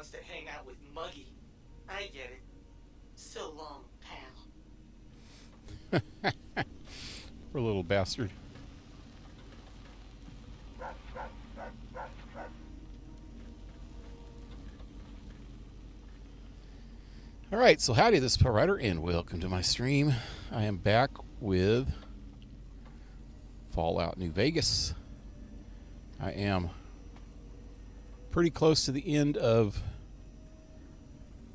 wants to hang out with Muggy. I get it. So long, pal. Poor little bastard. Alright, so howdy, this is Power Rider, and welcome to my stream. I am back with Fallout New Vegas. I am pretty close to the end of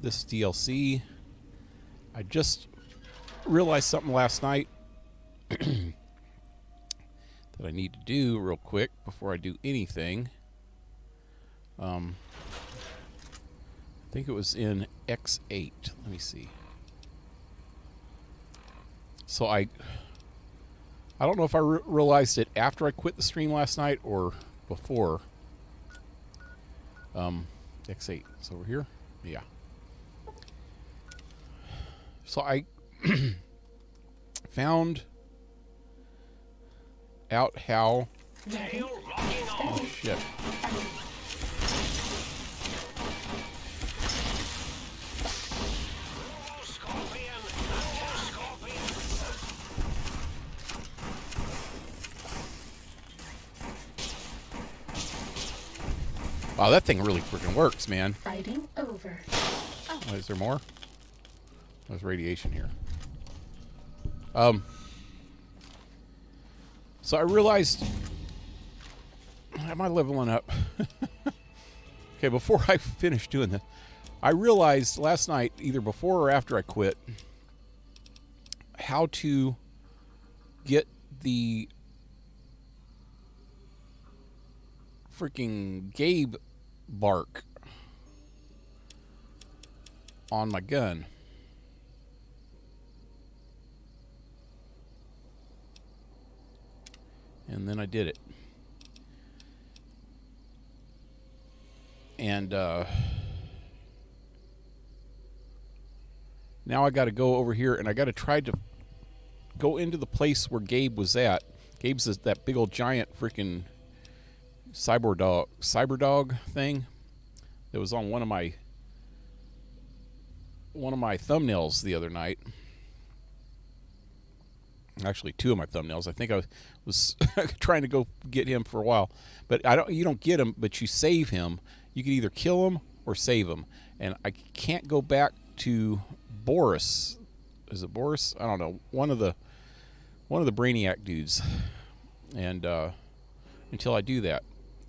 this DLC. I just realized something last night that I need to do real quick before I do anything. I think it was in X8. Let me see. So I don't know if I realized it after I quit the stream last night or before. X8. It's over here. Yeah. So I found out how. Oh shit. Wow, that thing really freaking works, man. Fighting over. Oh, is there more? There's radiation here. So I realized, am I leveling up? Okay, before I finish doing this, I realized last night, either before or after I quit, how to get the freaking Gabe bark on my gun. And then I did it. And now I got to go over here and I got to try to go into the place where Gabe was at. Gabe's that big old giant freaking cyber dog thing that was on one of my thumbnails the other night. Actually, two of my thumbnails. I think I was trying to go get him for a while, but you don't get him, but you save him. You can either kill him or save him, and I can't go back to Boris. Is it Boris? I don't know. One of the Brainiac dudes, and until I do that,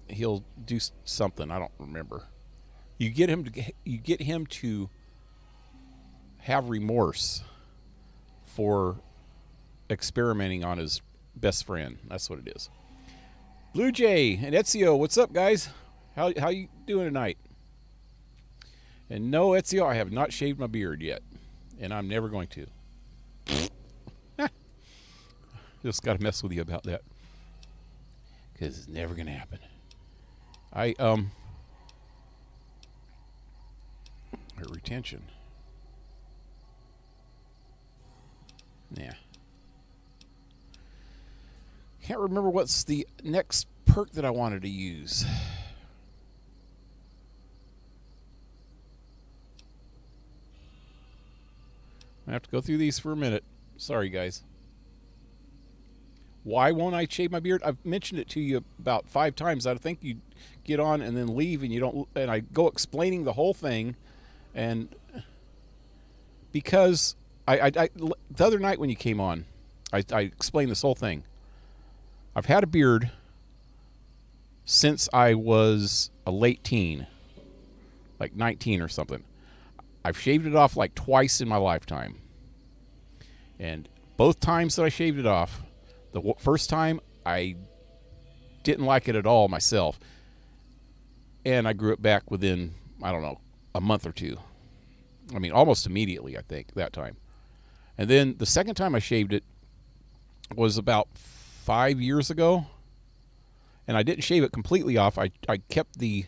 he'll do something. I don't remember. You get him to have remorse for experimenting on his best friend. That's what it is. Blue Jay and Ezio, what's up, guys? How you doing tonight? And no, Ezio, I have not shaved my beard yet, and I'm never going to. Just got to mess with you about that, because it's never going to happen. Retention. Yeah. Can't remember what's the next perk that I wanted to use. I have to go through these for a minute. Sorry, guys. Why won't I shave my beard? I've mentioned it to you about 5 times. I think you get on and then leave, and you don't. And I go explaining the whole thing, and because the other night when you came on, I explained this whole thing. I've had a beard since I was a late teen, like 19 or something. I've shaved it off like twice in my lifetime. And both times that I shaved it off, the first time I didn't like it at all myself. And I grew it back within, I don't know, a month or two. I mean, almost immediately, I think, that time. And then the second time I shaved it was about 5 years ago, and I didn't shave it completely off. I kept the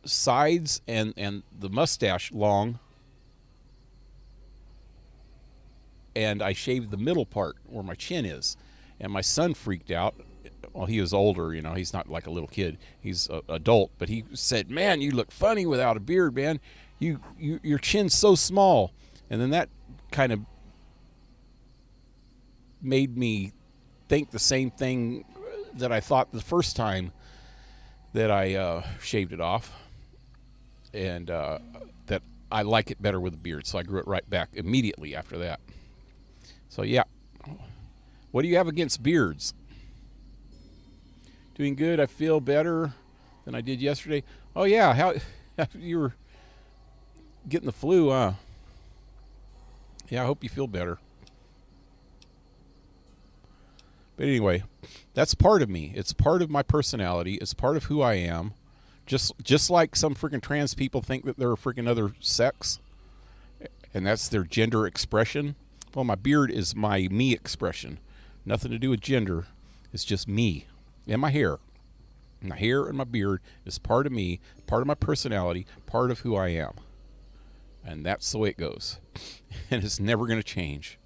sides and the mustache long, and I shaved the middle part where my chin is. And my son freaked out well, he was older, you know, he's not like a little kid. He's an adult, but he said, "Man, you look funny without a beard, man. Your chin's so small." And then that kind of made me think the same thing that I thought the first time that I shaved it off, and that I like it better with a beard. So I grew it right back immediately after that. So yeah, what do you have against beards? Doing good. I feel better than I did yesterday. Oh yeah, how you were getting the flu, huh? Yeah, I hope you feel better. But anyway, that's part of me. It's part of my personality. It's part of who I am. Just like some freaking trans people think that they're a freaking other sex, and that's their gender expression. Well, my beard is my me expression. Nothing to do with gender. It's just me and my hair. My hair and my beard is part of me, part of my personality, part of who I am. And that's the way it goes. And it's never going to change.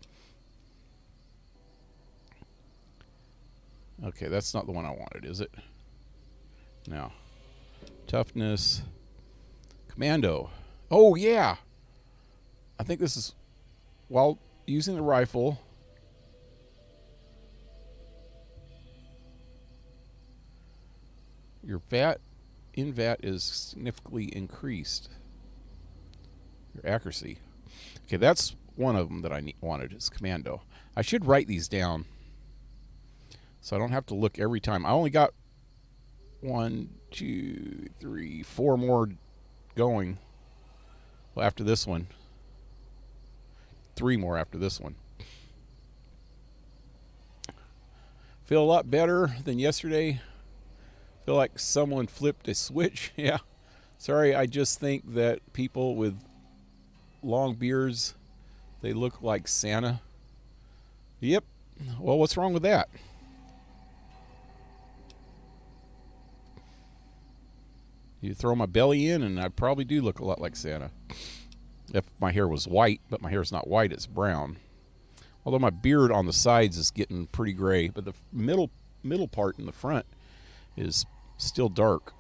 Okay, that's not the one I wanted, is it? No. Toughness. Commando. Oh, yeah. I think this is, while using the rifle, your VAT is significantly increased. Your accuracy. Okay, that's one of them that I wanted, is Commando. I should write these down so I don't have to look every time. I only got 1, 2, 3, 4 more going. Well, after this one. 3 more after this one. Feel a lot better than yesterday. Feel like someone flipped a switch. Yeah. Sorry, I just think that people with long beards, they look like Santa. Yep. Well, what's wrong with that? You throw my belly in, and I probably do look a lot like Santa. If my hair was white, but my hair's not white, it's brown. Although my beard on the sides is getting pretty gray, but the middle part in the front is still dark.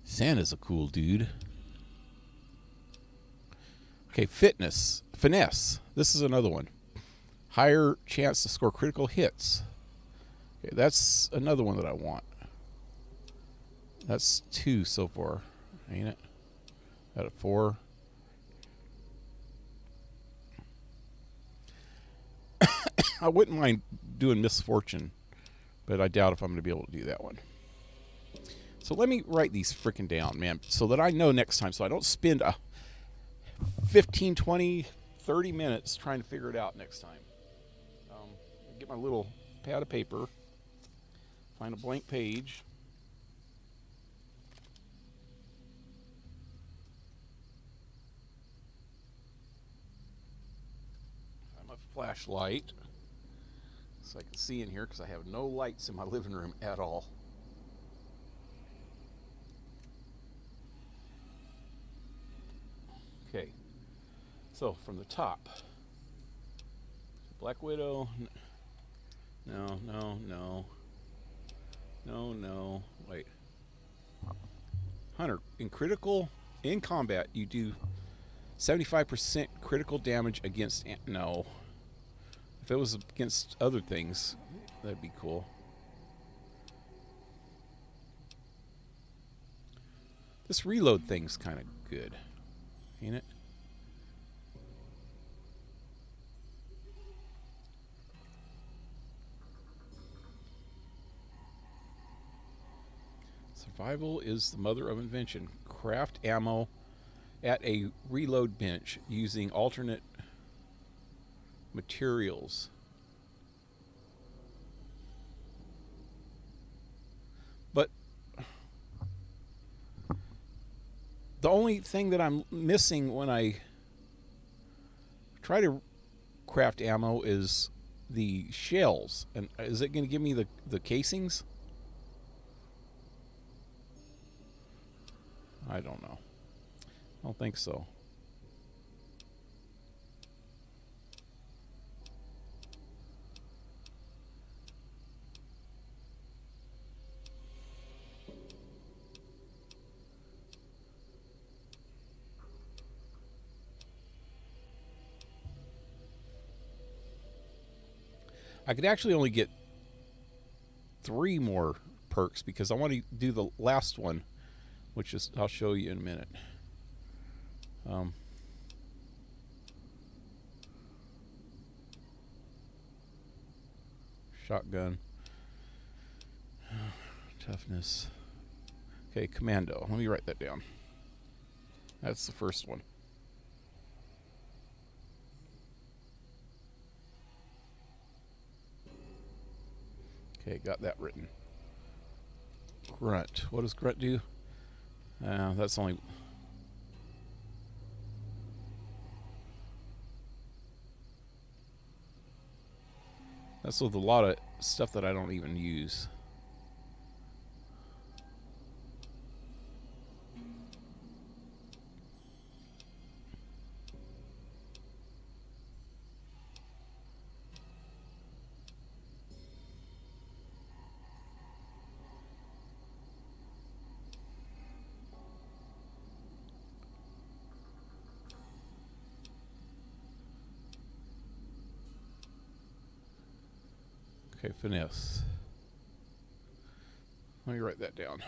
Santa's a cool dude. Okay, finesse. This is another one. Higher chance to score critical hits. Okay, that's another one that I want. That's 2 so far, ain't it? Out of 4. I wouldn't mind doing misfortune, but I doubt if I'm going to be able to do that one. So let me write these freaking down, man, so that I know next time, so I don't spend 15, 20, 30 minutes trying to figure it out next time. Get my little pad of paper, find a blank page. Find my flashlight so I can see in here, because I have no lights in my living room at all. Okay, so from the top, Black Widow, no, wait. Hunter, in combat, you do 75% critical damage against, no. If it was against other things, that'd be cool. This reload thing's kind of good. Ain't it? Survival is the mother of invention. Craft ammo at a reload bench using alternate materials. But the only thing that I'm missing when I try to craft ammo is the shells. And is it going to give me the casings? I don't know. I don't think so. I could actually only get 3 more perks because I want to do the last one, which is I'll show you in a minute. Shotgun. Toughness. Okay, commando. Let me write that down. That's the first one. Okay, got that written. Grunt. What does grunt do? That's only... That's with a lot of stuff that I don't even use. Okay, finesse. Let me write that down.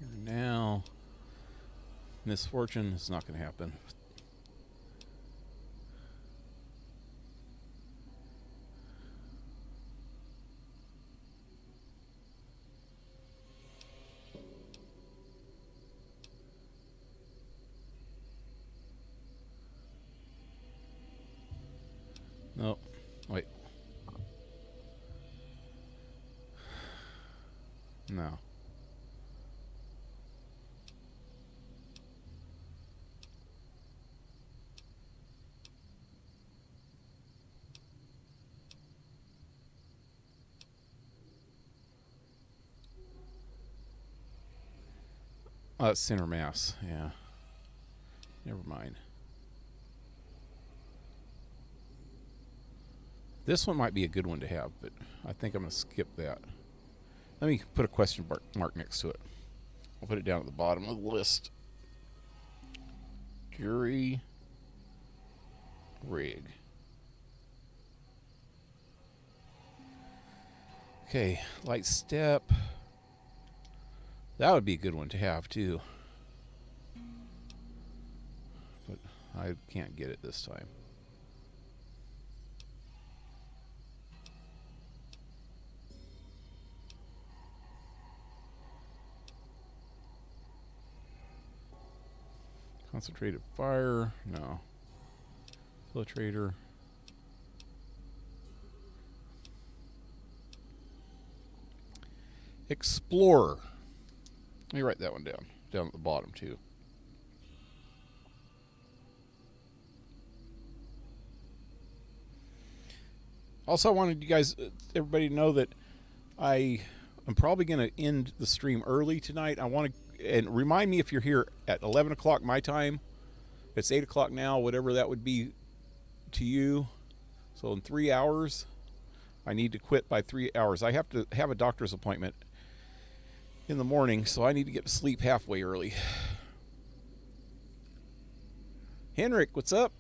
Here now. Misfortune is not going to happen. No, wait. No. Oh, that's center mass. Yeah. Never mind. This one might be a good one to have, but I think I'm going to skip that. Let me put a question mark next to it. I'll put it down at the bottom of the list. Jury rig. Okay, light step. That would be a good one to have too. But I can't get it this time. Concentrated fire, no. Filtrator. Explorer. Let me write that one down at the bottom too. Also, I wanted you guys, everybody to know that I am probably going to end the stream early tonight. I want to, and remind me if you're here at 11 o'clock my time. It's 8 o'clock now, whatever that would be to you. So in 3 hours, I need to quit by 3 hours. I have to have a doctor's appointment in the morning, so I need to get to sleep halfway early. Henrik, what's up?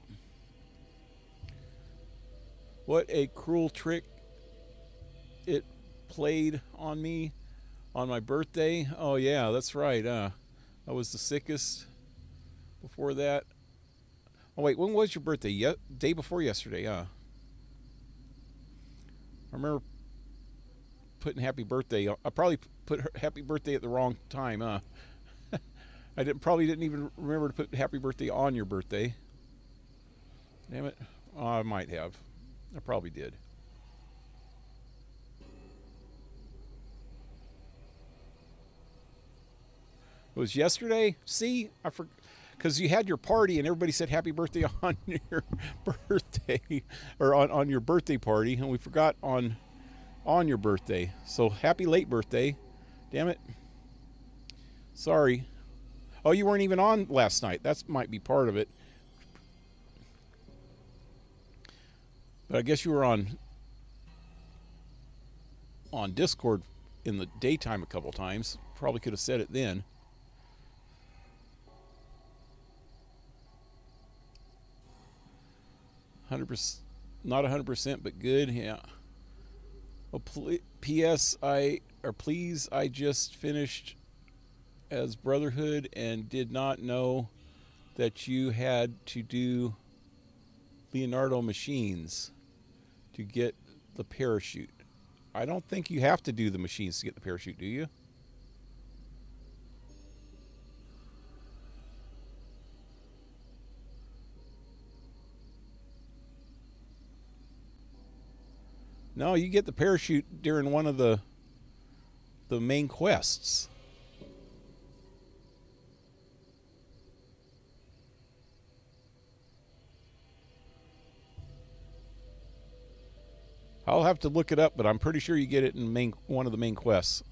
What a cruel trick it played on me on my birthday. Oh yeah, that's right. I was the sickest before that. Oh wait, when was your birthday? Day before yesterday, I remember putting happy birthday. I probably put happy birthday at the wrong time, I probably didn't even remember to put happy birthday on your birthday. Damn it. Oh, I might have. I probably did. It was yesterday. See, I forgot because you had your party and everybody said happy birthday on your birthday or on your birthday party, and we forgot on your birthday. So happy late birthday. Damn it. Sorry. Oh, you weren't even on last night. That might be part of it. But I guess you were on Discord in the daytime a couple times. Probably could have said it then. Not 100%, but good. Yeah. Oh, P.S. Please, I just finished as Brotherhood and did not know that you had to do Leonardo machines to get the parachute. I don't think you have to do the machines to get the parachute, do you? No, you get the parachute during one of the main quests. I'll have to look it up, but I'm pretty sure you get it in one of the main quests.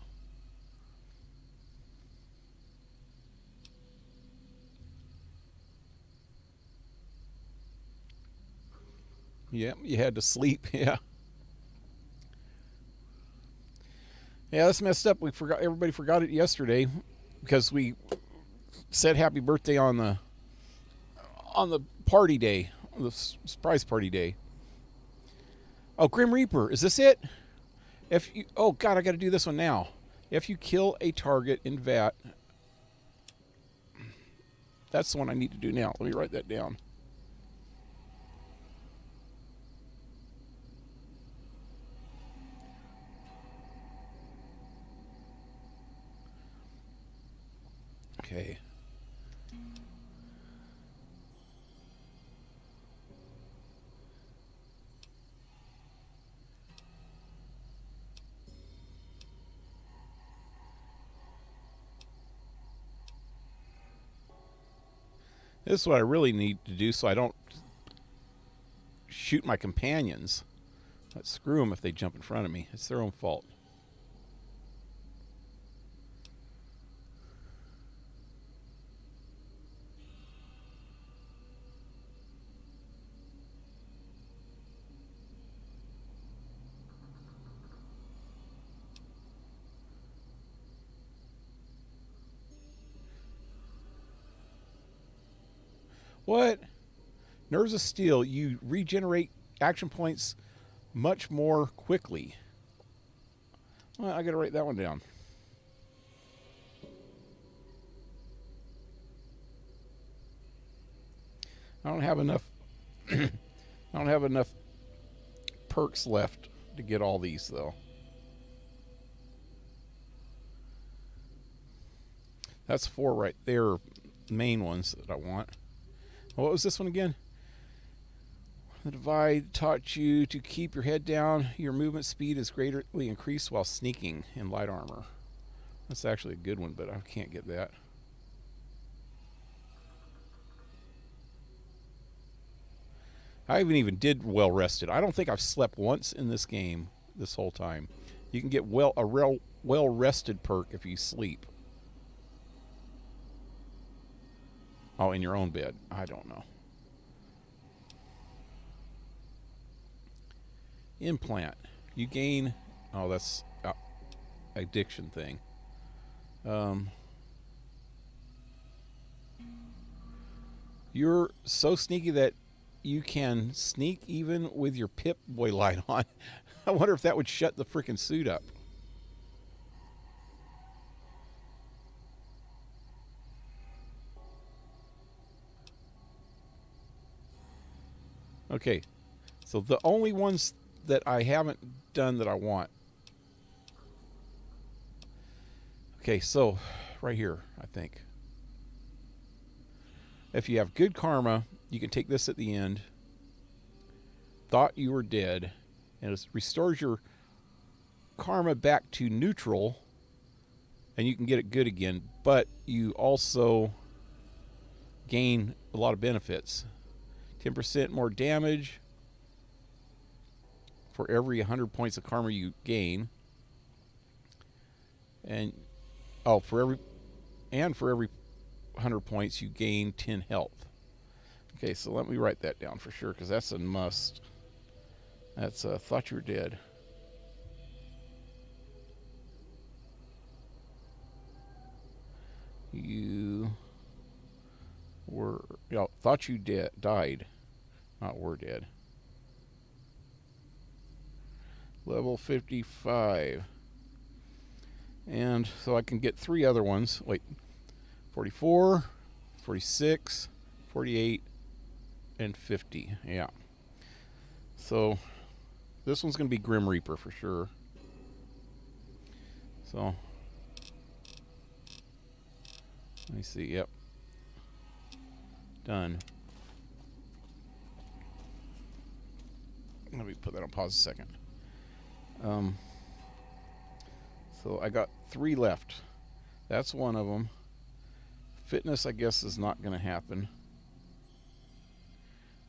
Yeah, you had to sleep. Yeah. Yeah, that's messed up. Everybody forgot it yesterday because we said happy birthday on the party day, the surprise party day. Oh, Grim Reaper, is this it? Oh God, I got to do this one now. If you kill a target in VAT, that's the one I need to do now. Let me write that down. Okay. This is what I really need to do so I don't shoot my companions. Let's screw them if they jump in front of me. It's their own fault. What? Nerves of Steel. You regenerate action points much more quickly. Well, I gotta write that one down. I don't have enough. I don't have enough perks left to get all these, though. That's 4 right there, main ones that I want. What was this one again? The Divide taught you to keep your head down. Your movement speed is greatly increased while sneaking in light armor. That's actually a good one, but I can't get that. I haven't even did well rested. I don't think I've slept once in this game this whole time. You can get a real well rested perk if you sleep. Oh, in your own bed. I don't know. Implant. You gain... Oh, that's addiction thing. You're so sneaky that you can sneak even with your Pip-Boy light on. I wonder if that would shut the freaking suit up. Okay, so the only ones that I haven't done that I want. Okay, so right here, I think. If you have good karma, you can take this at the end. Thought you were dead, and it restores your karma back to neutral and you can get it good again, but you also gain a lot of benefits. 10% more damage for every 100 points of karma you gain. And for every 100 points you gain 10 health. Okay, so let me write that down for sure, because that's a must. That's thought you were dead. You were thought you died, not were dead. Level 55. And so I can get 3 other ones. Wait, 44, 46, 48, and 50. Yeah. So this one's going to be Grim Reaper for sure. So let me see. Yep. Done. Let me put that on pause a second. So I got 3 left. That's one of them. Fitness, I guess, is not going to happen.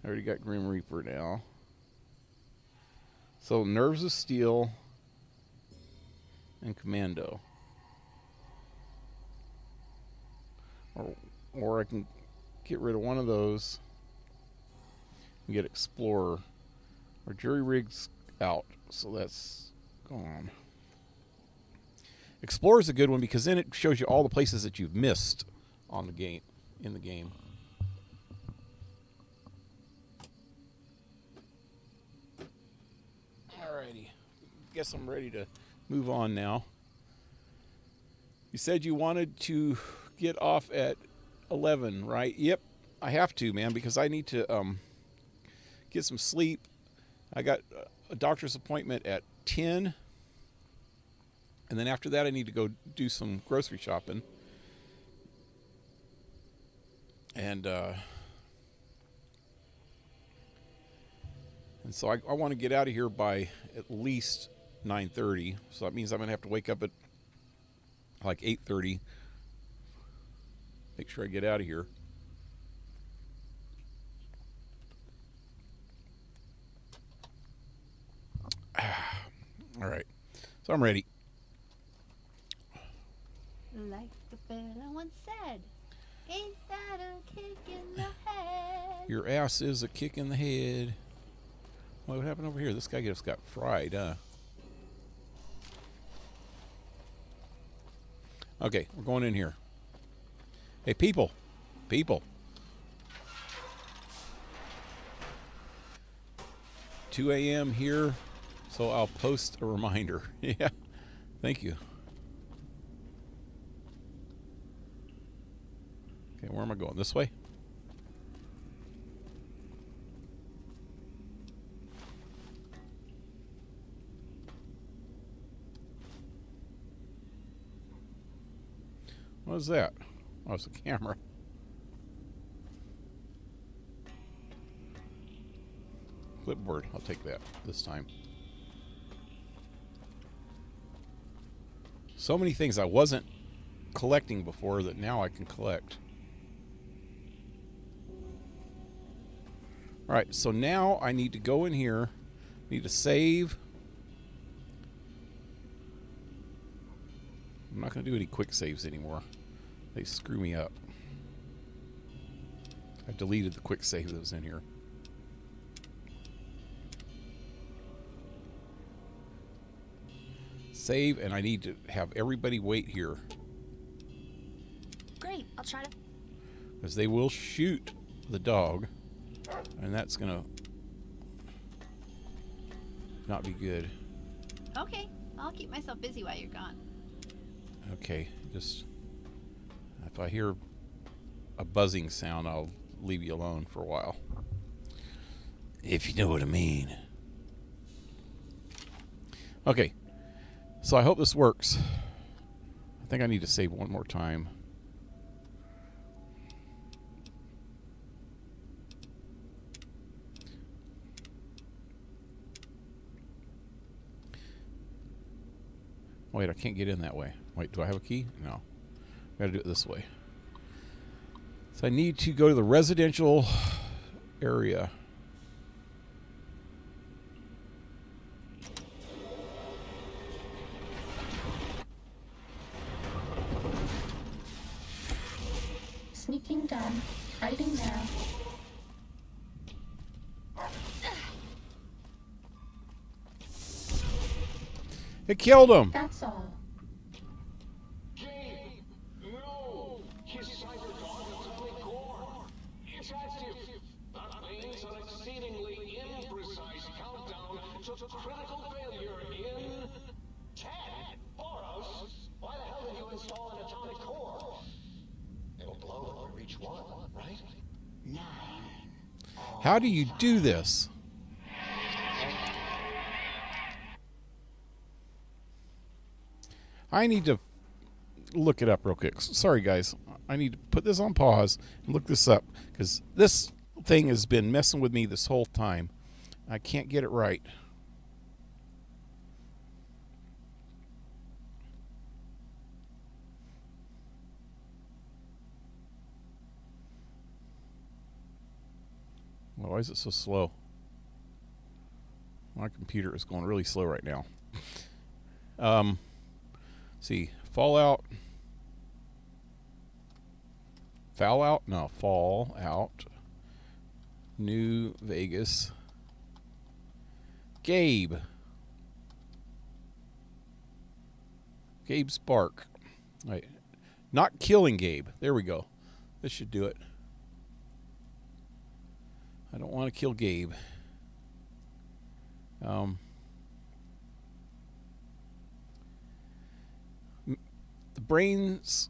I already got Grim Reaper now. So Nerves of Steel and Commando. Or I can get rid of one of those and get Explorer. Or Jury Rig's out, so that's gone. Explorer is a good one because then it shows you all the places that you've missed on the game, in the game. Alrighty, guess I'm ready to move on now. You said you wanted to get off at 11, right? Yep, I have to, man, because I need to get some sleep. I got a doctor's appointment at 10. And then after that, I need to go do some grocery shopping. And so I want to get out of here by at least 9:30. So that means I'm going to have to wake up at like 8:30. Make sure I get out of here. All right. So I'm ready. Like the fella once said, ain't that a kick in the head? Your ass is a kick in the head. What happened over here? This guy just got fried, huh? Okay, we're going in here. Hey, people. People. 2 a.m. here, so I'll post a reminder. Yeah, thank you. Okay, where am I going? This way? What is that? Oh, it's a camera. Clipboard. I'll take that this time. So many things I wasn't collecting before that now I can collect. All right, so now I need to go in here. Need to save. I'm not going to do any quick saves anymore. They screw me up. I deleted the quick save that was in here. Save, and I need to have everybody wait here. Great, I'll try to. Because they will shoot the dog. And that's going to not be good. Okay, I'll keep myself busy while you're gone. Okay, just if I hear a buzzing sound, I'll leave you alone for a while. If you know what I mean. Okay, so I hope this works. I think I need to save one more time. Wait, I can't get in that way. Wait, do I have a key? No. Gotta do it this way. So I need to go to the residential area. Sneaking done. Hiding now. It killed him. That's all. No! His cyber dog atomic core! It's active! That means an exceedingly imprecise countdown to critical failure in 10. Boros, why the hell did you install an atomic core? It'll blow when we reach 1, right? 9. How do you do this? I need to look it up real quick. Sorry, guys. I need to put this on pause and look this up because this thing has been messing with me this whole time. I can't get it right. Well, why is it so slow? My computer is going really slow right now. See, Fallout. No, Fallout. New Vegas. Gabe. Gabe Spark. Right. Not killing Gabe. There we go. This should do it. I don't want to kill Gabe. A brain's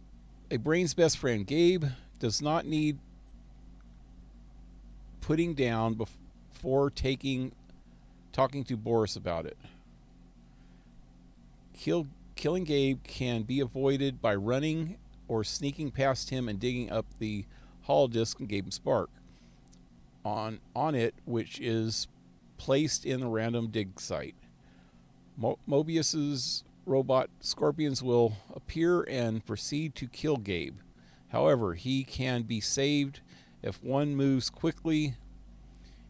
best friend. Gabe does not need putting down before talking to Boris about it. Killing Gabe can be avoided by running or sneaking past him and digging up the holodisk in Gabe Spark on it, which is placed in the random dig site. Mobius's robot scorpions will appear and proceed to kill Gabe. However, he can be saved if one moves quickly,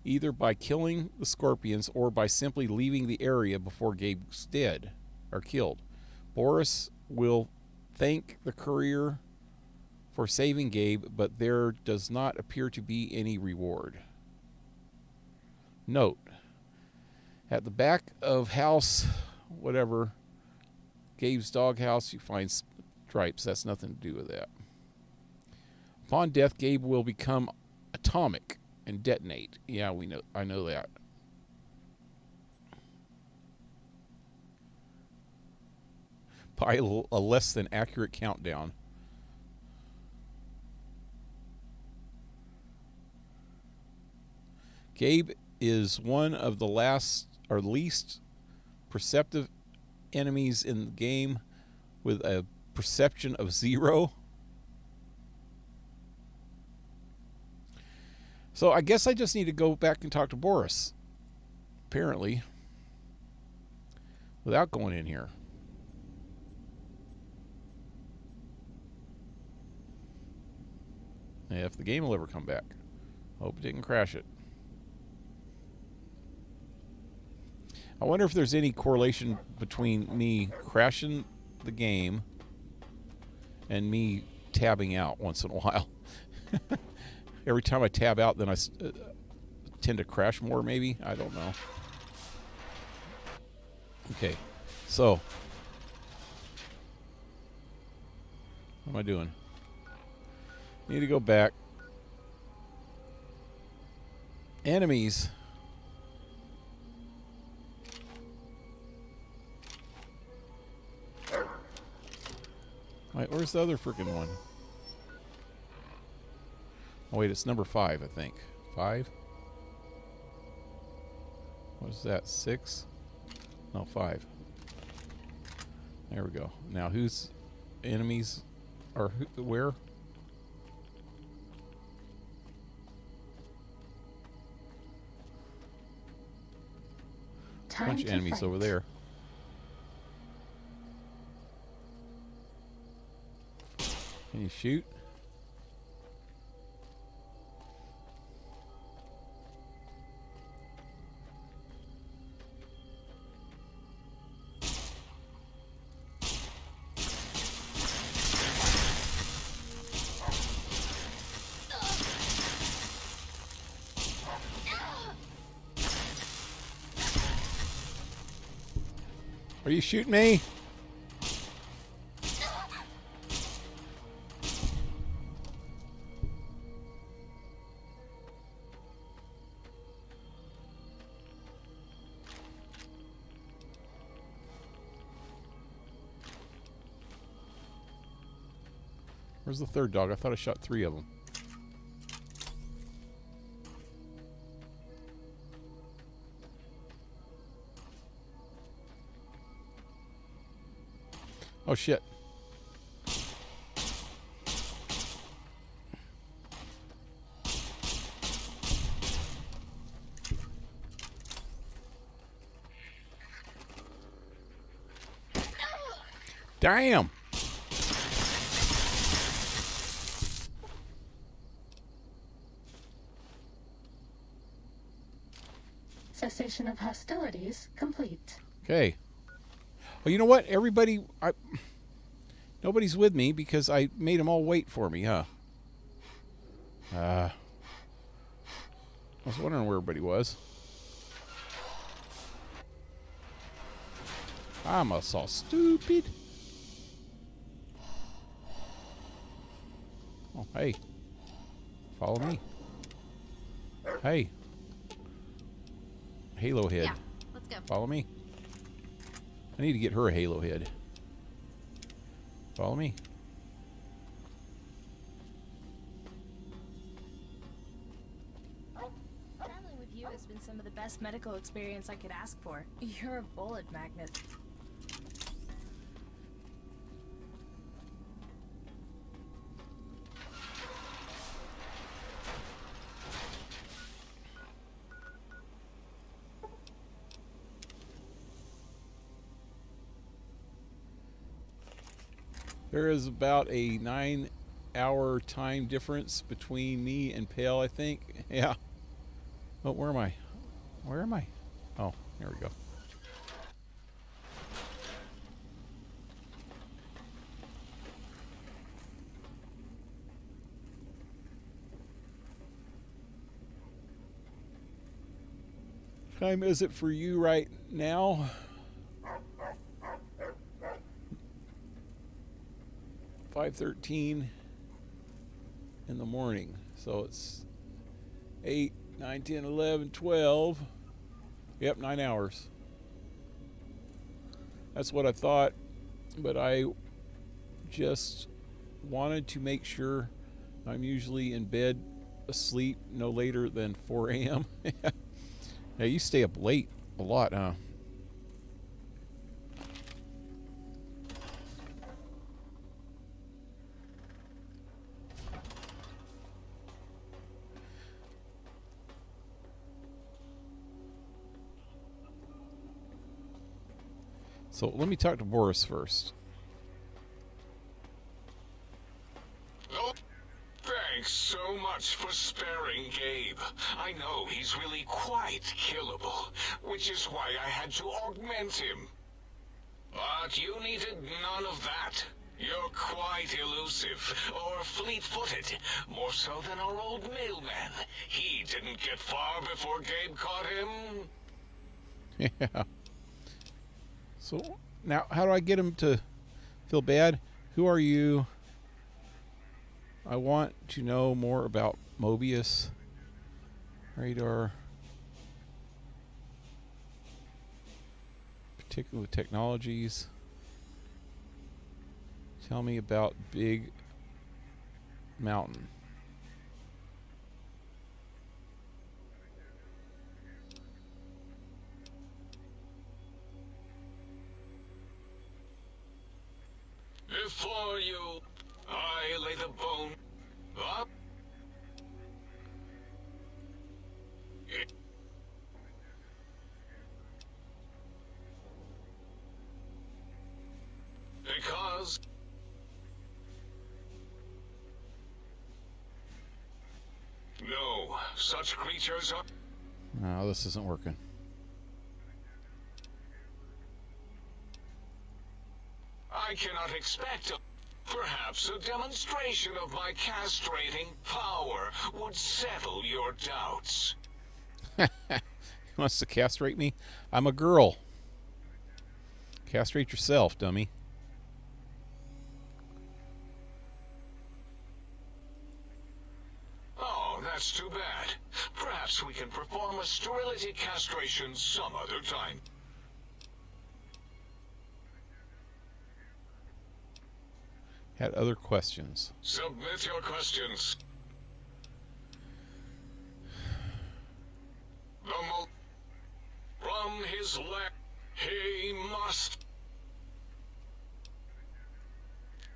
either by killing the scorpions or by simply leaving the area before Gabe's dead or killed. Boris will thank the courier for saving Gabe, but there does not appear to be any reward. Note: at the back of house, whatever, Gabe's doghouse, you find stripes. That's nothing to do with that. Upon death, Gabe will become atomic and detonate. Yeah, we know. I know that. By a less than accurate countdown. Gabe is one of the last or least perceptive enemies in the game, with a perception of 0. So I guess I just need to go back and talk to Boris, apparently, without going in here. If the game will ever come back. Hope it didn't crash it. I wonder if there's any correlation between me crashing the game and me tabbing out once in a while. Every time I tab out, then I tend to crash more, maybe? I don't know. Okay, so what am I doing? Need to go back. Enemies. Wait, where's the other freaking one? Oh wait, it's number 5, I think. 5? What is that? 6? No, 5. There we go. Now whose enemies are where? Time Bunch of to enemies fight. over there. Can you shoot? Are you shooting me? Where's the third dog? I thought I shot 3 of them. Oh shit. Damn. Cessation of hostilities complete. Okay. Well, you know what? Nobody's with me because I made them all wait for me, huh? I was wondering where everybody was. I'm so stupid. Oh, hey. Follow me. Hey. Halo head. Yeah, let's go. Follow me. I need to get her a halo head. Follow me. Traveling with you has been some of the best medical experience I could ask for. You're a bullet magnet. There is about a 9-hour time difference between me and Pale, I think. Yeah. Oh, where am I? Where am I? Oh, there we go. Time is it for you right now? 5:13 in the morning. So it's 8, 9, 10, 11, 12. Yep, 9 hours. That's what I thought, but I just wanted to make sure. I'm usually in bed asleep no later than 4 a.m. Yeah, you stay up late a lot, huh? So let me talk to Boris first. Oh, thanks so much for sparing Gabe. I know he's really quite killable, which is why I had to augment him. But you needed none of that. You're quite elusive, or fleet-footed, more so than our old mailman. He didn't get far before Gabe caught him. Yeah. So now, how do I get him to feel bad? Who are you? I want to know more about Mobius. Radar. Particular technologies. Tell me about Big Mountain. Before you, I lay the bone up. Because such creatures are... No, this isn't working. I cannot expect perhaps a demonstration of my castrating power would settle your doubts. He wants to castrate me? I'm a girl. Castrate yourself, dummy. Oh, that's too bad. Perhaps we can perform a sterility castration some other time. Had other questions. Submit your questions. From his leg, he must.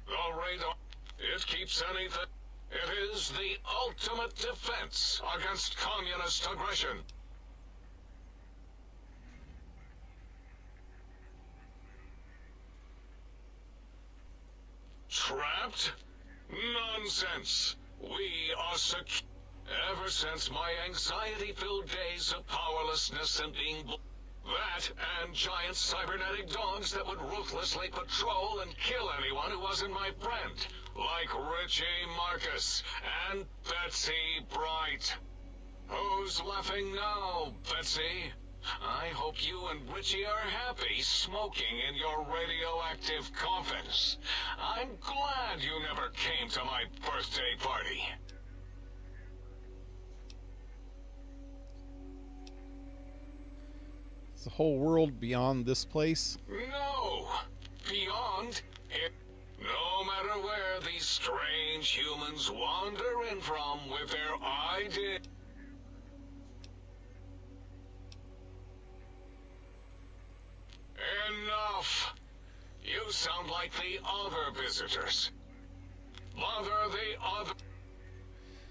The radar, it keeps anything. It is the ultimate defense against communist aggression. Trapped? Nonsense. We are secure. Ever since my anxiety-filled days of powerlessness and being that and giant cybernetic dogs that would ruthlessly patrol and kill anyone who wasn't my friend, like Richie Marcus and Betsy Bright. Who's laughing now, Betsy? I hope you and Richie are happy smoking in your radioactive coffins. I'm glad you never came to my birthday party. Is the whole world beyond this place? No! Beyond it. No matter where these strange humans wander in from with their ideas. Enough! You sound like the other visitors. Mother, the other...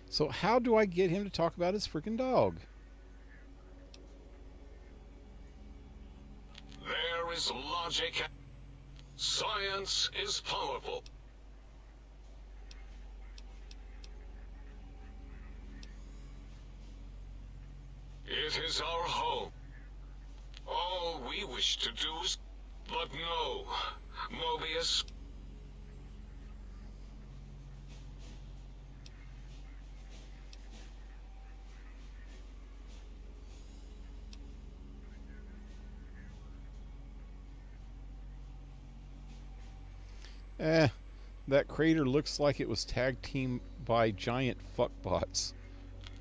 So how do I get him to talk about his freaking dog? There is logic. Science is powerful. It is our home. All we wish to do is... But no, Mobius... That crater looks like it was tag teamed by giant fuckbots.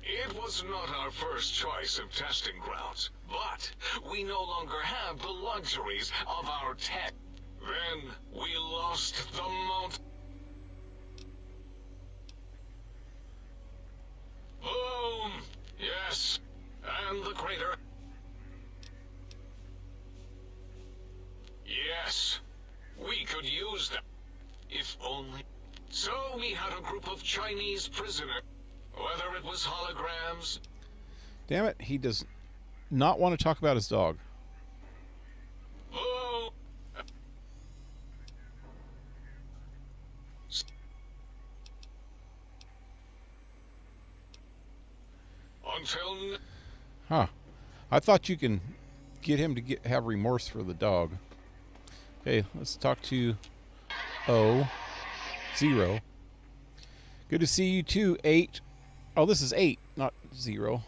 It was not our first choice of testing grounds, but we no longer have the luxuries of our tech. Then we lost the mount. Boom! Yes, and the crater. Yes, we could use that. If only. So we had a group of Chinese prisoners. Whether it was holograms... Damn it, he does not want to talk about his dog. Oh! Until... Huh. I thought you can get him to have remorse for the dog. Okay, let's talk to O0. Good to see you too, 8. Oh, this is 8, not 0.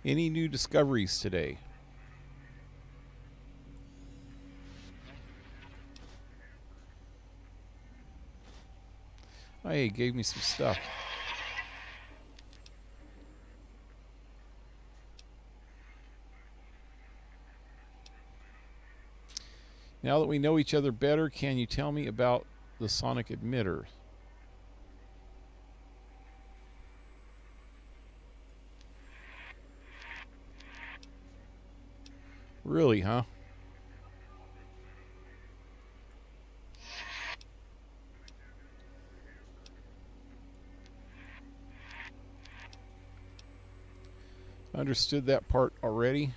Any new discoveries today? Oh, he gave me some stuff. Now that we know each other better, can you tell me about the sonic emitter? Really, huh? Understood that part already.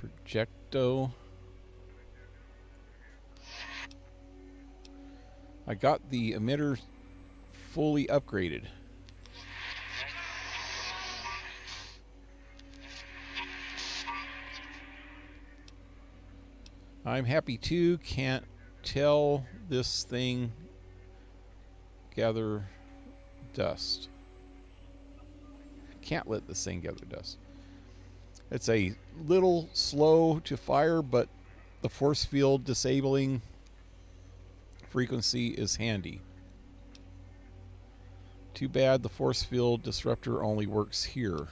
Projecto. I got the emitter fully upgraded. I'm happy too. Can't tell this thing gather dust. Can't let this thing gather dust. It's a little slow to fire, but the force field disabling frequency is handy. Too bad the force field disruptor only works here.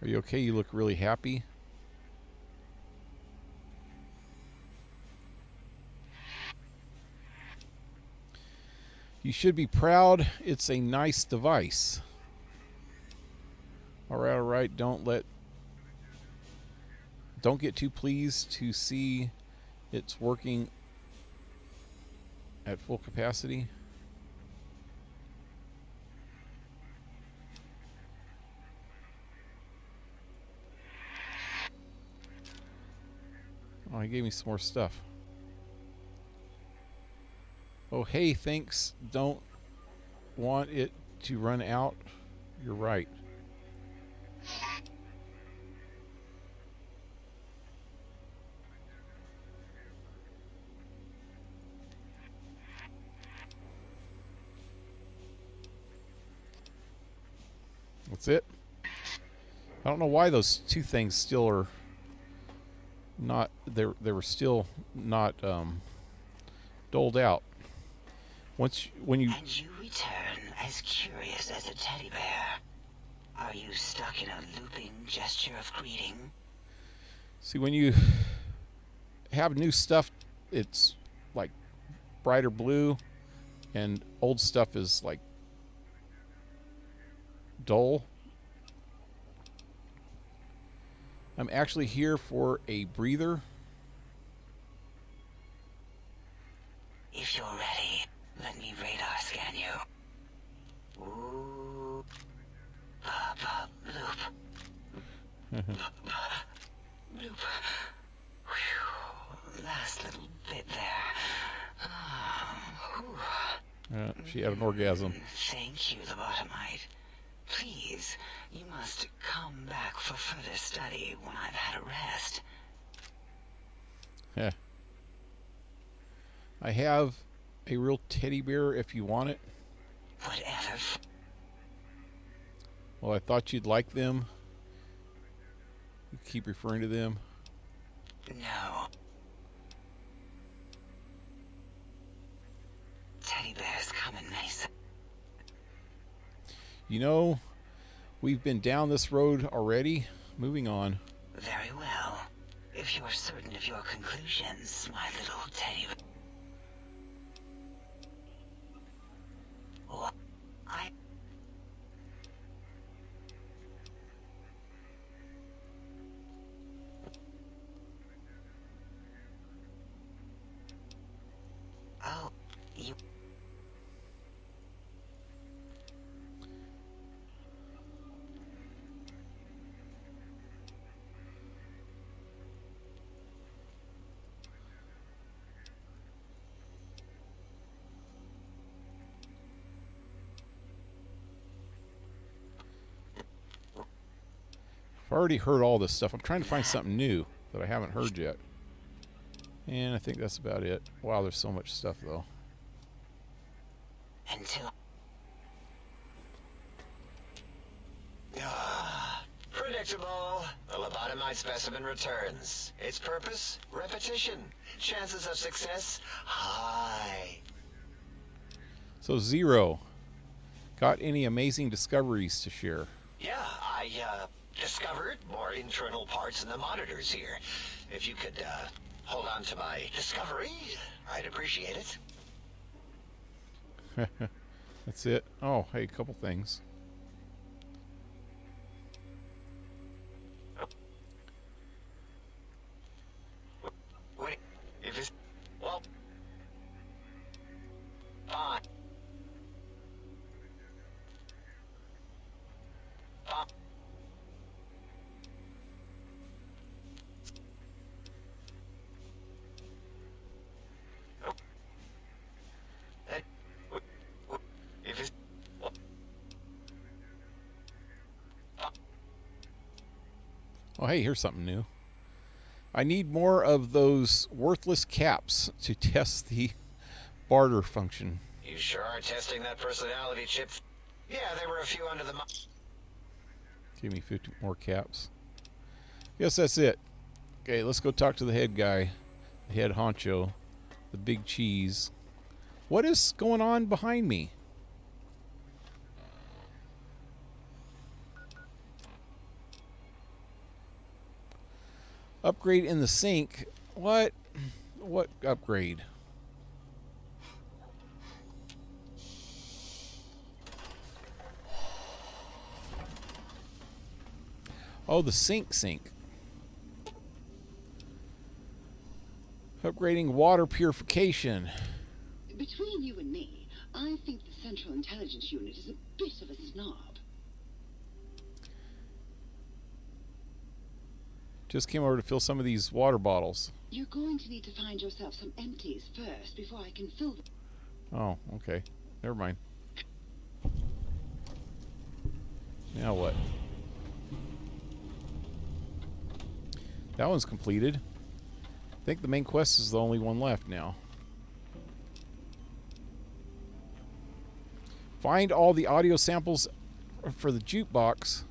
Are you okay? You look really happy. You should be proud. It's a nice device. All right. Don't get too pleased to see it's working at full capacity. Oh, he gave me some more stuff. Oh, hey, thanks. Don't want it to run out. You're right. That's it. I don't know why those two things still are not. They were still not doled out. When you And you return as curious as a teddy bear. Are you stuck in a looping gesture of greeting? see, when you have new stuff, it's like brighter blue, and old stuff is like dull. I'm actually here for a breather. If you're ready, let me radar scan you. Ooh. Loop. Loop. Whew. Last little bit there. She had an orgasm. Thank you, lobotomite. Please, you must come back for further study when I've had a rest. Yeah. I have a real teddy bear if you want it. Whatever. Well, I thought you'd like them. You keep referring to them. No. Teddy bears come in many sizes. You know, we've been down this road already. Moving on. Very well. If you're certain of your conclusions, my little teddy bear. I... Oh, you... I've already heard all this stuff. I'm trying to find something new that I haven't heard yet. And I think that's about it. Wow, there's so much stuff, though. Until... Predictable. The lobotomized specimen returns. Its purpose? Repetition. Chances of success? High. So, Zero. Got any amazing discoveries to share? Yeah, I discovered more internal parts in the monitors here. If you could hold on to my discovery, I'd appreciate it. That's it. Oh, hey, a couple things. Wait, if it's... Well... Fine. Oh, hey, here's something new. I need more of those worthless caps to test the barter function. You sure are testing that personality chip. Yeah, there were a few under the... Give me 50 more caps. Guess that's it. Okay, let's go talk to the head guy. The head honcho. The big cheese. What is going on behind me? Upgrade in the sink. What? What upgrade? Oh, the sink. Upgrading water purification. Between you and me, I think the Central Intelligence Unit is a bit of a snob. Just came over to fill some of these water bottles. You're going to need to find yourself some empties first before I can fill them. Oh, okay. Never mind. Now what? That one's completed. I think the main quest is the only one left now. Find all the audio samples for the jukebox.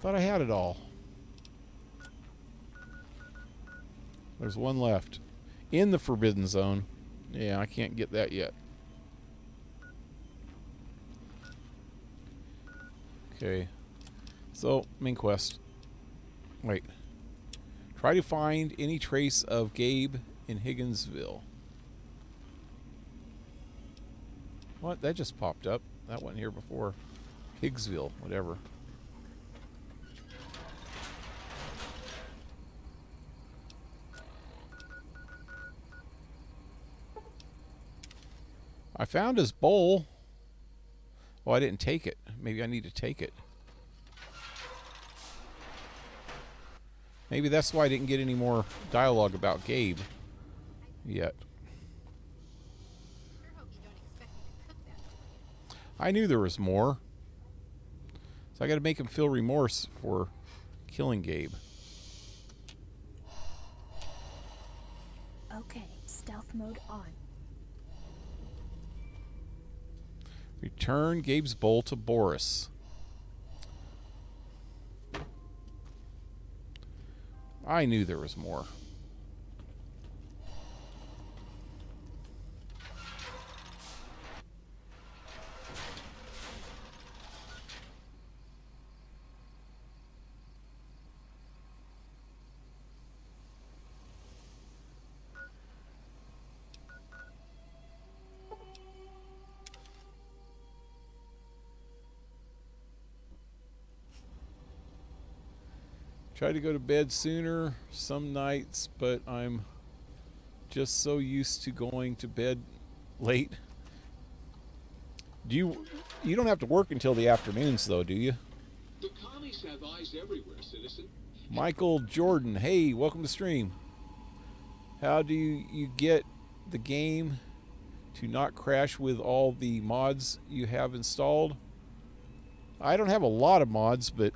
Thought I had it all. There's one left. In the Forbidden Zone. Yeah, I can't get that yet. Okay. So, main quest. Wait. Try to find any trace of Gabe in Higginsville. What? That just popped up. That wasn't here before. Higgsville, whatever. I found his bowl. Oh, I didn't take it. Maybe I need to take it. Maybe that's why I didn't get any more dialogue about Gabe yet. I knew there was more. So I got to make him feel remorse for killing Gabe. Okay, stealth mode on. Return Gabe's bowl to Boris. I knew there was more. Try to go to bed sooner some nights, but I'm just so used to going to bed late. You don't have to work until the afternoons though, do you? The commies have eyes everywhere, citizen. Michael Jordan, hey, welcome to stream. How do you get the game to not crash with all the mods you have installed? I don't have a lot of mods, but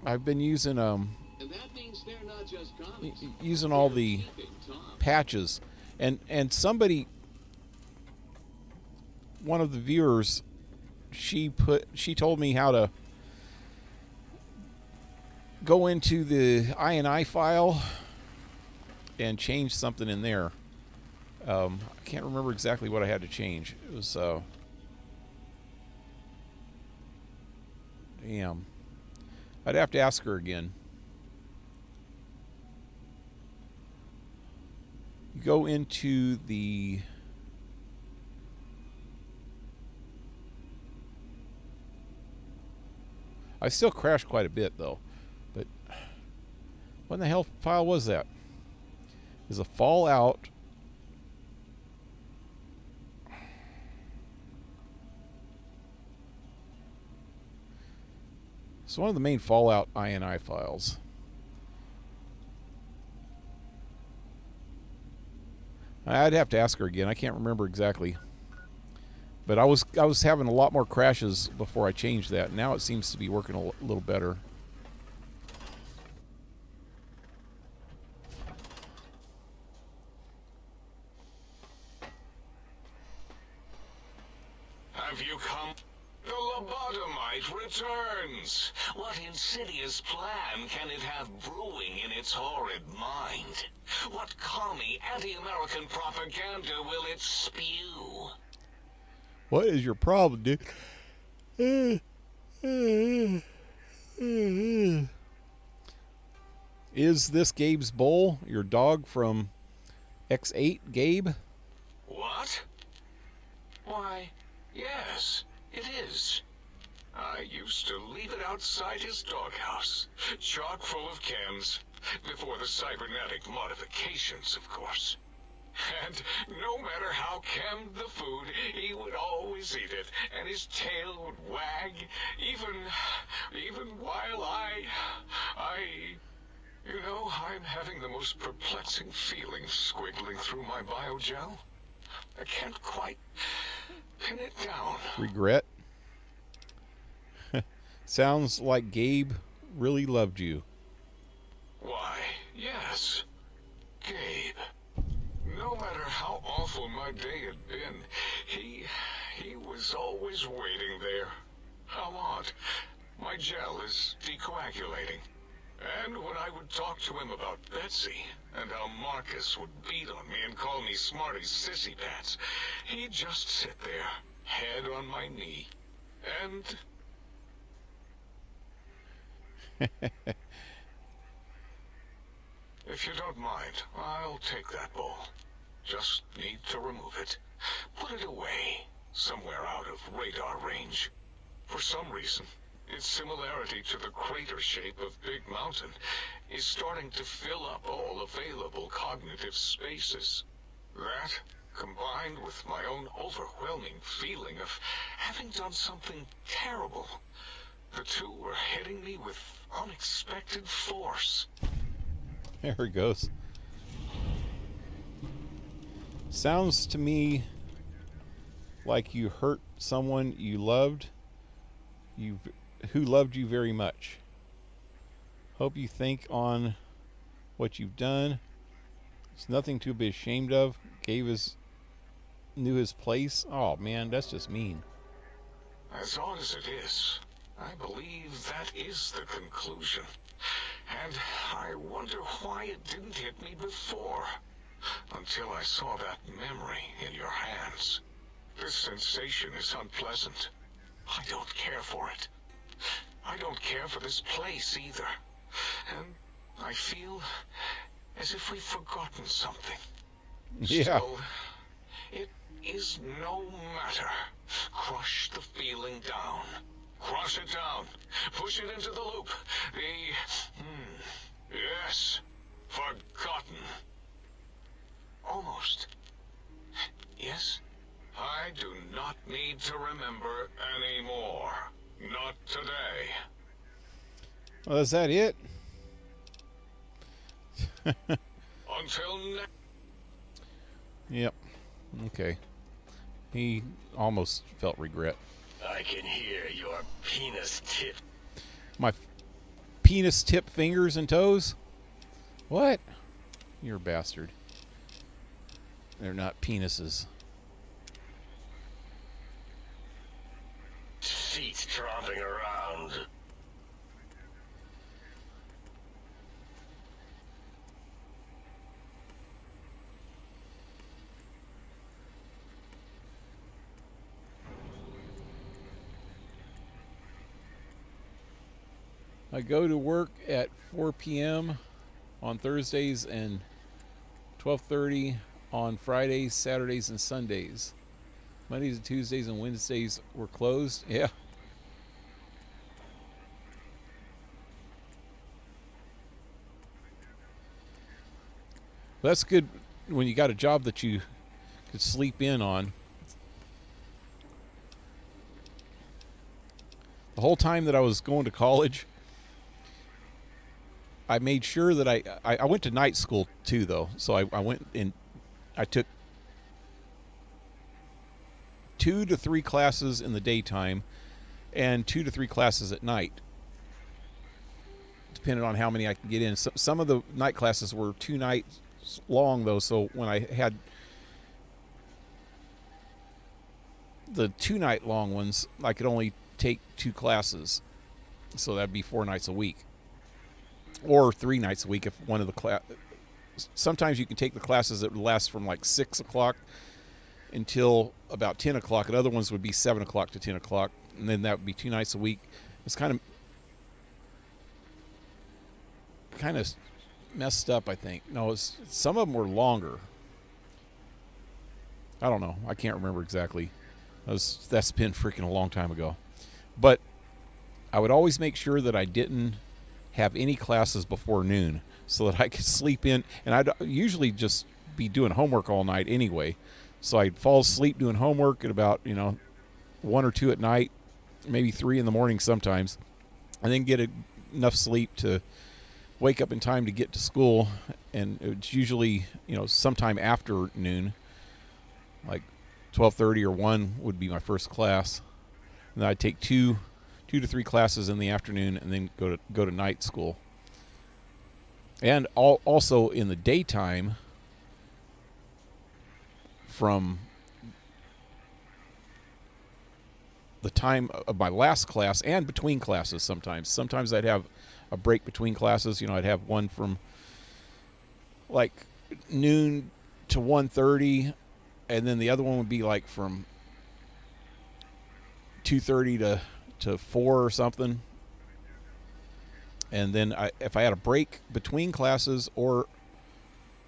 I've been using And that means they're not just commies. using all the patches, and somebody, one of the viewers, she told me how to go into the INI file and change something in there. I can't remember exactly what I had to change. It was damn. I'd have to ask her again. You go into the I still crash quite a bit though, but what in the hell file was that? Is a Fallout It's one of the main Fallout INI files. I'd have to ask her again. I can't remember exactly. But I was having a lot more crashes before I changed that. Now it seems to be working a little better. you come? The lobotomite returns. What insidious plan can it have brewing in its horrid mind? What commie anti-American propaganda will it spew? What is your problem, dude? Is this Gabe's bowl your dog from X8, Gabe? What? Why, yes, it is. I used to leave it outside his doghouse, chock full of cans, before the cybernetic modifications, of course. And no matter how canned the food, he would always eat it, and his tail would wag, even while you know, I'm having the most perplexing feeling squiggling through my biogel. I can't quite pin it down. Regret? Sounds like Gabe really loved you. Why, yes, Gabe. No matter how awful my day had been, he was always waiting there. How odd. My gel is decoagulating. And when I would talk to him about Betsy, and how Marcus would beat on me and call me Smarty's sissy pants, he'd just sit there, head on my knee, and... If you don't mind, I'll take that bowl. Just need to remove it. Put it away, somewhere out of radar range. For some reason, its similarity to the crater shape of Big Mountain is starting to fill up all available cognitive spaces. That, combined with my own overwhelming feeling of having done something terrible, the two were hitting me with unexpected force. There it goes. Sounds to me like you hurt someone you loved, who loved you very much. Hope you think on what you've done. It's nothing to be ashamed of. Knew his place. Oh man, that's just mean. As odd as it is, I believe that is the conclusion. And I wonder why it didn't hit me before. Until I saw that memory in your hands. This sensation is unpleasant. I don't care for it. I don't care for this place either. And I feel as if we've forgotten something. Yeah. Still, it is no matter. Crush the feeling down. Crush it down. Push it into the loop. Yes. Forgotten. Almost. Yes. I do not need to remember anymore. Not today. Well, is that it? Until next. Yep. Okay. He almost felt regret. I can hear your penis tip. My penis tip fingers and toes? What? You're a bastard. They're not penises. Feet tromping around. I go to work at 4 p.m. on Thursdays and 12:30 on Fridays, Saturdays, and Sundays. Mondays and Tuesdays and Wednesdays were closed. Yeah. That's good when you got a job that you could sleep in on. The whole time that I was going to college, I made sure that I went to night school too, though. So I went in, I took 2 to 3 classes in the daytime and 2 to 3 classes at night, depending on how many I could get in. Some of the night classes were 2 nights long, though, so when I had the 2-night long ones, I could only take 2 classes. So that'd be 4 nights a week. Or 3 nights a week if one of the sometimes you can take the classes that would last from like 6 o'clock until about 10 o'clock, and other ones would be 7 o'clock to 10 o'clock, and then that would be 2 nights a week. It's kind of messed up, I think. No, some of them were longer. I don't know. I can't remember exactly. That's been freaking a long time ago. But I would always make sure that I didn't have any classes before noon so that I could sleep in. And I'd usually just be doing homework all night anyway. So I'd fall asleep doing homework at about, 1 or 2 at night, maybe 3 in the morning sometimes, and then get enough sleep to wake up in time to get to school. And it's usually, sometime after noon, like 12:30 or 1 would be my first class. And then I'd take 2 to 3 classes in the afternoon and then go to night school. And also in the daytime, from the time of my last class and between classes sometimes I'd have a break between classes. I'd have one from like noon to 1:30, and then the other one would be like from 2:30 to 4 or something. And then if I had a break between classes, or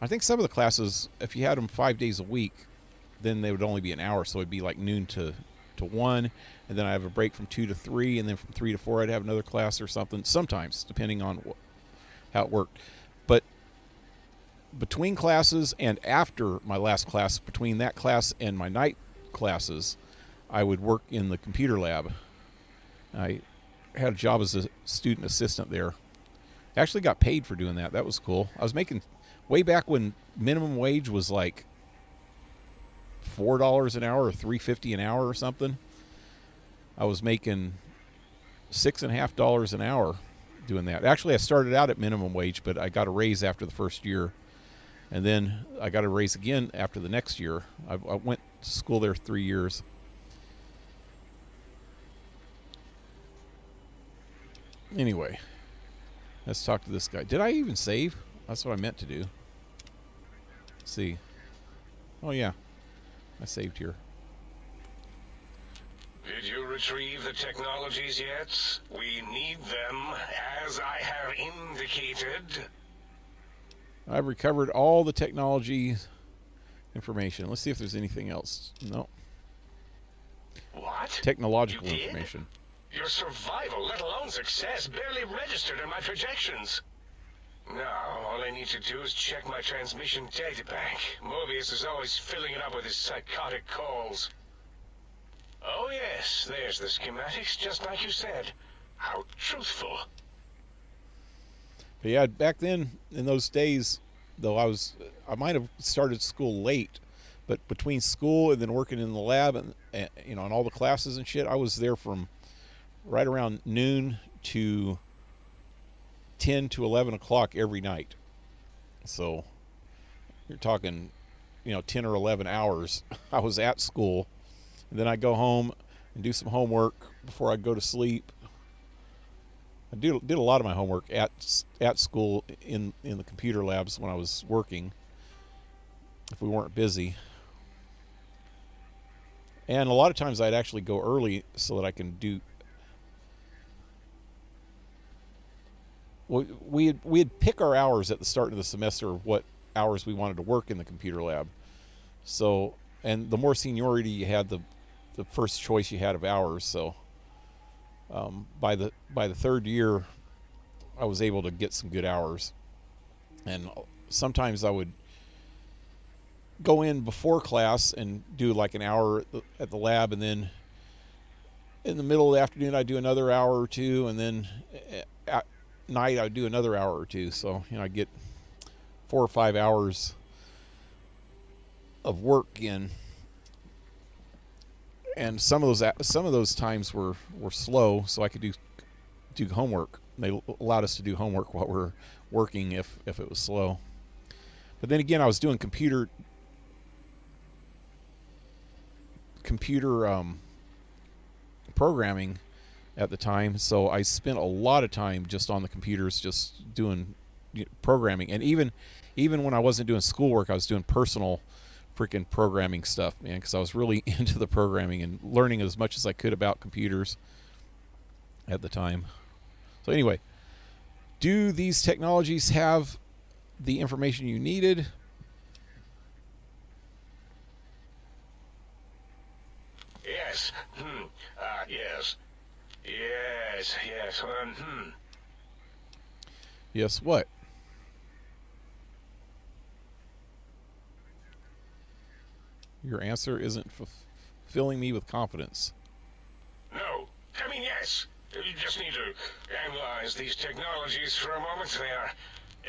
I think some of the classes, if you had them 5 days a week, then they would only be an hour, so it'd be like noon to 1, and then I have a break from 2 to 3, and then from 3 to 4 I'd have another class or something, sometimes, depending on how it worked. But between classes and after my last class, between that class and my night classes, I would work in the computer lab. I had a job as a student assistant there. I actually got paid for doing that. That was cool. I was making, way back when minimum wage was like $4 an hour or $3.50 an hour or something, I was making $6.50 an hour doing that. Actually, I started out at minimum wage, but I got a raise after the first year, and then I got a raise again after the next year. I went to school there 3 years. Anyway, let's talk to this guy. Did I even save? That's what I meant to do. Let's see. Oh yeah, I saved here. Did you retrieve the technologies yet? We need them, as I have indicated. I've recovered all the technology information. Let's see if there's anything else. No. What? Technological You did? information. Your survival, let alone success, barely registered in my projections. Now, all I need to do is check my transmission databank. Mobius is always filling it up with his psychotic calls. Oh yes, there's the schematics, just like you said. How truthful. But yeah, back then, in those days, though, I might have started school late, but between school and then working in the lab and and all the classes and shit, I was there from right around noon to 10 to 11 o'clock every night. So you're talking, 10 or 11 hours I was at school. And then I'd go home and do some homework before I'd go to sleep. I did a lot of my homework at school in the computer labs when I was working, if we weren't busy. And a lot of times I'd actually go early so that I can do... Well, we'd pick our hours at the start of the semester of what hours we wanted to work in the computer lab. So, and the more seniority you had, the first choice you had of hours. So, by the third year, I was able to get some good hours. And sometimes I would go in before class and do like an hour at the lab, and then in the middle of the afternoon I'd do another hour or two, and then at night I'd do another hour or two. So I'd get 4 or 5 hours of work in, and some of those times were slow, so I could do homework. They allowed us to do homework while we're working if it was slow. But then again, I was doing computer computer programming at the time, so I spent a lot of time just on the computers, just doing programming. And even when I wasn't doing schoolwork, I was doing personal freaking programming stuff, man, because I was really into the programming and learning as much as I could about computers at the time. So anyway, do these technologies have the information you needed? Yes. Yes. Yes. Yes. Yes, what? Your answer isn't filling me with confidence. No. I mean, yes. You just need to analyze these technologies for a moment. They are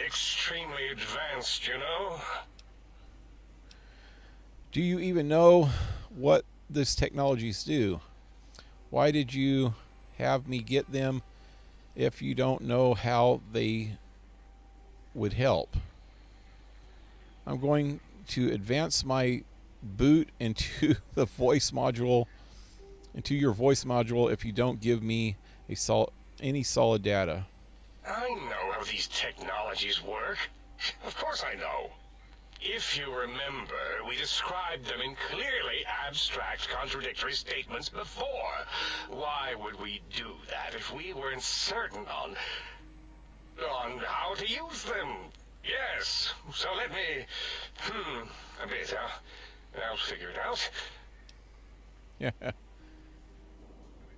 extremely advanced, you know? Do you even know what these technologies do? Why did you have me get them if you don't know how they would help? I'm going to advance my boot into the voice module, into your voice module, if you don't give me any solid data. I know how these technologies work. Of course I know. If you remember, we described them in clearly abstract, contradictory statements before. Why would we do that if we weren't certain on how to use them? Yes. So let me... a bit, huh? I'll figure it out. Yeah.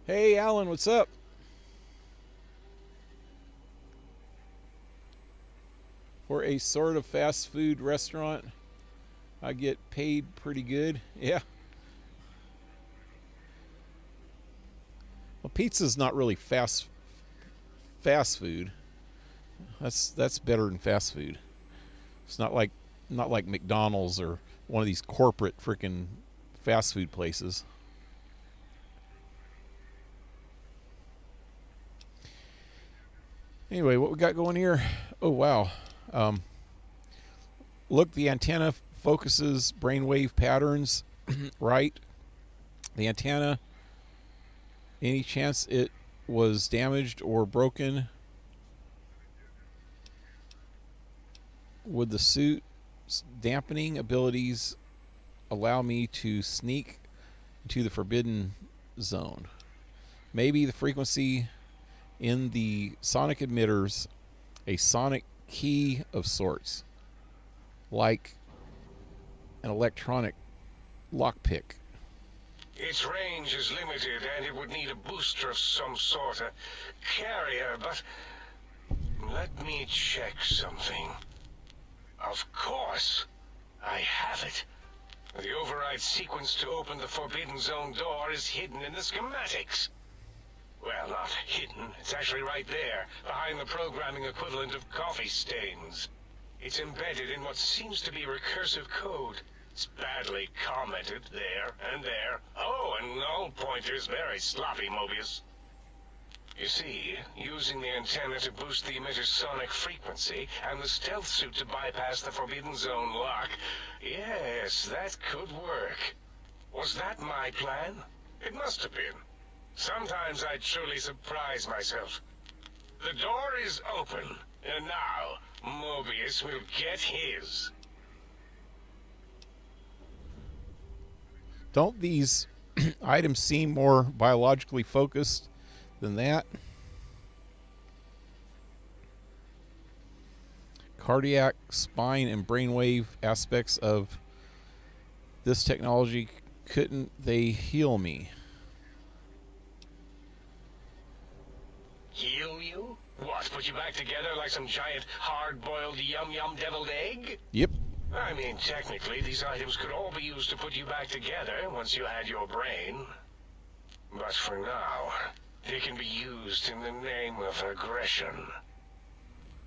Hey, Alan, what's up? For a sort of fast food restaurant, I get paid pretty good. Yeah. Well, pizza's not really fast food. That's better than fast food. It's not like McDonald's or one of these corporate freaking fast food places. Anyway, what we got going here? Oh, wow. Look, the antenna focuses brainwave patterns, right? The antenna, any chance it was damaged or broken? Would the suit's dampening abilities allow me to sneak into the forbidden zone? Maybe the frequency in the sonic emitters, a sonic key of sorts, like an electronic lockpick. Its range is limited, and it would need a booster of some sort, a carrier, but let me check something. Of course, I have it. The override sequence to open the Forbidden Zone door is hidden in the schematics. Well, not hidden. It's actually right there, behind the programming equivalent of coffee stains. It's embedded in what seems to be recursive code. It's badly commented there and there. Oh, and null pointers very sloppy, Mobius. You see, using the antenna to boost the emitter's sonic frequency, and the stealth suit to bypass the Forbidden Zone lock, yes, that could work. Was that my plan? It must have been. Sometimes I truly surprise myself. The door is open, and now Mobius will get his. Don't these items seem more biologically focused than that? Cardiac, spine, and brainwave aspects of this technology, couldn't they heal me? Heal you? What, put you back together like some giant hard-boiled yum-yum deviled egg? Yep. I mean, technically, these items could all be used to put you back together once you had your brain. But for now, they can be used in the name of aggression.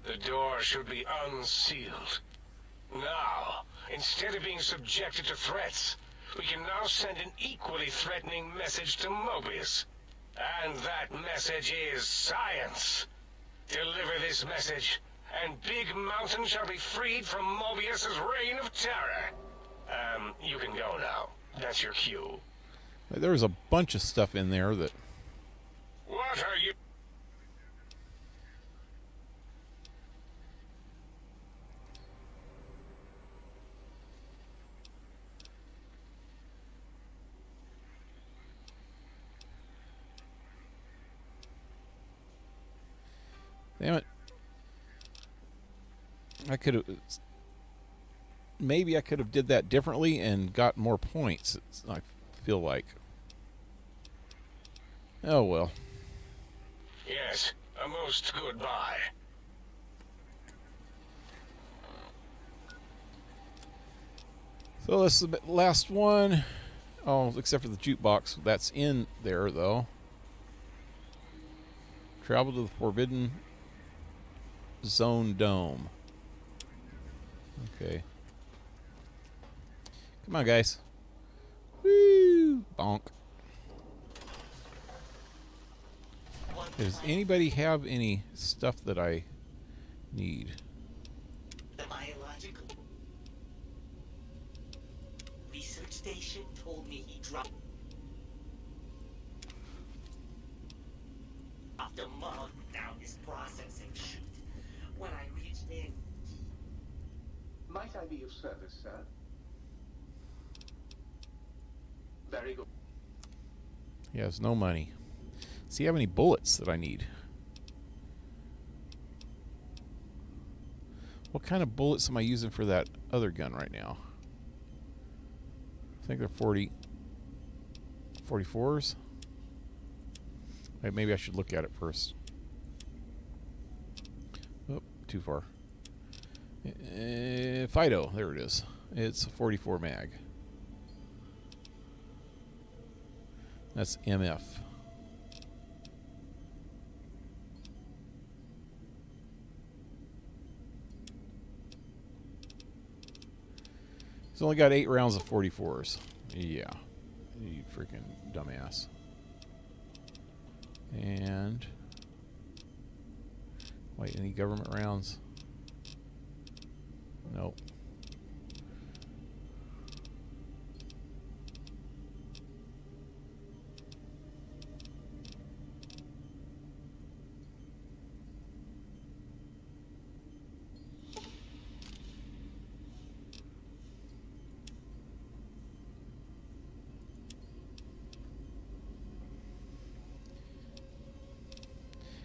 The door should be unsealed. Now, instead of being subjected to threats, we can now send an equally threatening message to Mobius. And that message is science. Deliver this message, and Big Mountain shall be freed from Mobius's reign of terror. You can go now. That's your cue. There was a bunch of stuff in there that... What are you? Damn it. I could have... Maybe I could have did that differently and got more points, I feel like. Oh, well. Yes, a most goodbye. So this is the last one. Oh, except for the jukebox. That's in there, though. Travel to the Forbidden Zone Dome. Okay. Come on, guys. Woo! Bonk. Does anybody have any stuff that I need? The biological research station told me he dropped a mug down his processing chute. When I reached in, might I be of service, sir? Very good. He has no money. Does he have any bullets that I need? What kind of bullets am I using for that other gun right now? I think they're 44s. Maybe I should look at it first. Oh, too far. Fido, there it is. It's a 44 mag. That's MF. He's only got 8 rounds of 44s. Yeah. You freaking dumbass. And... wait, any government rounds? Nope.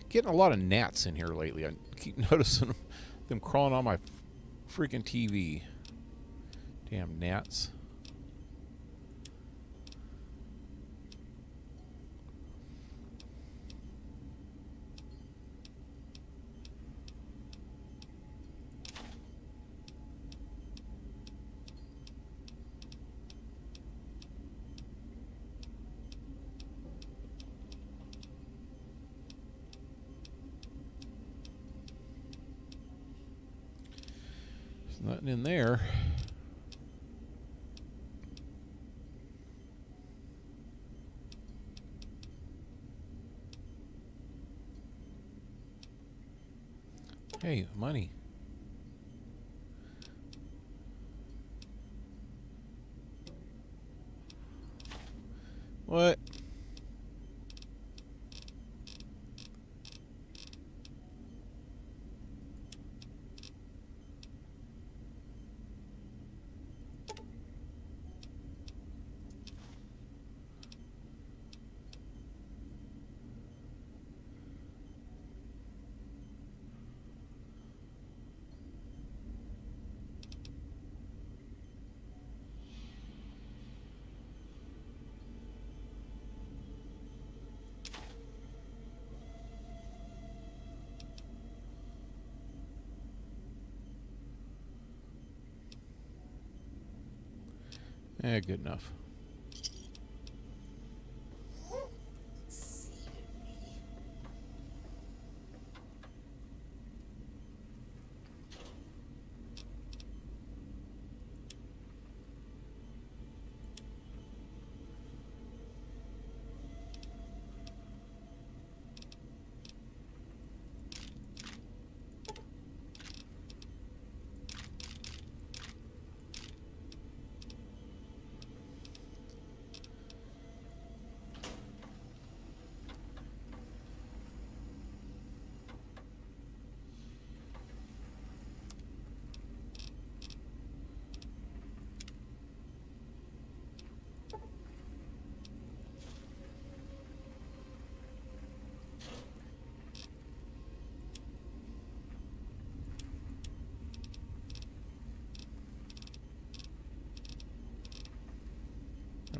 Getting a lot of gnats in here lately. I keep noticing them crawling on my freaking TV. Damn gnats. Nothing in there. Hey, money. What? Eh, good enough.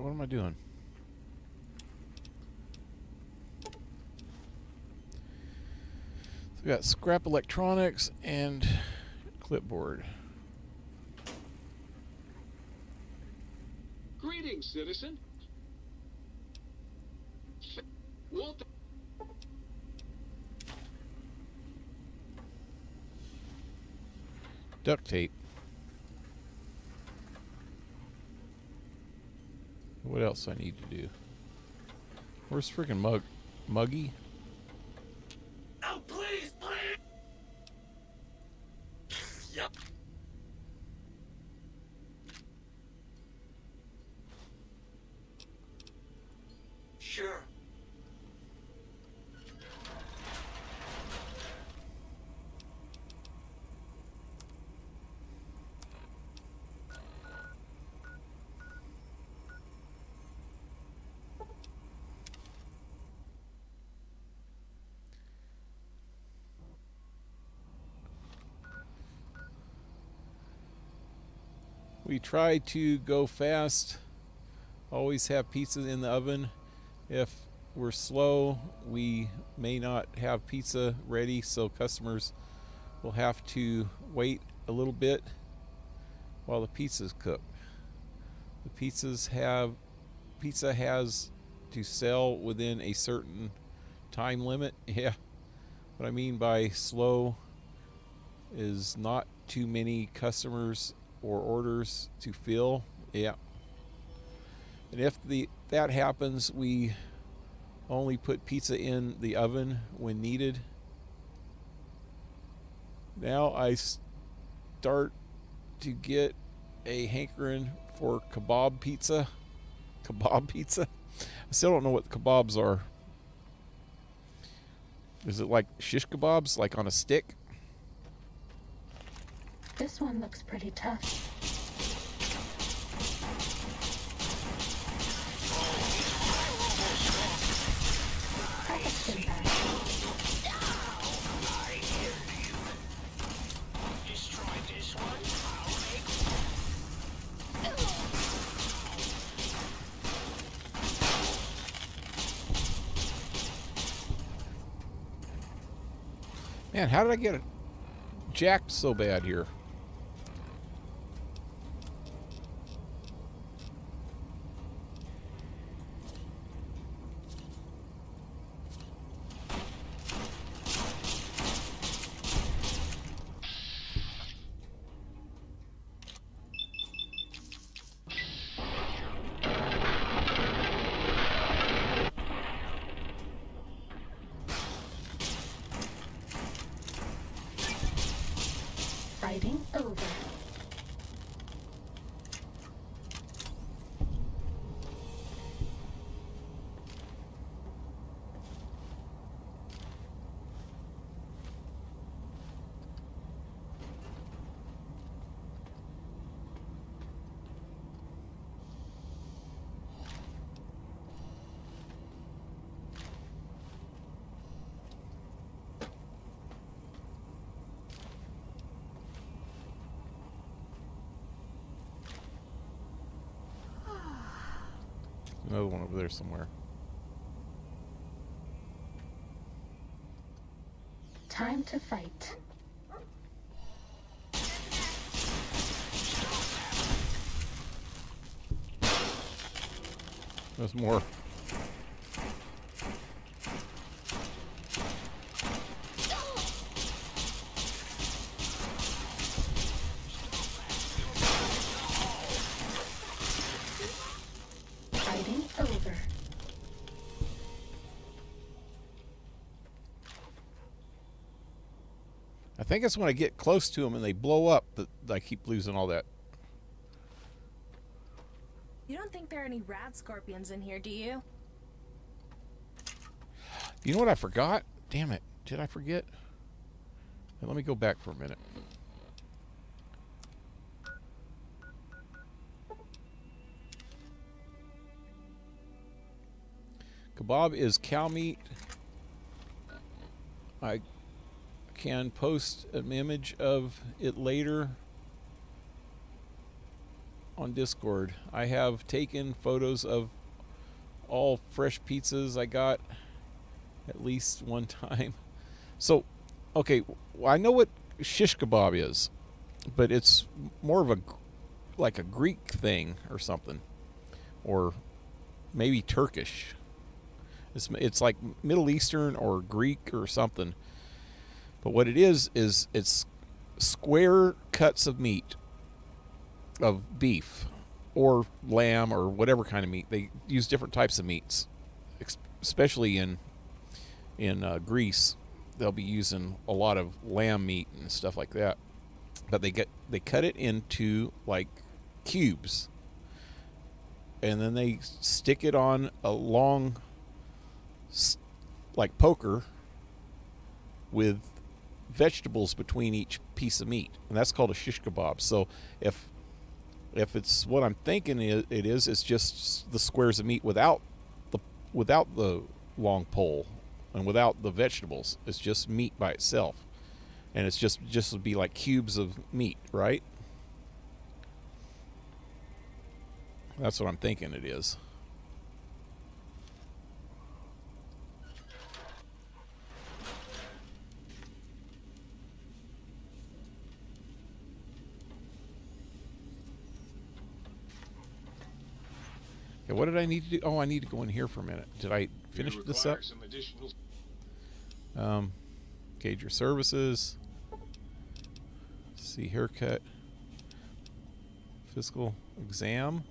What am I doing? So we got scrap electronics and clipboard. Greetings, citizen. Walter. Duct tape. What else I need to do? Where's freaking Muggy? Oh, please, please! Yep. Sure. We try to go fast. Always have pizza in the oven. If we're slow, we may not have pizza ready, so customers will have to wait a little bit while the pizza's cooked. The pizza has to sell within a certain time limit. Yeah. What I mean by slow is not too many customers or orders to fill. Yeah. And if that happens, we only put pizza in the oven when needed. Now I start to get a hankering for kebab pizza. Kebab pizza? I still don't know what kebabs are. Is it like shish kebabs, like on a stick? This one looks pretty tough. Perfect impact. Destroy this one. Man, how did I get it jacked so bad here? Fighting over. Another one over there somewhere. Time to fight. There's more. Fighting over. I think it's when I get close to them and they blow up that I keep losing all that. You don't think there are any rad scorpions in here, do you? You know what I forgot? Damn it. Did I forget? Let me go back for a minute. Kebab is cow meat. I can post an image of it later. on Discord. I have taken photos of all fresh pizzas I got at least one time. So, okay, well, I know what shish kebab is, but it's more of like a Greek thing or something, or maybe Turkish. It's like Middle Eastern or Greek or something. But what it is it's square cuts of meat, of beef or lamb or whatever kind of meat. They use different types of meats, especially in Greece. They'll be using a lot of lamb meat and stuff like that. But they cut it into like cubes, and then they stick it on a long, like poker, with vegetables between each piece of meat, and that's called a shish kebab. So if it's what I'm thinking it's just the squares of meat without the long pole and without the vegetables. It's just meat by itself, and it's just would be like cubes of meat, right? That's what I'm thinking it is. Okay, what did I need to do? Oh, I need to go in here for a minute. Did I finish this up? Gauge your services. See haircut. Physical exam.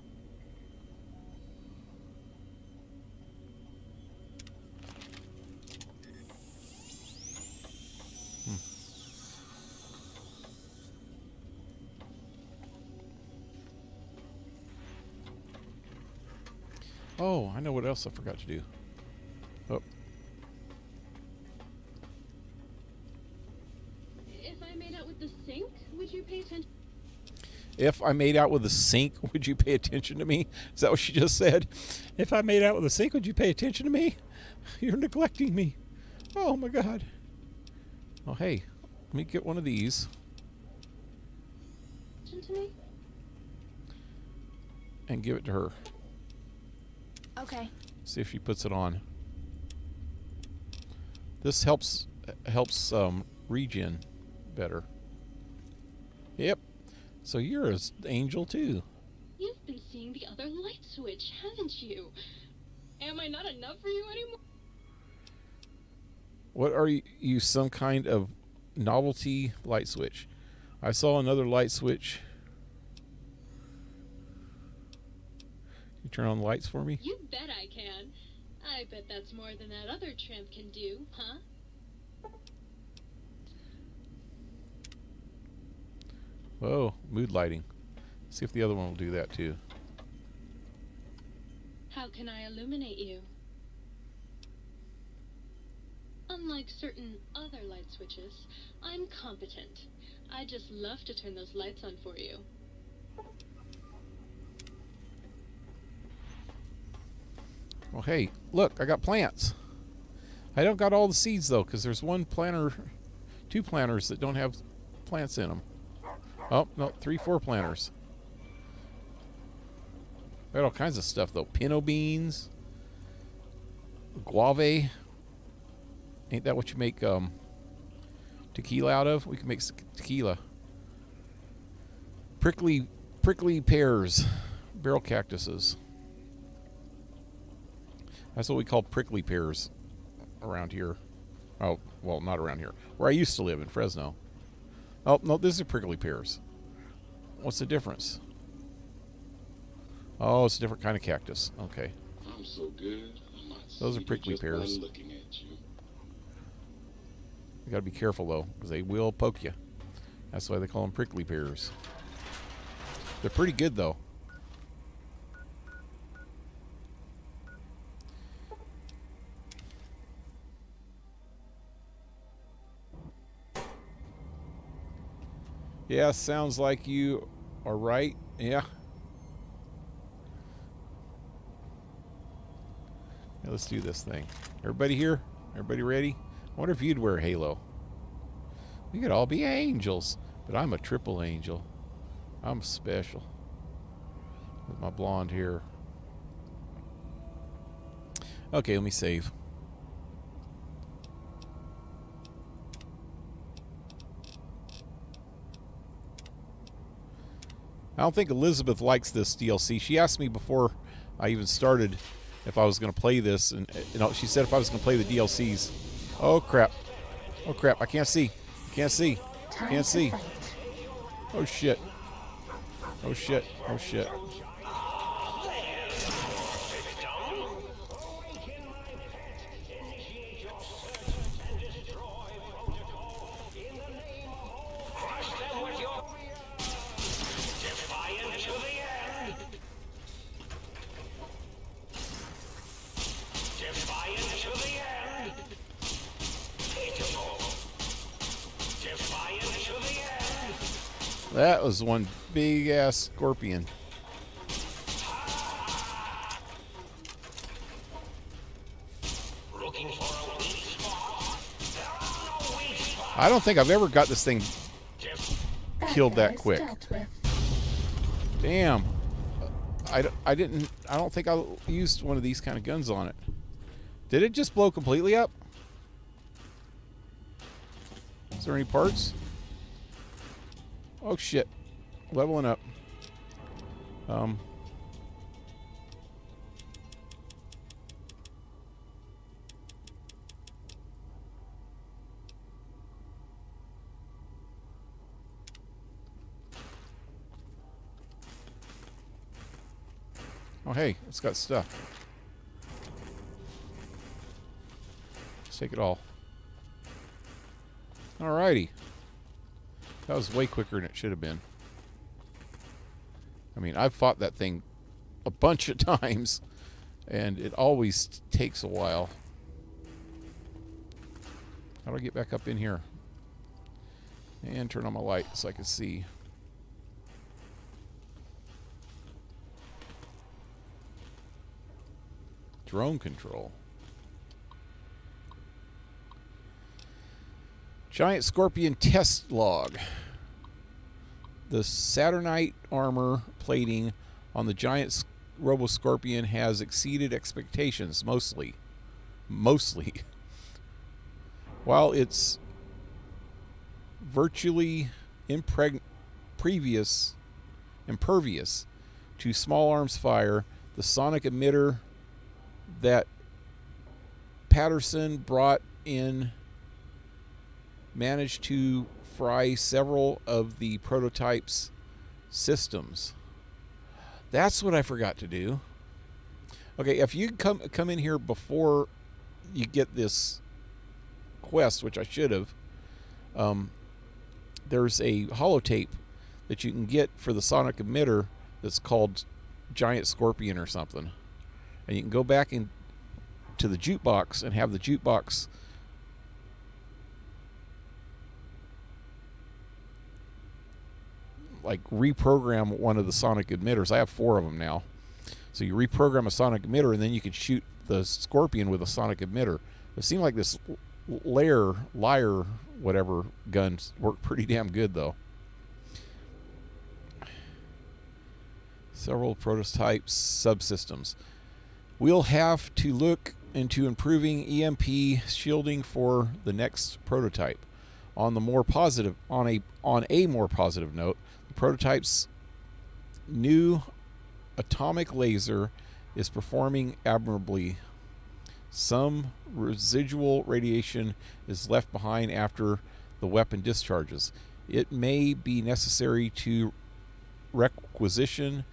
Oh, I know what else I forgot to do. Oh. If I made out with the sink, would you pay attention? If I made out with the sink, would you pay attention to me? Is that what she just said? If I made out with the sink, would you pay attention to me? You're neglecting me. Oh my God. Oh, hey, let me get one of these. To me? And give it to her. Okay. See if she puts it on. This helps regen better. Yep. So you're an angel too. You've been seeing the other light switch, haven't you? Am I not enough for you anymore? What are you, some kind of novelty light switch? I saw another light switch. You turn on the lights for me? You bet I can. I bet that's more than that other tramp can do, huh? Whoa, mood lighting. See if the other one will do that too. How can I illuminate you? Unlike certain other light switches, I'm competent. I just love to turn those lights on for you. Well, hey, look, I got plants. I don't got all the seeds though, because there's one planter, 2 planters that don't have plants in them. Oh, no, 3, 4 planters. Got all kinds of stuff though. Pinto beans, guave. Ain't that what you make tequila out of? We can make tequila. Prickly pears, barrel cactuses. That's what we call prickly pears around here. Oh, well, not around here. Where I used to live in Fresno. Oh, no, these are prickly pears. What's the difference? Oh, it's a different kind of cactus. Okay. I'm so good. I'm not Those are prickly pears. looking at you. You got to be careful though, because they will poke you. That's why they call them prickly pears. They're pretty good though. Yeah, sounds like you are right. Yeah. Yeah, let's do this thing. Everybody here? Everybody ready? I wonder if you'd wear a halo. We could all be angels, but I'm a triple angel. I'm special. with my blonde hair. Okay, let me save. I don't think Elizabeth likes this DLC. She asked me before I even started if I was going to play this, and she said if I was going to play the DLCs. Oh crap! Oh crap! I can't see. Can't see. Can't see. Oh shit! Oh shit! Oh shit! That was one big ass scorpion. I don't think I've ever got this thing killed that quick. Damn. I don't think I used one of these kind of guns on it. Did it just blow completely up? Is there any parts? Oh shit. Leveling up. Oh hey, it's got stuff. Let's take it all. Alrighty. That was way quicker than it should have been. I mean, I've fought that thing a bunch of times, and it always takes a while. How do I get back up in here? And turn on my light so I can see. Drone control. Giant Scorpion test log. The Saturnite armor plating on the giant Robo-Scorpion has exceeded expectations, mostly. While it's virtually impervious to small arms fire, the sonic emitter that Patterson brought in managed to fry several of the prototype's systems. That's what I forgot to do. Okay, if you come in here before you get this quest, which I should have, there's a holotape that you can get for the sonic emitter that's called Giant Scorpion or something. And you can go back to the jukebox and have the jukebox like reprogram one of the sonic emitters. I have 4 of them now. So you reprogram a sonic emitter and then you can shoot the Scorpion with a sonic emitter. It seemed like this liar, whatever guns work pretty damn good though. Several prototype subsystems. We'll have to look into improving EMP shielding for the next prototype. On a more positive note, the prototype's new atomic laser is performing admirably. Some residual radiation is left behind after the weapon discharges. It may be necessary to requisition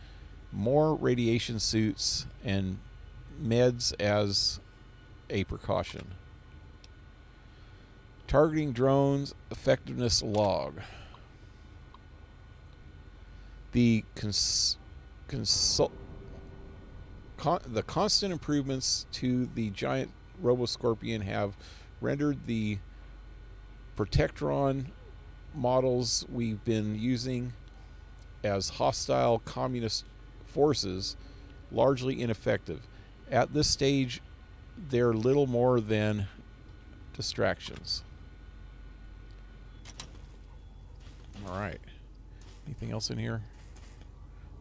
more radiation suits and meds as a precaution. Targeting drones effectiveness log. The constant improvements to the giant Robo-Scorpion have rendered the Protectron models we've been using as hostile communist forces largely ineffective. At this stage, they're little more than distractions. All right. Anything else in here?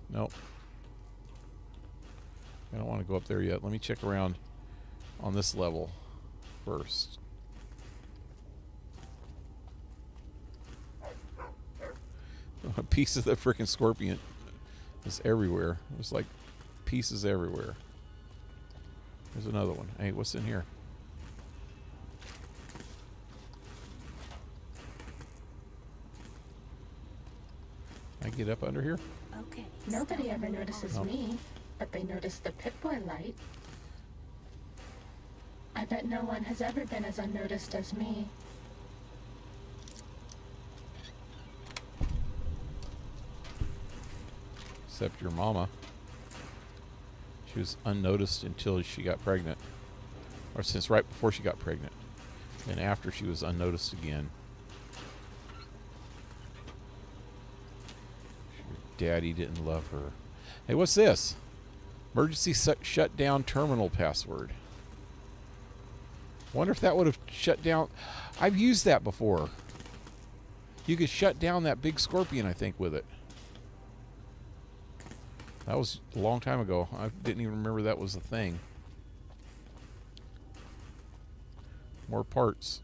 Nope. I don't want to go up there yet. Let me check around on this level first. A piece of the freaking scorpion is everywhere. There's like pieces everywhere. There's another one. Hey, what's in here? I get up under here? Okay. Nobody ever notices me, but they notice the Pip-Boy light. I bet no one has ever been as unnoticed as me. Except your mama. She was unnoticed until she got pregnant. Or since right before she got pregnant. And after she was unnoticed again. Your daddy didn't love her. Hey, what's this? Emergency shutdown terminal password. Wonder if that would have shut down. I've used that before. You could shut down that big scorpion, I think, with it. That was a long time ago. I didn't even remember that was a thing. More parts.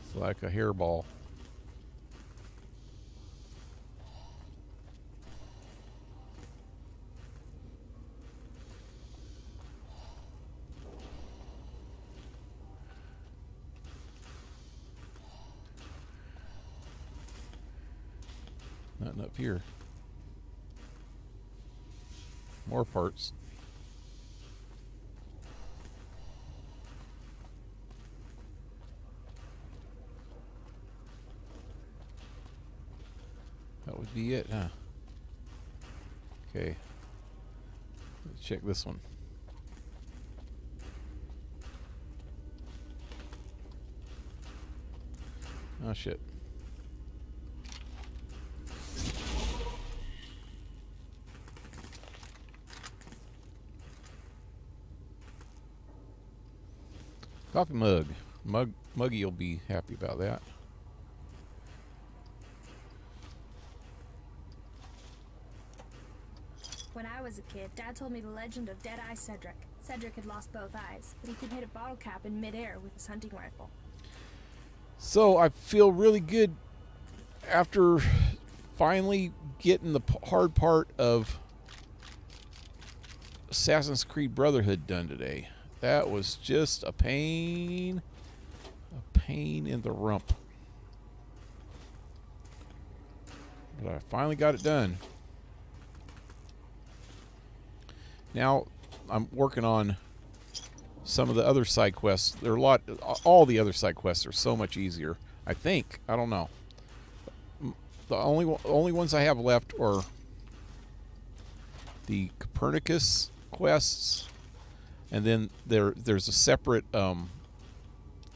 It's like a hairball. Nothing up here. More parts. That would be it, huh? Okay. Let's check this one. Oh shit. Coffee mug. Muggy will be happy about that. When I was a kid, Dad told me the legend of Dead-Eye Cedric. Cedric had lost both eyes, but he could hit a bottle cap in midair with his hunting rifle. So I feel really good after finally getting the hard part of Assassin's Creed Brotherhood done today. That was just a pain in the rump. But I finally got it done. Now I'm working on some of the other side quests. There are all the other side quests are so much easier. I think. I don't know. The only ones I have left are the Copernicus quests. And then there's a separate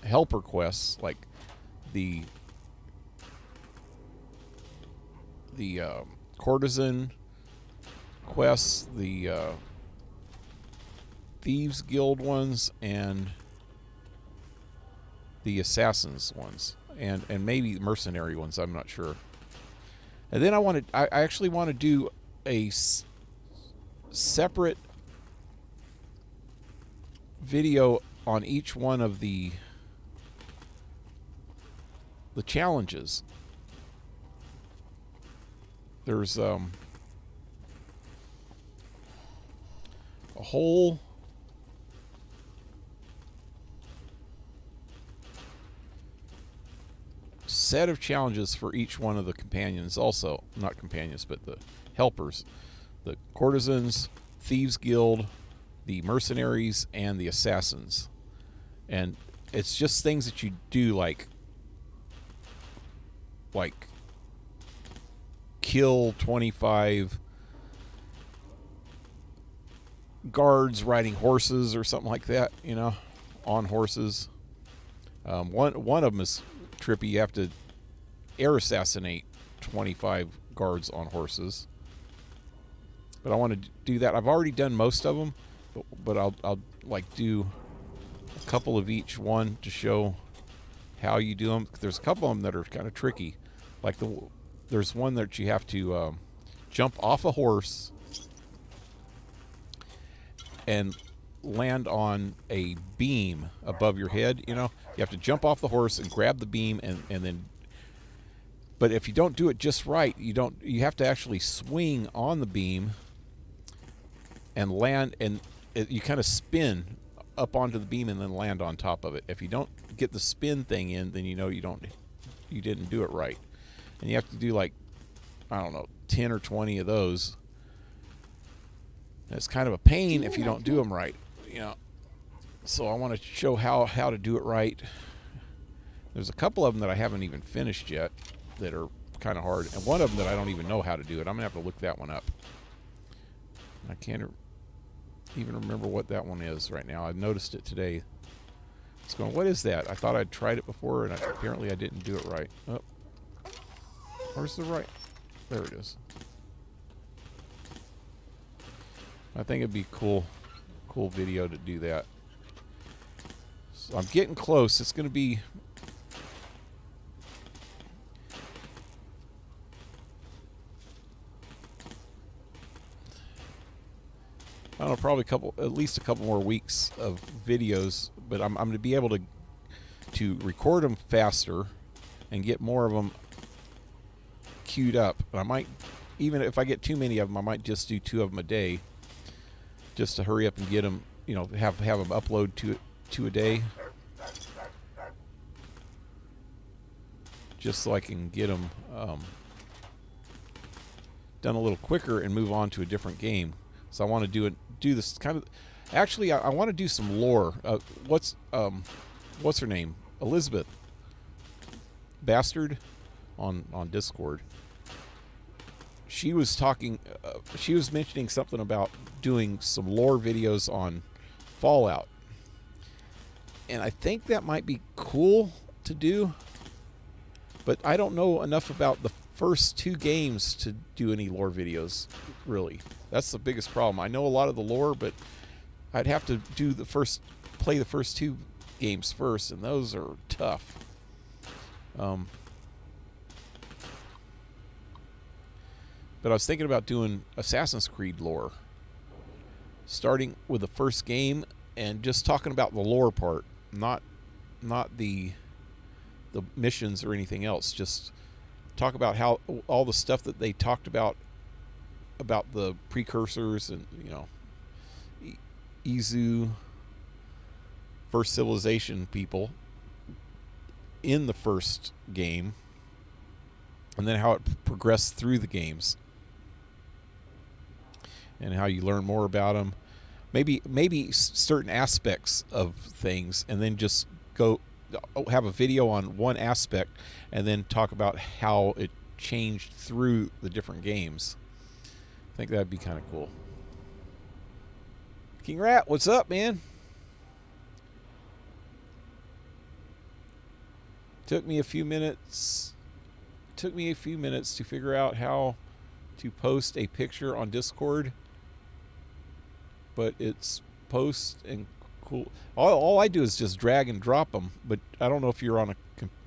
helper quests, like the courtesan quests, the thieves guild ones, and the assassins ones, and maybe mercenary ones. I'm not sure. And then I actually want to do a separate video on each one of the challenges. There's a whole set of challenges for each one of the companions, also not companions but the helpers, the courtesans, thieves guild, the mercenaries, and the assassins. And it's just things that you do, like kill 25 guards riding horses or something like that, you know, on horses. One of them is trippy. You have to air assassinate 25 guards on horses. But I want to do that. I've already done most of them, but I'll like do a couple of each one to show how you do them. There's a couple of them that are kind of tricky. Like there's one that you have to jump off a horse and land on a beam above your head. You know, you have to jump off the horse and grab the beam, and then. But if you don't do it just right, you have to actually swing on the beam and land, and you kind of spin up onto the beam and then land on top of it. If you don't get the spin thing in, then you know you didn't do it right. And you have to do like, I don't know, 10 or 20 of those. And it's kind of a pain if you don't do them right, you know. So I want to show how to do it right. There's a couple of them that I haven't even finished yet that are kind of hard, and one of them that I don't even know how to do it. I'm gonna have to look that one up. I can't even remember what that one is right now. I noticed it today. It's going, what is that? I thought I'd tried it before, and apparently I didn't do it right. Oh, where's the right? There it is. I think it'd be cool video to do that. So I'm getting close. It's going to be I don't know, probably at least a couple more weeks of videos, but I'm going to be able to record them faster and get more of them queued up. And I might, even if I get too many of them, I might just do 2 of them a day, just to hurry up and get them, you know, have them upload two a day, just so I can get them done a little quicker and move on to a different game. So I want to do this kind of. Actually, I want to do some lore. What's her name? Elizabeth Bastard on Discord. She was talking. She was mentioning something about doing some lore videos on Fallout, and I think that might be cool to do. But I don't know enough about the first 2 games to do any lore videos, really. That's the biggest problem. I know a lot of the lore, but I'd have to play the first 2 games first, and those are tough. But I was thinking about doing Assassin's Creed lore, starting with the first game and just talking about the lore part, not the missions or anything else. Just talk about how all the stuff that they talked about the precursors and, you know, Izu, first civilization people in the first game, and then how it progressed through the games and how you learn more about them. Maybe certain aspects of things, and then just go have a video on one aspect and then talk about how it changed through the different games. I think that'd be kind of cool. King Rat, what's up, man? Took me a few minutes to figure out how to post a picture on Discord, but it's post and cool. All I do is just drag and drop them, but I don't know if you're on a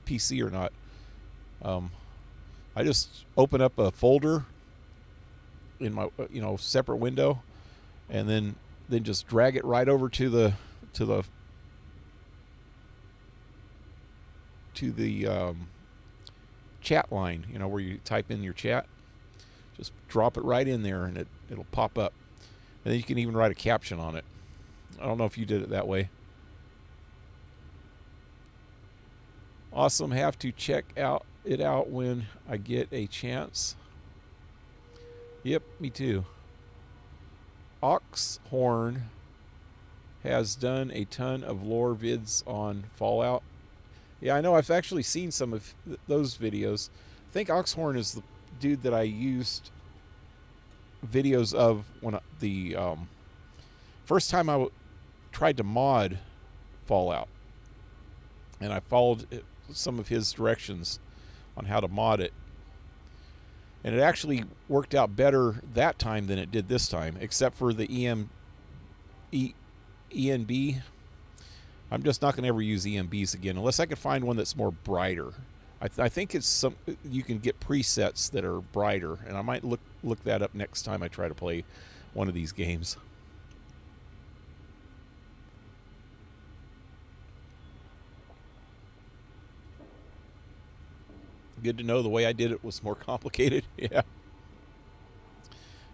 PC or not. I just open up a folder in my separate window, and then just drag it right over to the chat line, where you type in your chat. Just drop it right in there, and it'll pop up, and then you can even write a caption on it. I don't know if you did it that way. Awesome. Have to check it out when I get a chance. Yep, me too. Oxhorn has done a ton of lore vids on Fallout. Yeah, I know. I've actually seen some of those videos. I think Oxhorn is the dude that I used videos of when the first time I tried to mod Fallout, and I followed some of his directions on how to mod it, and it actually worked out better that time than it did this time, except for the ENB. I'm just not going to ever use ENBs again unless I can find one that's more brighter. I think it's some you can get presets that are brighter, and I might look that up next time I try to play one of these games. Good to know the way I did it was more complicated. Yeah.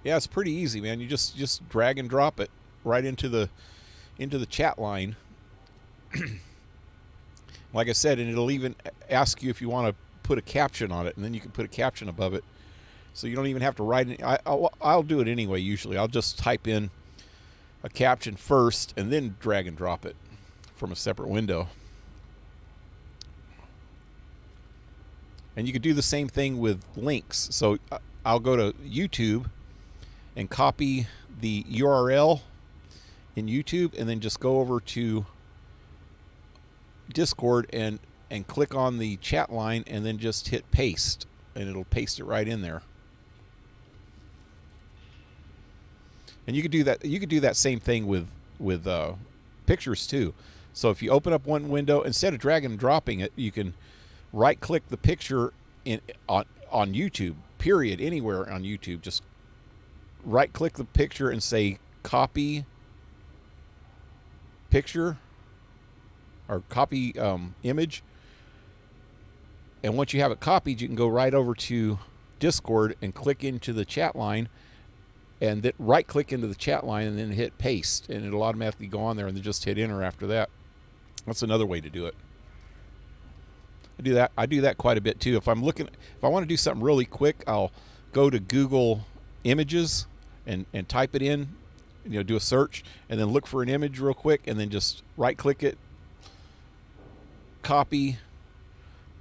Yeah, it's pretty easy, man. You just drag and drop it right into the chat line. Like I said, and it'll even ask you if you want to put a caption on it, and then you can put a caption above it. So you don't even have to write it. I'll do it anyway, usually. I'll just type in a caption first and then drag and drop it from a separate window. And you could do the same thing with links. So I'll go to YouTube and copy the URL in YouTube, and then just go over to Discord and click on the chat line, and then just hit paste, and it'll paste it right in there. And you could do that. You could do that same thing with pictures too. So if you open up one window, instead of dragging and dropping it, you can right-click the picture on YouTube. Period. Anywhere on YouTube, just right-click the picture and say copy picture or copy image. And once you have it copied, you can go right over to Discord and click into the chat line, and then right-click into the chat line and then hit paste, and it'll automatically go on there, and then just hit enter after that. That's another way to do it. I do that quite a bit too. If I want to do something really quick, I'll go to Google Images and type it in, do a search, and then look for an image real quick, and then just right-click it, copy,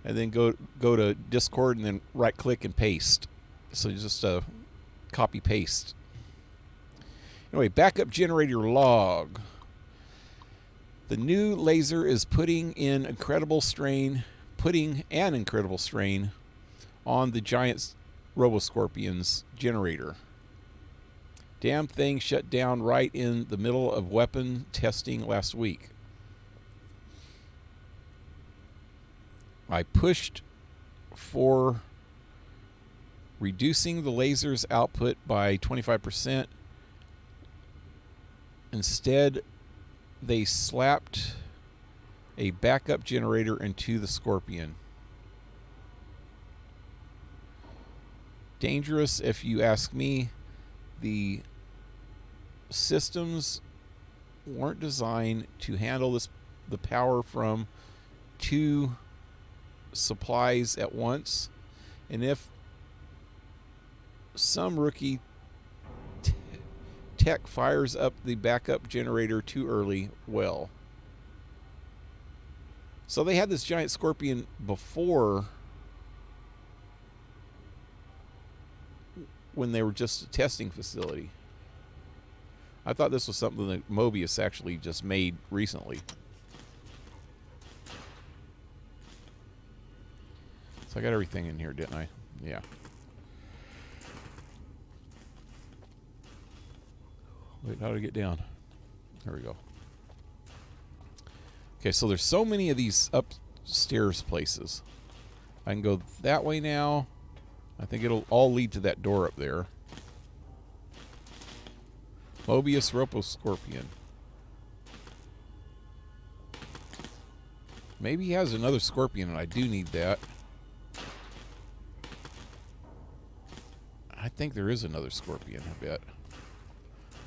and then go to Discord and then right-click and paste. So just copy paste. Anyway, backup generator log. The new laser is putting an incredible strain on the giant Roboscorpion's generator. Damn thing shut down right in the middle of weapon testing last week. I pushed for reducing the laser's output by 25%. Instead, they slapped a backup generator into the Scorpion. Dangerous, if you ask me. The systems weren't designed to handle the power from two supplies at once, and if some rookie tech fires up the backup generator too early, well. So they had this giant Scorpion before, when they were just a testing facility. I thought this was something that Mobius actually just made recently. So I got everything in here, didn't I? Yeah. Wait, how do I get down? There we go. Okay, so there's so many of these upstairs places. I can go that way now. I think it'll all lead to that door up there. Mobius Roboscorpion. Maybe he has another Scorpion, and I do need that. I think there is another Scorpion, I bet.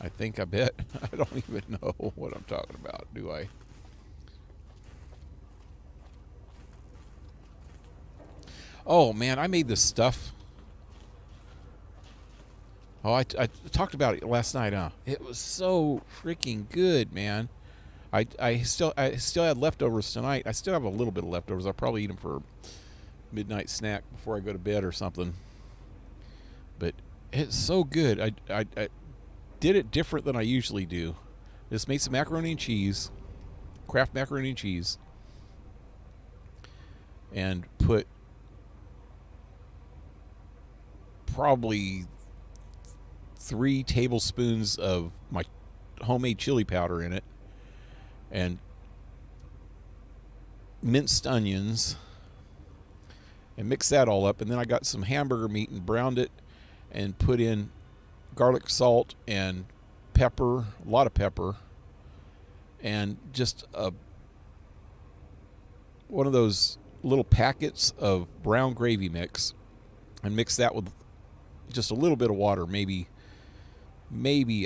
I bet. I don't even know what I'm talking about, do I? Oh, man, I made this stuff. Oh, I talked about it last night, huh? It was so freaking good, man. I still had leftovers tonight. I still have a little bit of leftovers. I'll probably eat them for a midnight snack before I go to bed or something. But it's so good. I did it different than I usually do. Just made some macaroni and cheese, Kraft macaroni and cheese, and put probably 3 tablespoons of my homemade chili powder in it, and minced onions, and mixed that all up. And then I got some hamburger meat and browned it and put in garlic salt and pepper, a lot of pepper, and just one of those little packets of brown gravy mix, and mix that with just a little bit of water, maybe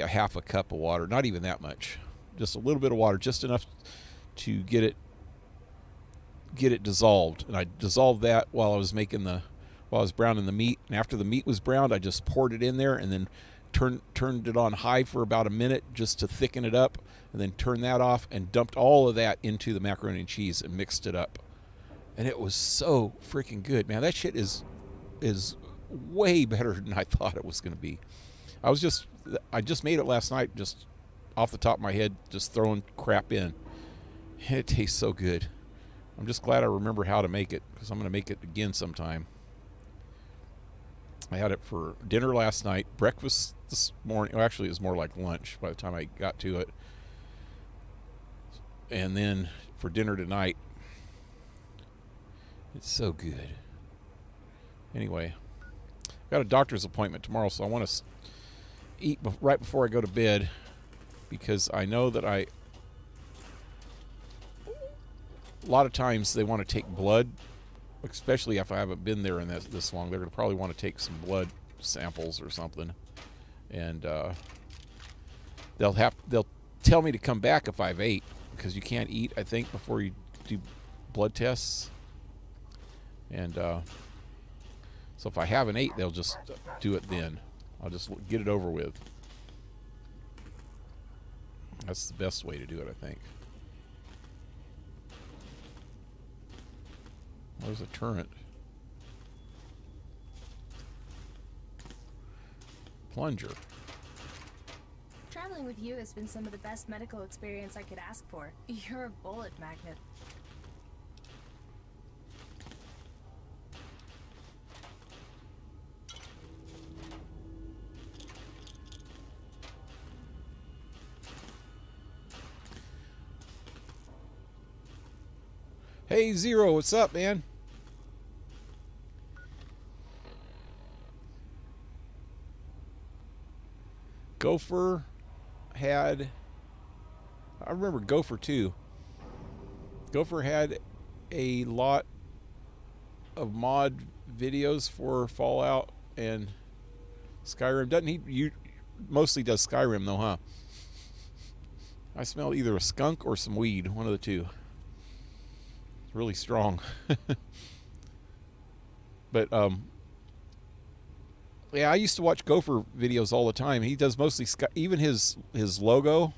a half a cup of water, not even that much, just a little bit of water, just enough to get it dissolved. And I dissolved that while I was browning the meat, and after the meat was browned, I just poured it in there and then turned it on high for about a minute just to thicken it up, and then turned that off and dumped all of that into the macaroni and cheese and mixed it up. And it was so freaking good, man. That shit is way better than I thought it was going to be. I just made it last night, just off the top of my head, just throwing crap in. And it tastes so good. I'm just glad I remember how to make it, because I'm going to make it again sometime. I had it for dinner last night, breakfast this morning. Well, actually, it was more like lunch by the time I got to it. And then for dinner tonight. It's so good. Anyway, I got a doctor's appointment tomorrow, so I want to eat right before I go to bed, because I know that a lot of times they want to take blood, especially if I haven't been there in this long. They're going to probably want to take some blood samples or something, and they'll tell me to come back if I've ate, because you can't eat, I think, before you do blood tests. And so if I haven't ate, they'll just do it then. I'll just get it over with. That's the best way to do it, I think. There's a turret. Plunger. Traveling with you has been some of the best medical experience I could ask for. You're a bullet magnet. Hey, Zero, what's up, man? Gopher had... I remember Gopher, too. Gopher had a lot of mod videos for Fallout and Skyrim. Doesn't he? You mostly does Skyrim, though, huh? I smell either a skunk or some weed, one of the two. Really strong. But yeah, I used to watch Gopher videos all the time. He does mostly even his logo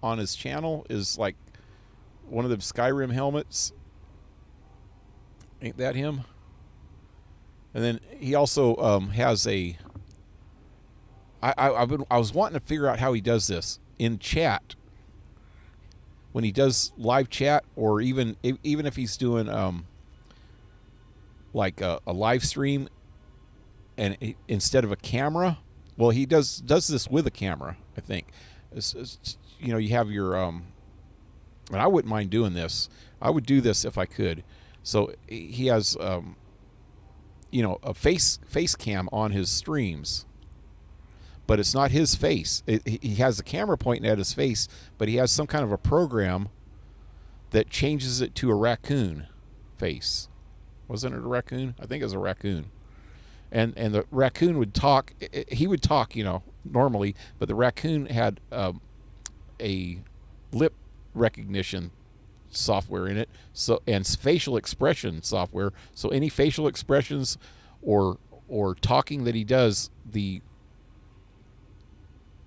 on his channel is like one of the Skyrim helmets. Ain't that him? And then he also has a I was wanting to figure out how he does this in chat. When he does live chat, or even if he's doing like a live stream, and instead of a camera, well, he does this with a camera, I think. You know, you have your and I wouldn't mind doing this. I would do this if I could. So he has you know, a face cam on his streams. But it's not his face. He has the camera pointing at his face, but he has some kind of a program that changes it to a raccoon face. Wasn't it a raccoon? I think it was a raccoon. And the raccoon would talk. He would talk, you know, normally, but the raccoon had a lip recognition software in it, so, and facial expression software. So any facial expressions or talking that he does, the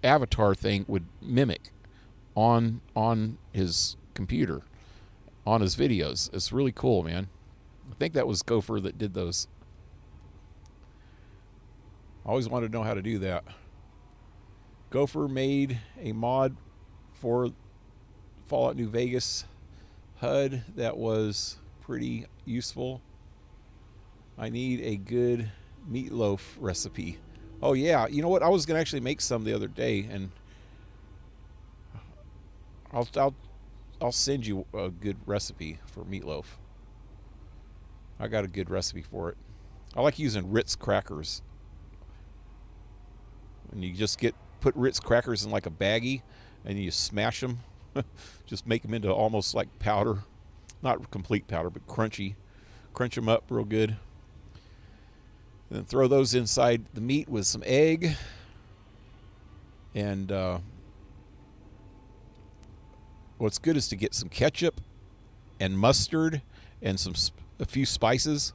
avatar thing would mimic on his computer, on his videos. It's really cool, man. I think that was Gopher that did those. I always wanted to know how to do that. Gopher made a mod for Fallout New Vegas HUD that was pretty useful. I need a good meatloaf recipe. Oh yeah, you know what? I was gonna actually make some the other day, and I'll send you a good recipe for meatloaf. I got a good recipe for it. I like using Ritz crackers. And you just put Ritz crackers in like a baggie, and you smash them. Just make them into almost like powder. Not complete powder, but crunchy. Crunch them up real good. And then throw those inside the meat with some egg. And what's good is to get some ketchup and mustard and a few spices,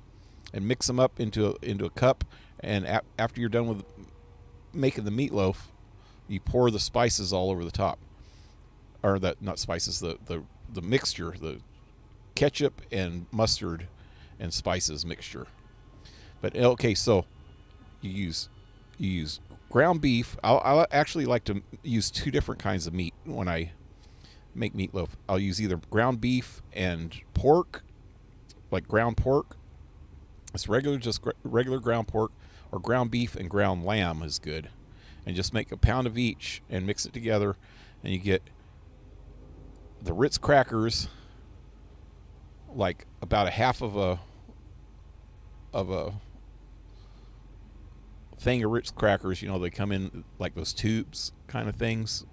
and mix them up into a cup. And after you're done with making the meatloaf, you pour the spices all over the top, or not spices, the mixture, the ketchup and mustard and spices mixture. But okay, so you use ground beef. I actually like to use two different kinds of meat when I make meatloaf. I'll use either ground beef and pork, like ground pork. It's regular ground pork, or ground beef and ground lamb is good. And just make a pound of each and mix it together, and you get the Ritz crackers, like about a half of a thing of Ritz crackers. You know, they come in like those tubes kind of things,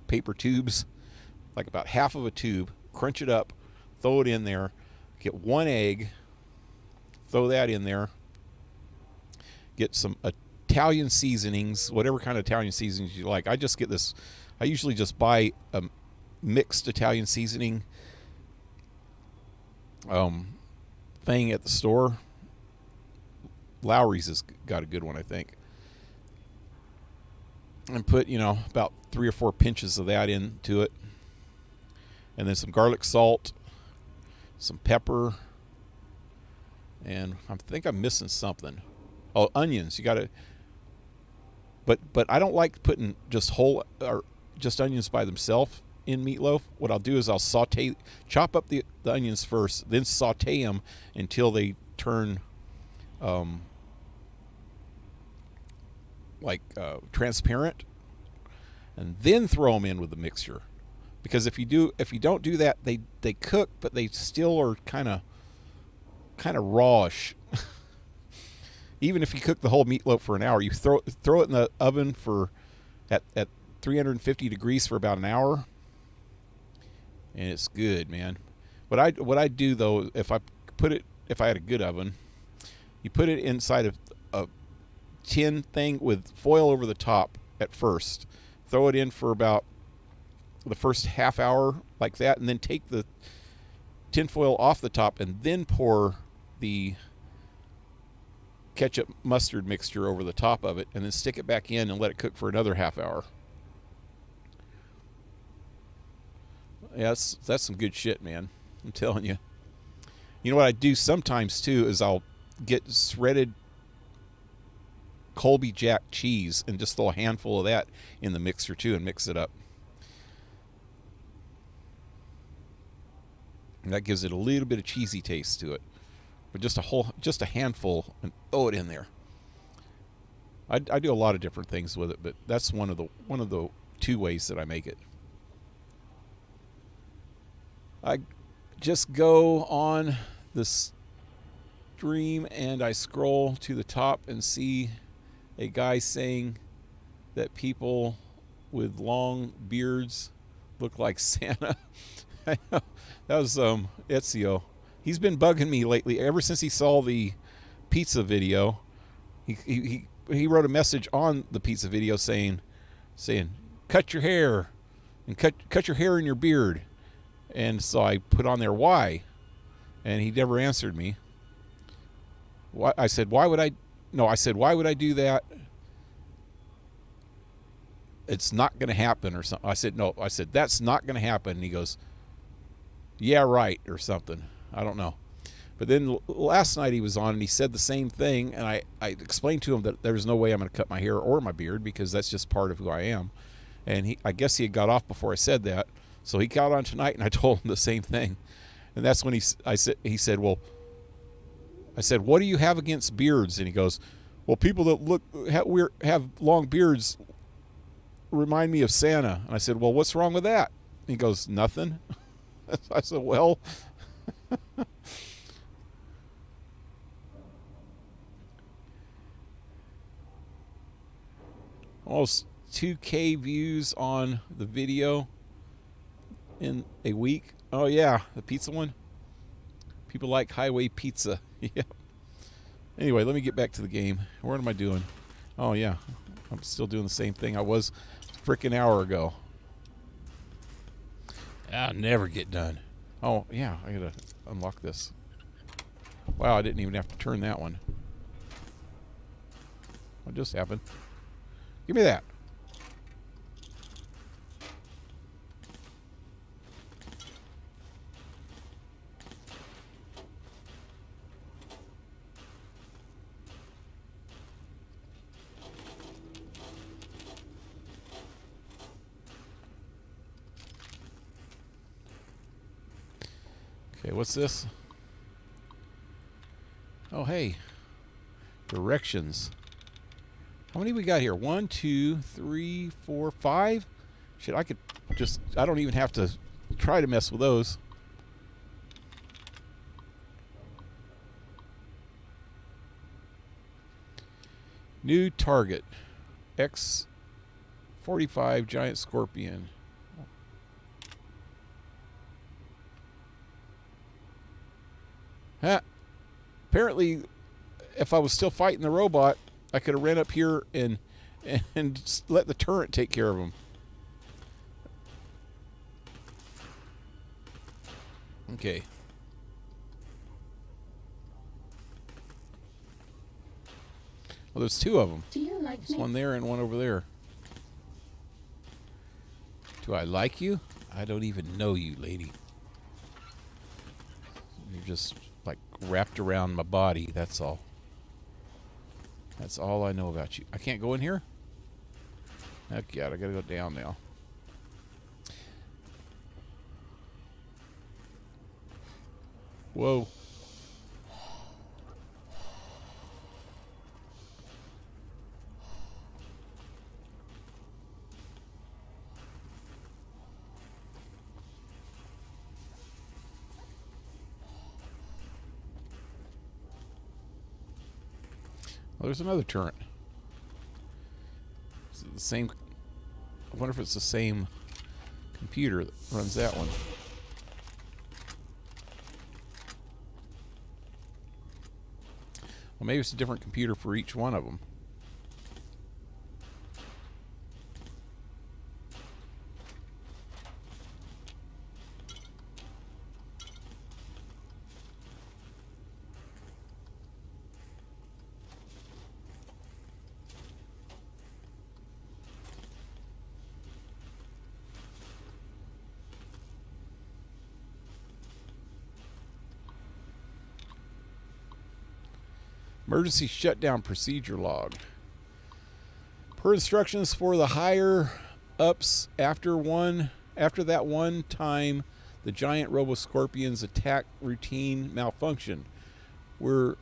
paper tubes, like about half of a tube. Crunch it up, throw it in there, get one egg, throw that in there, get some Italian seasonings, whatever kind of Italian seasonings you like. I usually just buy a mixed Italian seasoning thing at the store. Lowry's has got a good one, I think. And put, about 3 or 4 pinches of that into it. And then some garlic salt, some pepper, and I think I'm missing something. Oh, onions. You got to... But I don't like putting just onions by themselves in meatloaf. What I'll do is I'll chop up the onions first, then saute them until they turn transparent, and then throw them in with the mixture. Because if you don't do that, they cook, but they still are kind of rawish. Even if you cook the whole meatloaf for an hour, you throw it in the oven at 350 degrees for about an hour, and it's good, man. What I do though, if I had a good oven, you put it inside of a tin thing with foil over the top at first. Throw it in for about the first half hour like that, and then take the tin foil off the top, and then pour the ketchup mustard mixture over the top of it, and then stick it back in and let it cook for another half hour. Yeah, that's some good shit, man. I'm telling you. You know what I do sometimes too is I'll get shredded Colby Jack cheese and just throw a handful of that in the mixer too and mix it up. And that gives it a little bit of cheesy taste to it. But just a handful, and throw it in there. I do a lot of different things with it, but that's one of the 2 ways that I make it. I just go on the stream and I scroll to the top and see a guy saying that people with long beards look like Santa. I know. That was Ezio. He's been bugging me lately ever since he saw the pizza video. He wrote a message on the pizza video saying cut your hair and cut your hair and your beard. And so I put on there why, and he never answered me. I said why would I do that? It's not going to happen or something. I said no. I said that's not going to happen. And he goes, yeah, right, or something. I don't know. But then last night he was on and he said the same thing, and I explained to him that there's no way I'm going to cut my hair or my beard because that's just part of who I am. And I guess he had got off before I said that. So he got on tonight and I told him the same thing. And that's when he said, well, I said, what do you have against beards? And he goes, well, people that have long beards remind me of Santa. And I said, well, what's wrong with that? And he goes, nothing. I said, well, almost 2K views on the video in a week. Oh yeah, the pizza one. People like highway pizza. Yeah. Anyway, let me get back to the game. What am I doing? Oh yeah, I'm still doing the same thing I was a freaking hour ago. I'll never get done. Oh yeah, I gotta unlock this. Wow, I didn't even have to turn that one. What just happened? Give me that. Okay, what's this? Oh, hey. Directions. How many we got here? 1, 2, 3, 4, 5? Shit, I could just... I don't even have to try to mess with those. New target. X-45 giant scorpion. Huh. Apparently, if I was still fighting the robot, I could have ran up here and let the turret take care of him. Okay. Well, there's two of them. Do you like There's me? one there and one over there. Do I like you? I don't even know you, lady. You're just like wrapped around my body, that's all. That's all I know about you. I can't go in here? Oh God, I gotta go down now. Whoa. Well, there's another turret. Is it the same? I wonder if it's the same computer that runs that one. Well, maybe it's a different computer for each one of them. Emergency shutdown procedure log. Per instructions for the higher ups, after that one time the giant Robo-Scorpion's attack routine malfunctioned. We're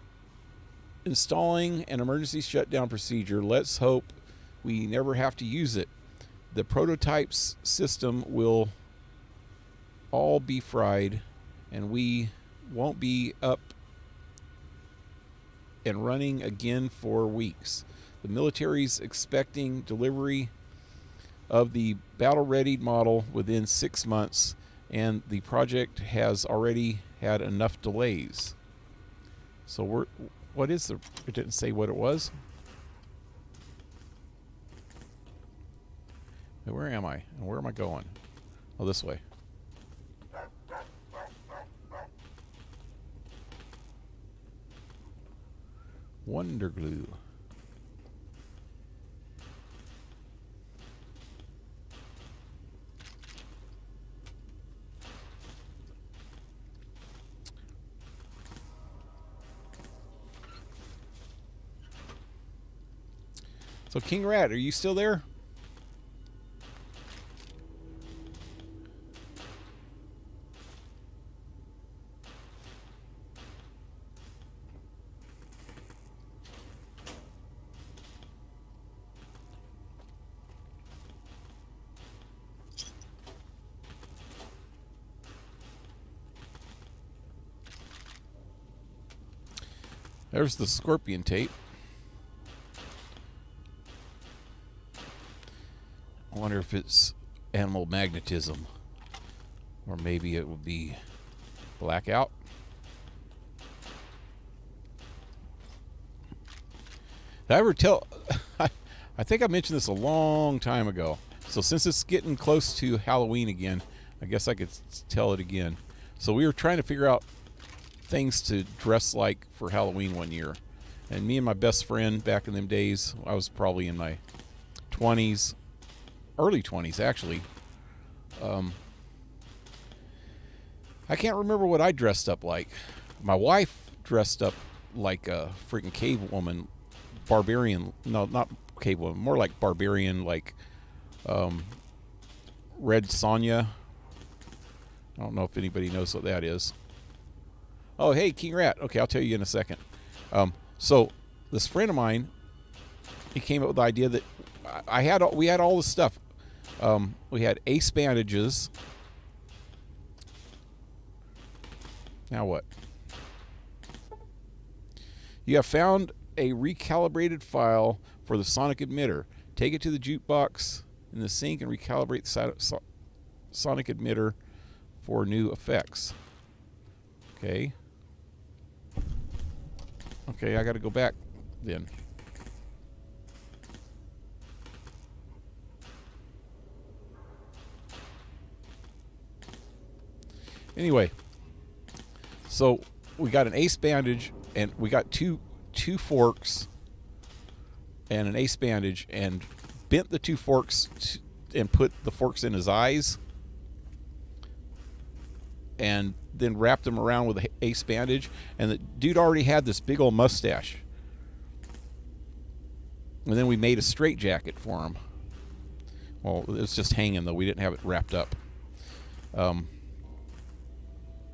installing an emergency shutdown procedure. Let's hope we never have to use it. The prototype's system will all be fried and we won't be up and running again for weeks. The military's expecting delivery of the battle-ready model within 6 months, and the project has already had enough delays. So what is the... It didn't say what it was. Where am I? Where am I going? Oh, this way. Wonder glue. So King Rat, are you still there? There's the scorpion tape. I wonder if it's animal magnetism. Or maybe it would be blackout. Did I ever tell... I think I mentioned this a long time ago. So since it's getting close to Halloween again, I guess I could tell it again. So we were trying to figure out things to dress like for Halloween one year. And me and my best friend back in them days, I was probably in my 20s, early 20s actually. I can't remember what I dressed up like. My wife dressed up like a freaking cave woman, barbarian. No, not cave woman, more like barbarian, like Red Sonja. I don't know if anybody knows what that is. Oh, hey, King Rat. Okay, I'll tell you in a second. So this friend of mine, he came up with the idea that we had all this stuff. We had ace bandages. Now what? You have found a recalibrated file for the sonic emitter. Take it to the jukebox in the sink and recalibrate the sonic emitter for new effects. Okay. Okay, I got to go back then. Anyway, so we got an ace bandage and we got two forks and an ace bandage and bent the two forks and put the forks in his eyes and then wrapped them around with an ace bandage, and the dude already had this big old mustache. And then we made a straight jacket for him. Well, it was just hanging though. We didn't have it wrapped up.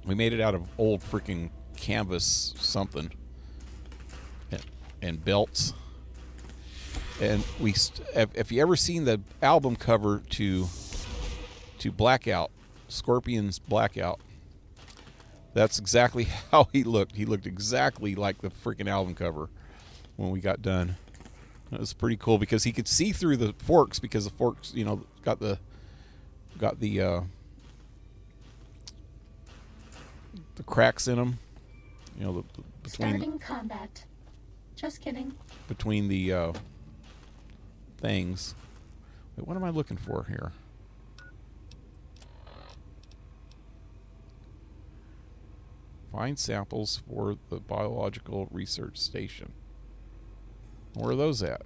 We made it out of old freaking canvas something and belts. And we, if you ever seen the album cover to Blackout, Scorpion's Blackout, that's exactly how he looked. He looked exactly like the freaking album cover when we got done. It was pretty cool because he could see through the forks because the forks, you know, got the cracks in them. You know, Starting combat. Just kidding. Between the things. Wait, what am I looking for here? Find samples for the biological research station. Where are those at?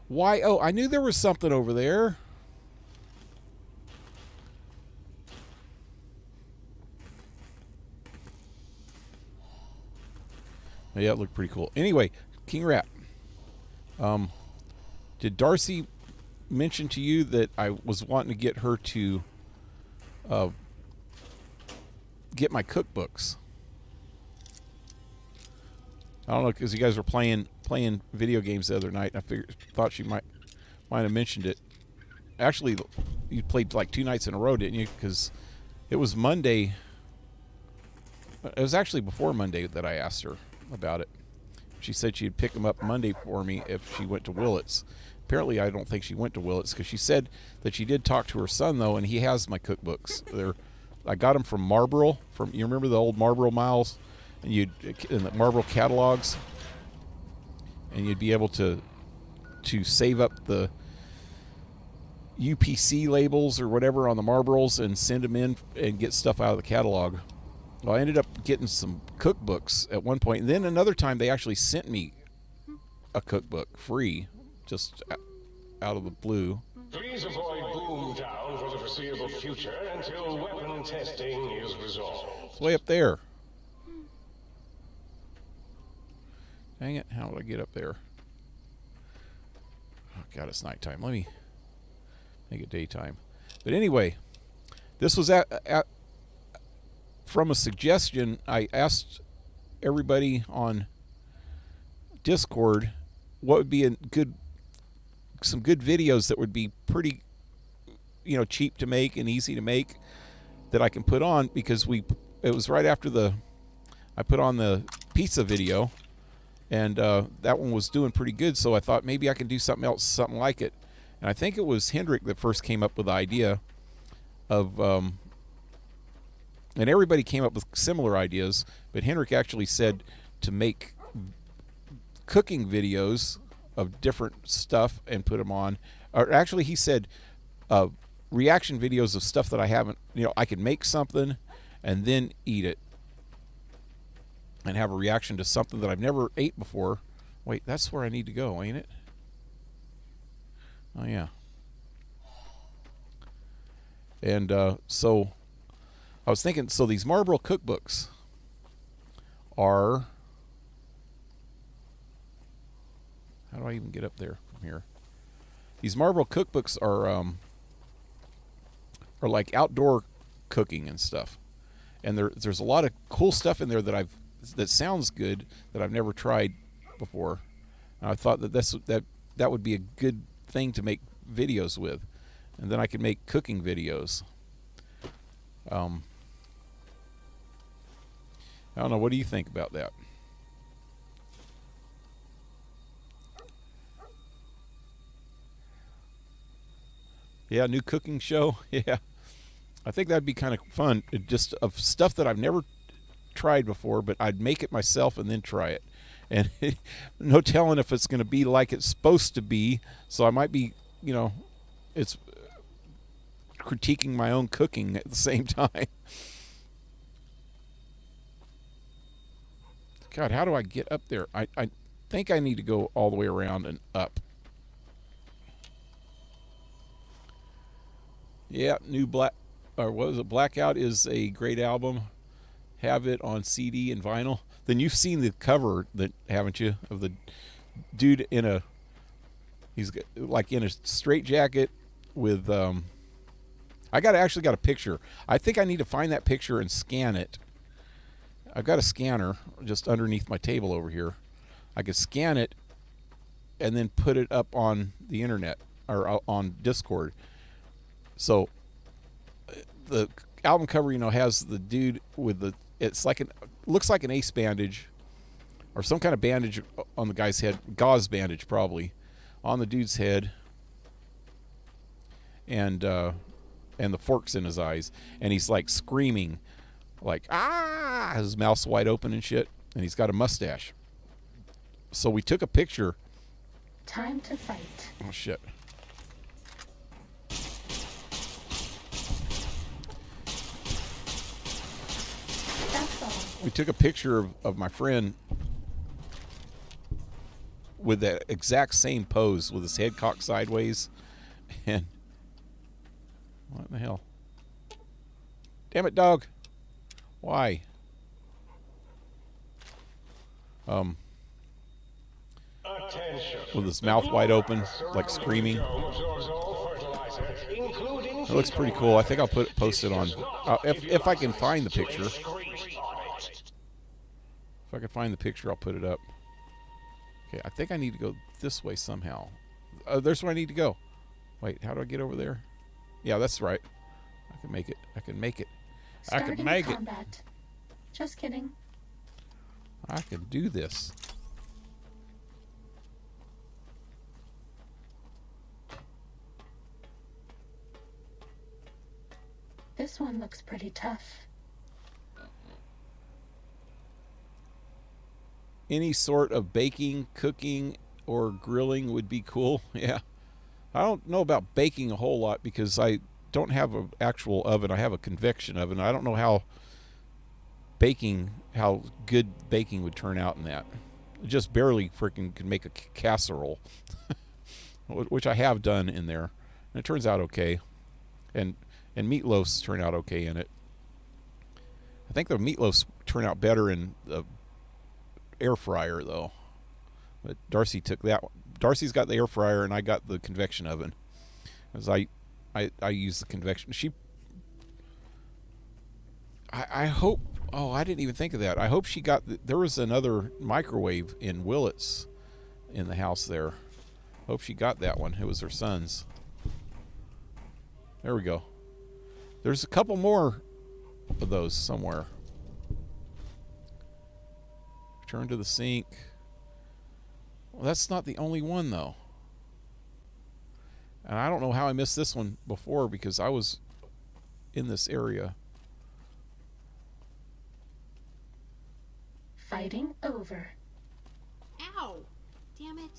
Why? Oh, I knew there was something over there. Yeah, it looked pretty cool. Anyway, King Rat. Did Darcy mention to you that I was wanting to get her to get my cookbooks? I don't know, because you guys were playing video games the other night, and I thought she might have mentioned it. Actually, you played like 2 nights in a row, didn't you? Because it was Monday. It was actually before Monday that I asked her about it. She said she'd pick them up Monday for me if she went to Willits. Apparently, I don't think she went to Willits, because she said that she did talk to her son, though, and he has my cookbooks. I got them from Marlboro. You remember the old Marlboro miles? And in the Marlboro catalogs, and you'd be able to save up the UPC labels or whatever on the Marlboros and send them in and get stuff out of the catalog. Well, I ended up getting some cookbooks at one point, and then another time they actually sent me a cookbook free, just out of the blue. Please avoid Boomtown for the foreseeable future until weapon testing is resolved. It's way up there. Dang it, how do I get up there? Oh, God, it's nighttime. Let me make it daytime. But anyway, this was from a suggestion. I asked everybody on Discord what would be some good videos that would be pretty, cheap to make and easy to make that I can put on, because it was right after I put on the pizza video, and that one was doing pretty good. So I thought maybe I can do something else, something like it. And I think it was Hendrik that first came up with the idea of, and everybody came up with similar ideas, but Hendrik actually said to make cooking videos of different stuff and put them on. Or actually, he said reaction videos of stuff that I haven't, I could make something and then eat it and have a reaction to something that I've never ate before. Wait, that's where I need to go, ain't it? Oh, yeah. And so I was thinking, so these Marlboro cookbooks are, how do I even get up there from here? These Marlboro cookbooks are like outdoor cooking and stuff. And there's a lot of cool stuff in there that sounds good that I've never tried before. And I thought that would be a good thing to make videos with, and then I could make cooking videos. I don't know. What do you think about that? Yeah, new cooking show. Yeah, I think that'd be kind of fun. Just of stuff that I've never tried before, but I'd make it myself and then try it. And no telling if it's going to be like it's supposed to be. So I might be, it's critiquing my own cooking at the same time. God, how do I get up there? I think I need to go all the way around and up. Yeah, new Blackout is a great album. Have it on CD and vinyl. Then you've seen the cover, haven't you, of the dude he's like in a straitjacket with I actually got a picture. I think I need to find that picture and scan it. I've got a scanner just underneath my table over here. I could scan it and then put it up on the internet or on Discord. So the album cover, has the dude with it's like looks like an ace bandage or some kind of bandage on the guy's head, gauze bandage probably, on the dude's head, and the fork's in his eyes, and he's like screaming, like his mouth's wide open and shit, and he's got a mustache. So we took a picture. Time to fight. Oh shit. We took a picture of my friend with that exact same pose with his head cocked sideways. And what the hell? Damn it, dog. Why? With his mouth wide open, like screaming. It looks pretty cool. I think I'll post it on if I can find the picture. If I can find the picture, I'll put it up. Okay, I think I need to go this way somehow. There's where I need to go. Wait, how do I get over there? Yeah, that's right. I can make it. I can make it. I can make it. Just kidding. I can do this. This one looks pretty tough. Any sort of baking, cooking, or grilling would be cool. Yeah. I don't know about baking a whole lot because I don't have an actual oven. I have a convection oven. I don't know how good baking would turn out in that. Just barely freaking can make a casserole, which I have done in there. And it turns out okay. And meatloafs turn out okay in it. I think the meatloafs turn out better in the air fryer though. But Darcy took that one. Darcy's got the air fryer and I got the convection oven. As I use the convection. I hope. Oh, I didn't even think of that. I hope she got. There was another microwave in Willits in the house there. Hope she got that one. It was her son's. There we go. There's a couple more of those somewhere. Return to the sink. Well, that's not the only one, though. And I don't know how I missed this one before because I was in this area. Fighting over. Ow! Damn it.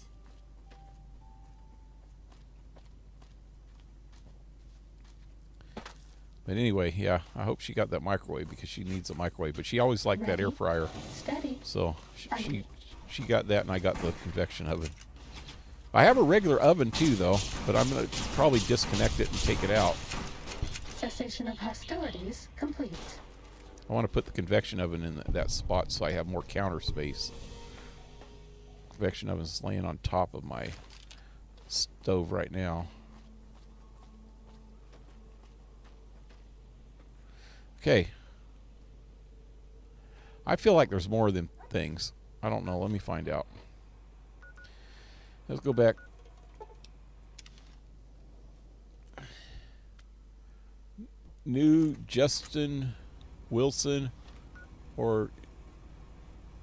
But anyway, yeah, I hope she got that microwave because she needs a microwave. But she always liked that air fryer. Steady. So she got that, and I got the convection oven. I have a regular oven too, though, but I'm going to probably disconnect it and take it out. Cessation of hostilities complete. I want to put the convection oven in that spot so I have more counter space. Convection oven's laying on top of my stove right now. Okay. I feel like there's more than things. I don't know. Let me find out. Let's go back. New Justin Wilson or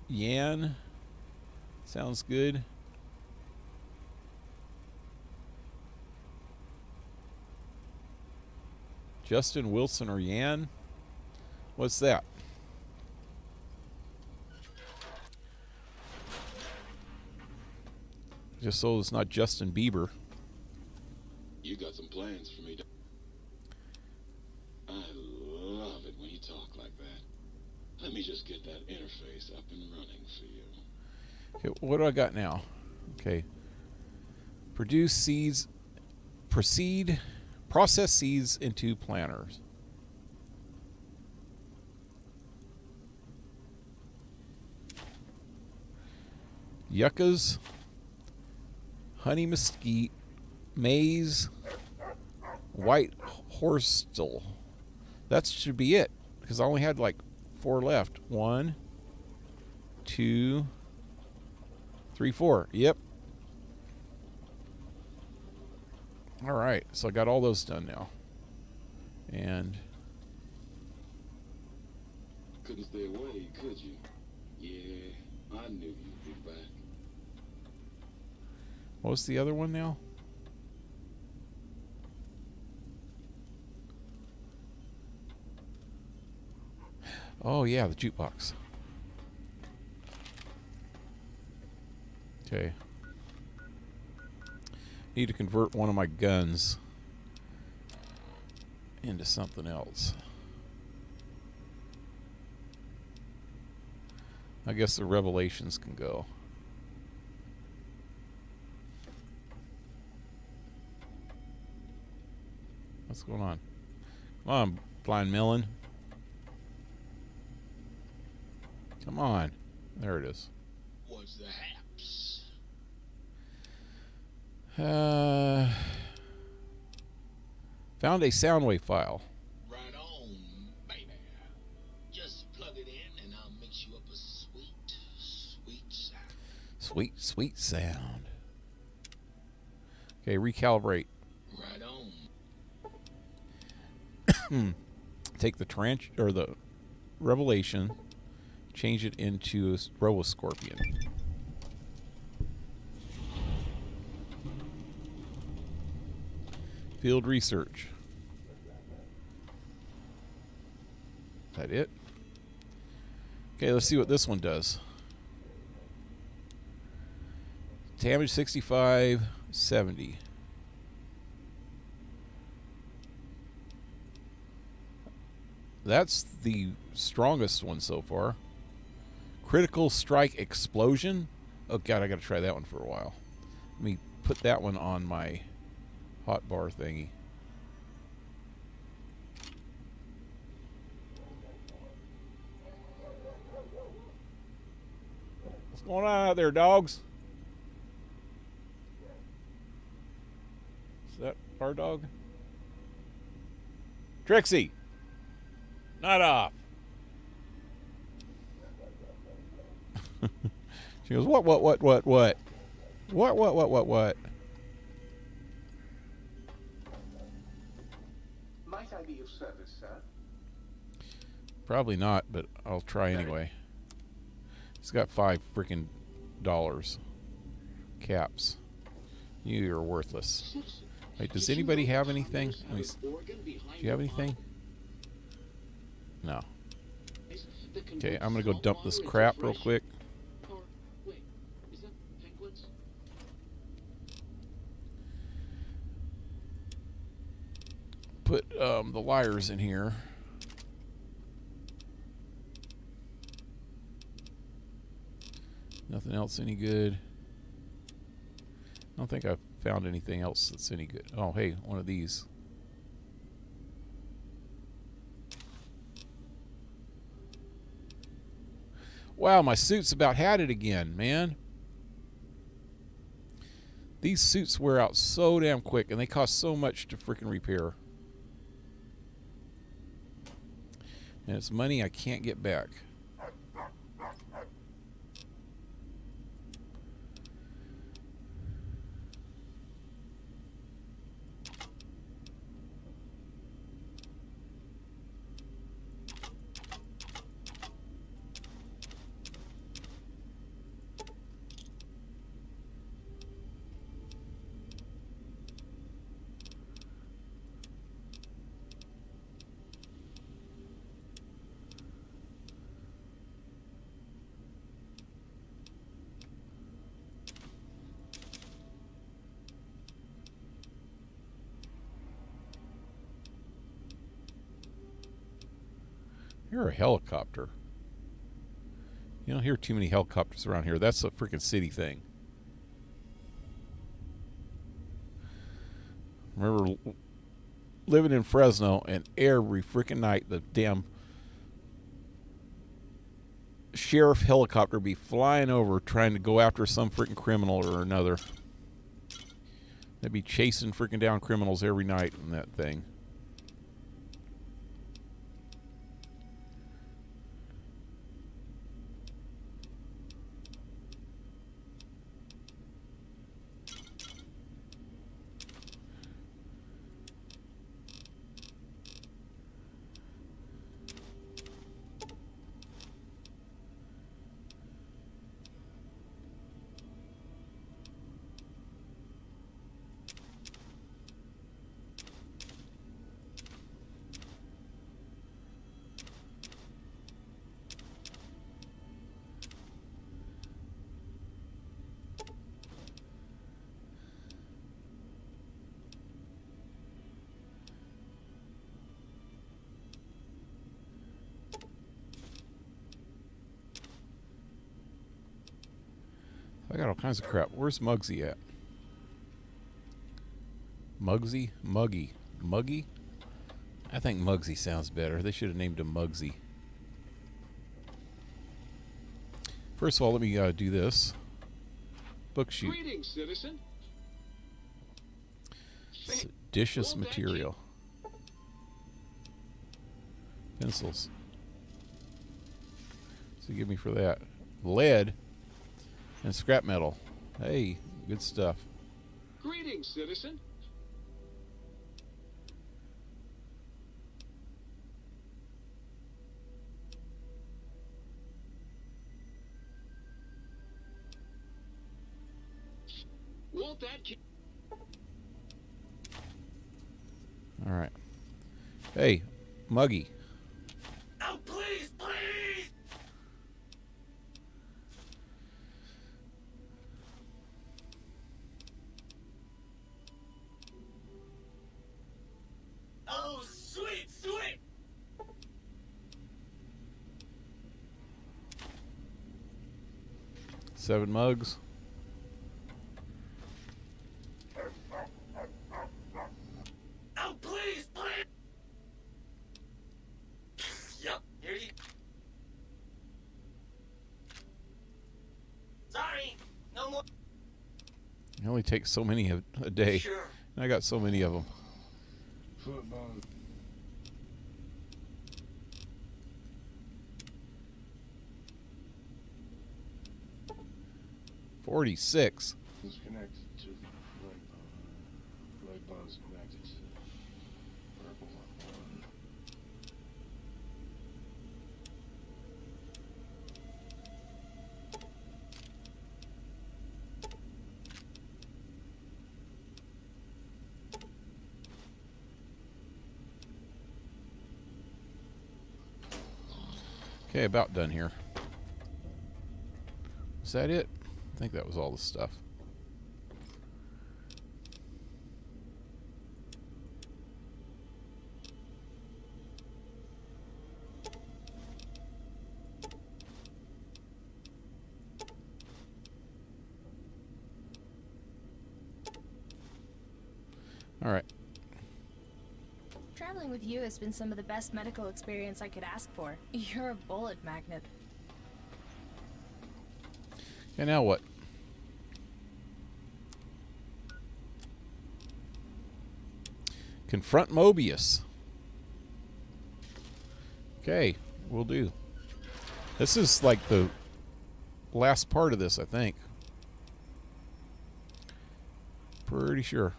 Yan. Sounds good. Justin Wilson or Yan? What's that? Just so it's not Justin Bieber. You got some plans for me. I love it when you talk like that. Let me just get that interface up and running for you. Okay, what do I got now? Okay. Produce seeds. Process seeds into planters. Yuccas, honey mesquite, maize, white horstel. That should be it, because I only had like 4 left. 1, 2, 3, 4. Yep. All right, so I got all those done now. And couldn't stay away, could you? Yeah, I knew you'd be back. what's the other one now? Oh yeah, the jukebox. Okay. Need to convert one of my guns into something else. I guess the Revelations can go. What's going on? Come on, blind melon. Come on. There it is. What's the haps? Found a Soundwave file. Right on, baby. Just plug it in and I'll mix you up a sweet, sweet sound. Sweet, sweet sound. Okay, recalibrate. Right on. Take the trench or the Revelation, change it into a Robo-Scorpion. Field research. Is that it? Okay, let's see what this one does. Damage 65, 70. That's the strongest one so far. Critical strike explosion. Oh god, I gotta try that one for a while. Let me put that one on my hot bar thingy. What's going on out there, dogs? Is that our dog? Trixie! Not off. She goes, what? What? Might I be of service, sir? Probably not, but I'll try anyway. He's got $5 freaking caps. You are worthless. Wait, does anybody have anything? Do you have anything? No. Okay, I'm gonna go dump this crap real quick. Put the liars in here. Nothing else any good. I don't think I've found anything else that's any good. Oh, hey, one of these. Wow, my suit's about had it again, man. These suits wear out so damn quick, and they cost so much to freaking repair. And it's money I can't get back. You're a helicopter. You don't hear too many helicopters around here. That's a freaking city thing. Remember living in Fresno, and every freaking night the damn sheriff helicopter be flying over trying to go after some freaking criminal or another. They'd be chasing freaking down criminals every night in that thing. I got all kinds of crap. Where's Muggsy at? Muggsy? Muggy. Muggy? I think Muggsy sounds better. They should have named him Muggsy. First of all, let me do this. Book shoot. Greetings, citizen. Seditious material. Pencils. So give me for that. Lead and scrap metal. Hey, good stuff. Greetings, citizen. Won't that keep... All right. Hey, Muggy. Oh, please, please! Oh, sweet, sweet! Seven mugs. Oh, please, please! Yup, here you... Sorry, no more... It only takes so many a day. Sure. And I got so many of them. Football. $46. Is connected to the right bond. Right bond's connected to purple one. Okay, about done here. Is that it? I think that was all the stuff. All right. Traveling with you has been some of the best medical experience I could ask for. You're a bullet magnet. And now what? Confront Mobius. Okay, we'll do. This is like the last part of this, I think. Pretty sure.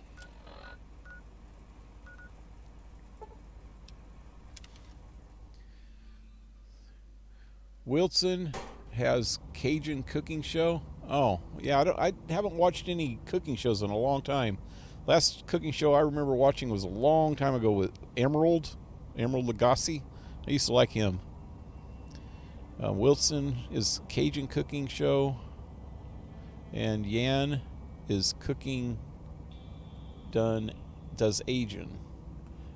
Wilson has Cajun cooking show. Oh, yeah, I haven't watched any cooking shows in a long time. Last cooking show I remember watching was a long time ago with Emerald Lagasse. I used to like him. Wilson is Cajun cooking show, and Yan is cooking does Asian.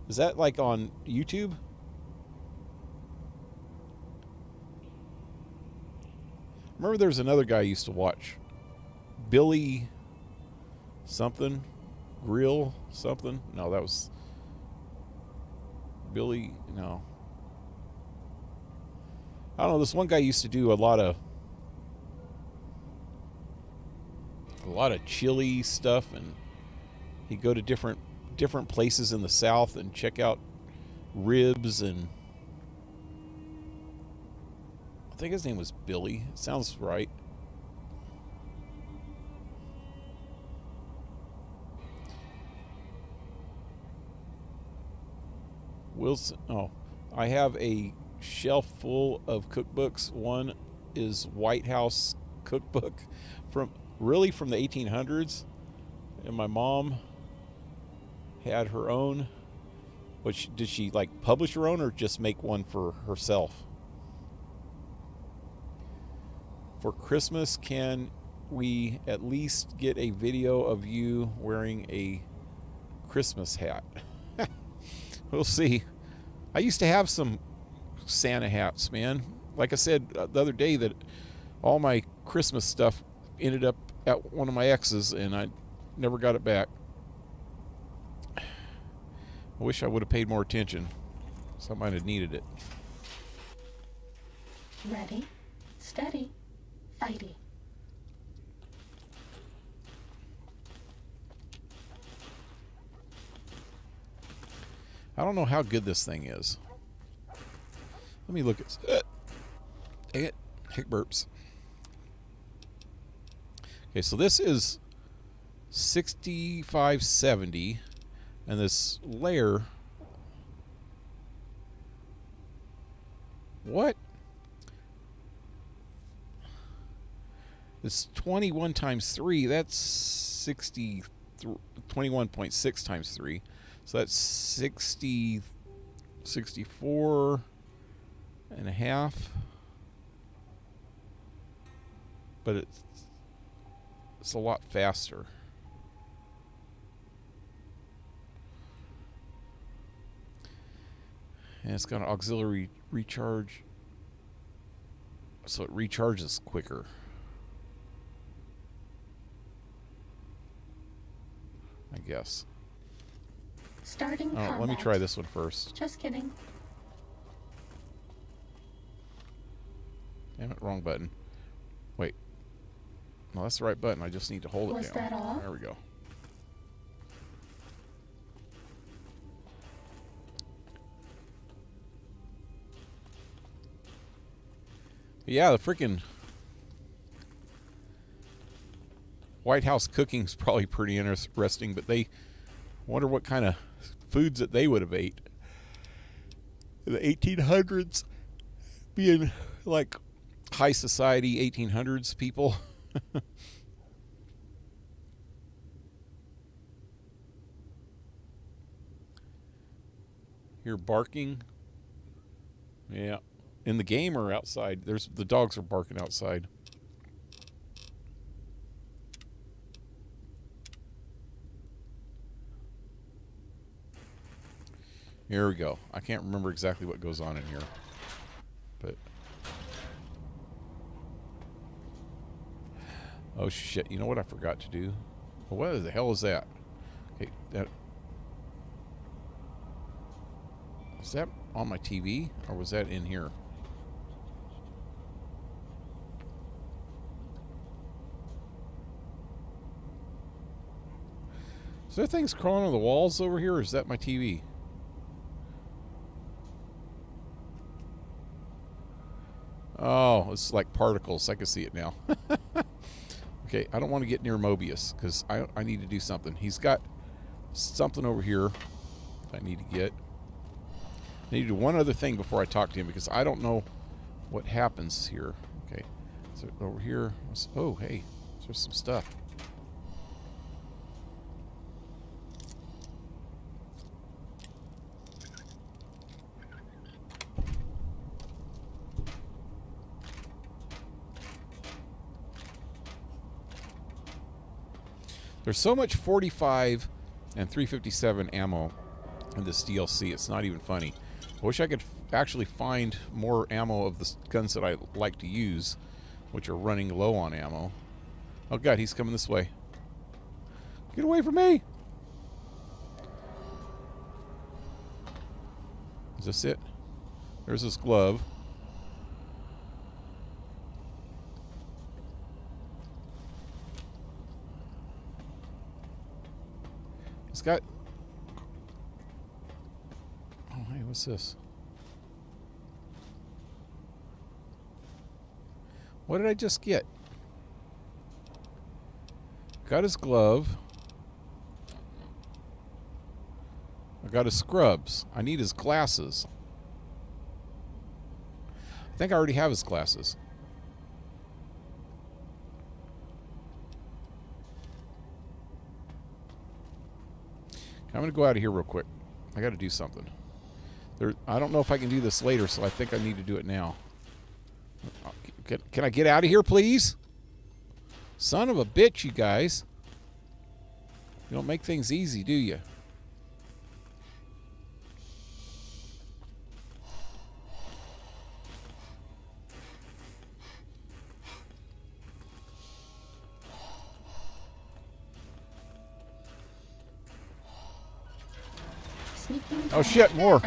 Is that like on YouTube? Remember there's another guy I used to watch. Billy something. Grill something. No, that was Billy. No. I don't know. This one guy used to do a lot of chili stuff, and he'd go to different places in the South and check out ribs, and I think his name was Billy. Sounds right. Wilson. Oh, I have a shelf full of cookbooks. One is White House cookbook from the 1800s, and my mom had her own. Which did she like publish her own or just make one for herself? For Christmas, can we at least get a video of you wearing a Christmas hat? We'll see. I used to have some Santa hats, man. Like I said the other day, that all my Christmas stuff ended up at one of my exes, and I never got it back. I wish I would have paid more attention. Somebody had needed it. Ready, steady, fighty. I don't know how good this thing is. Let me look at dang it. Hick burps. Okay, so this is 6570, and this layer. What? It's 21 times 3. That's 21.6 times 3. So that's 64 and a half. But it's a lot faster. And it's got an auxiliary recharge, so it recharges quicker. I guess. Starting combat. Let me try this one first. Just kidding. Damn it, wrong button. Wait. No, that's the right button. I just need to hold it down. Was that all? There we go. Yeah, the freaking White House cooking's probably pretty interesting, but they wonder what kind of foods that they would have ate in the 1800s, being like high society 1800s people. You're barking. Yeah. In the game or outside? The dogs are barking outside. Here we go. I can't remember exactly what goes on in here. But... oh, shit. You know what I forgot to do? What the hell is that? Okay, is that on my TV? Or was that in here? Is there things crawling on the walls over here, or is that my TV? Oh, it's like particles. I can see it now. Okay, I don't want to get near Mobius because I need to do something. He's got something over here I need to get. I need to do one other thing before I talk to him because I don't know what happens here. Okay, so over here. Oh, hey, there's some stuff. There's so much 45 and 357 ammo in this DLC. It's not even funny. I wish I could actually find more ammo of the guns that I like to use, which are running low on ammo. Oh god, he's coming this way. Get away from me! Is this it? There's this glove. It's got... oh, hey, what's this? What did I just get? Got his glove. I got his scrubs. I need his glasses. I think I already have his glasses. I'm going to go out of here real quick. I got to do something. I don't know if I can do this later, so I think I need to do it now. Can I get out of here, please? Son of a bitch, you guys. You don't make things easy, do you? Oh shit, more.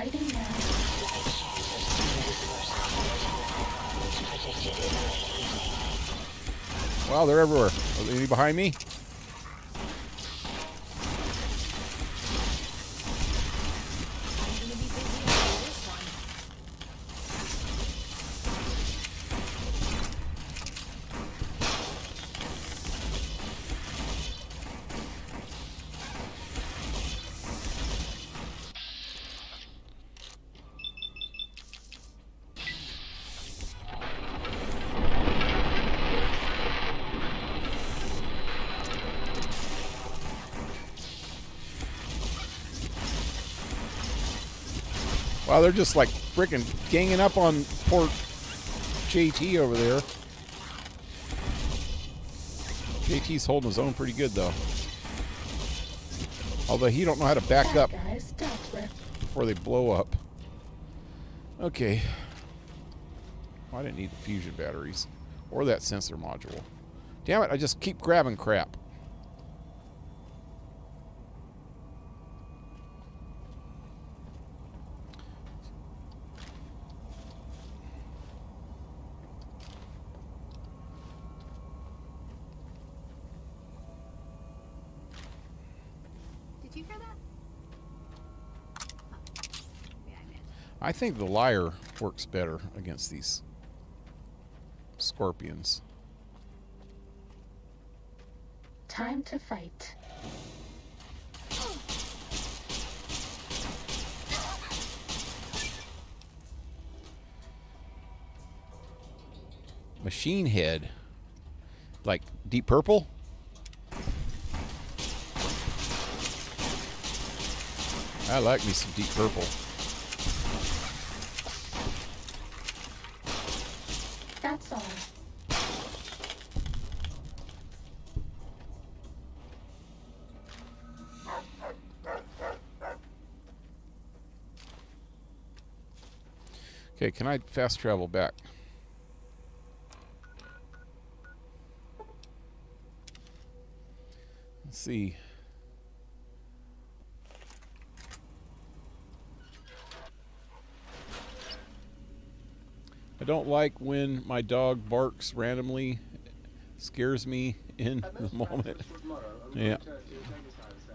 Wow, they're everywhere. Are there any behind me? Wow, they're just like freaking ganging up on poor JT over there. JT's holding his own pretty good, though. Although he don't know how to back up before they blow up. Okay. Well, I didn't need the fusion batteries. Or that sensor module. Damn it, I just keep grabbing crap. Did you hear that? Oh. Yeah, I missed. I think the liar works better against these scorpions. Time to fight. Machine head. Like Deep Purple? I like me some Deep Purple. Okay, can I fast travel back? Let's see. I don't like when my dog barks randomly. Scares me in the moment. Yeah.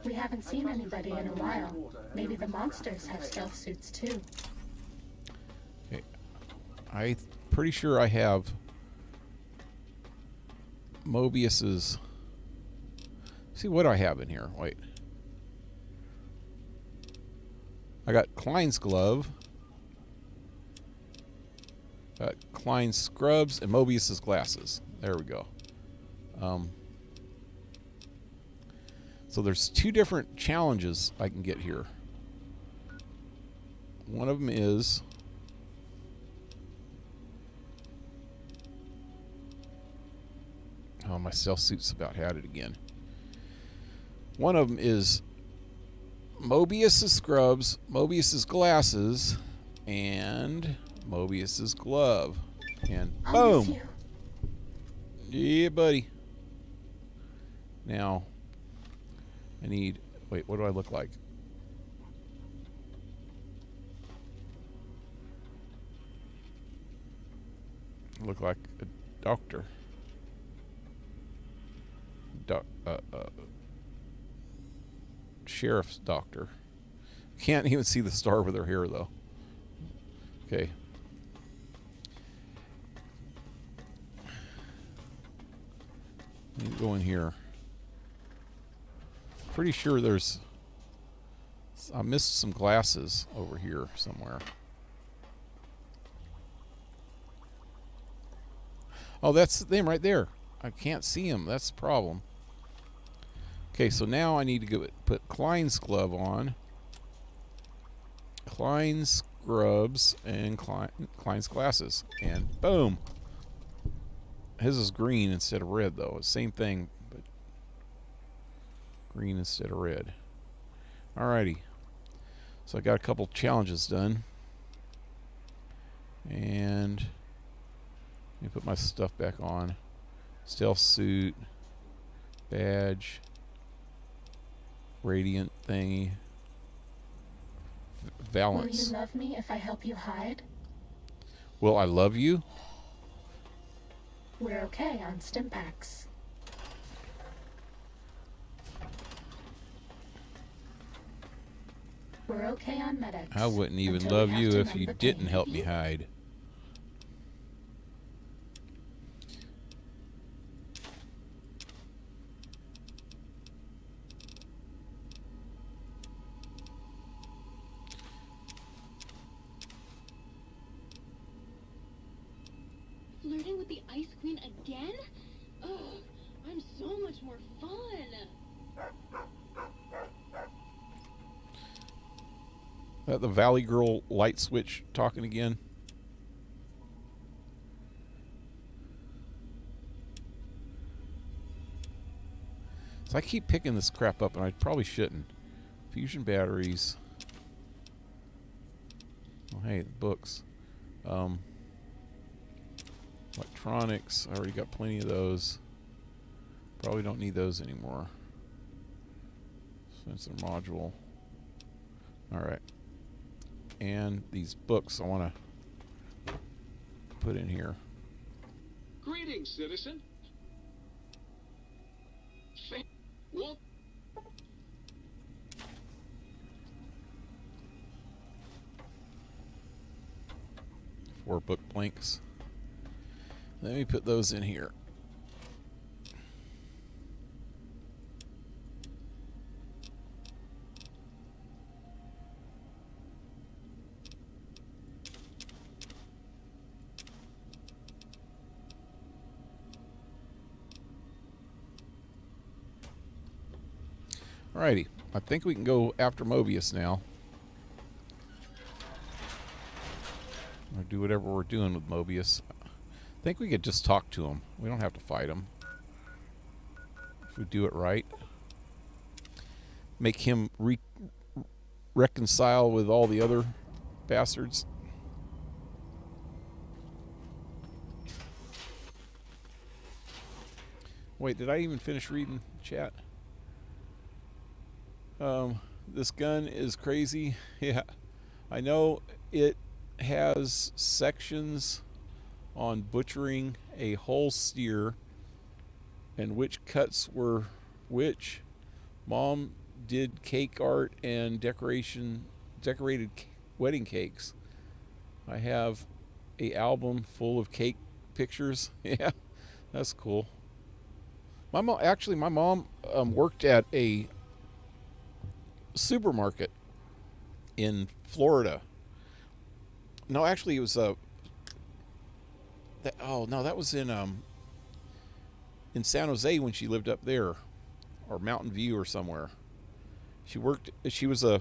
We haven't seen anybody in a while. Maybe the monsters have stealth suits too. Okay. I'm pretty sure I have Mobius's. See what I have in here. Wait. I got Klein's glove. Got Klein's scrubs and Mobius's glasses. There we go. So there's two different challenges I can get here. One of them is my stealth suit's about had it again. One of them is Mobius's scrubs, Mobius's glasses, and Mobius's glove. And boom! Yeah, buddy. Now, I need... Wait, what do I look like? I look like a doctor. Sheriff's doctor. Can't even see the star over their hair, though. Okay. Let me go in here. Pretty sure there's... I missed some glasses over here somewhere. Oh, that's them right there. I can't see them. That's the problem. Okay, so now I need to go put Klein's glove on. Klein's scrubs and Klein's glasses. And boom. His is green instead of red, though. Same thing, but green instead of red. Alrighty. So I got a couple challenges done. And let me put my stuff back on. Stealth suit. Badge. Radiant thingy. Valance. Will you love me if I help you hide? Will I love you? We're okay on Stimpaks. We're okay on medics. I wouldn't even until love we have you to if mend you the didn't pain. help me hide. Flirting with the Ice Queen again? Oh, I'm so much more fun. That the Valley Girl light switch talking again. So I keep picking this crap up, and I probably shouldn't. Fusion batteries. Oh, hey, the books. Electronics. I already got plenty of those. Probably don't need those anymore. Sensor module. Alright. And these books I want to put in here. Greetings, citizen. Well, 4 book blanks. Let me put those in here. Alrighty, I think we can go after Mobius now. Or do whatever we're doing with Mobius. I think we could just talk to him. We don't have to fight him. If we do it right. Make him reconcile with all the other bastards. Wait, did I even finish reading chat? This gun is crazy. Yeah, I know it has sections on butchering a whole steer and which cuts were which. Mom did cake art and decorated wedding cakes. I have a album full of cake pictures. Yeah, that's cool. My mom worked at a supermarket in Florida. No, actually, it was that was in San Jose when she lived up there, or Mountain View or somewhere. She was a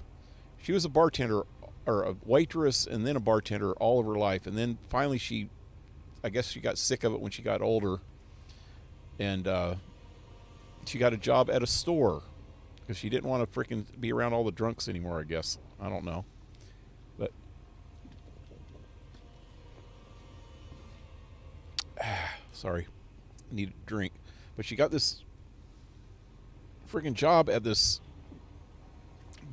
bartender or a waitress and then a bartender all of her life, and then finally I guess she got sick of it when she got older, and she got a job at a store because she didn't want to freaking be around all the drunks anymore, I guess. I don't know. But sorry, need a drink. But she got this freaking job at this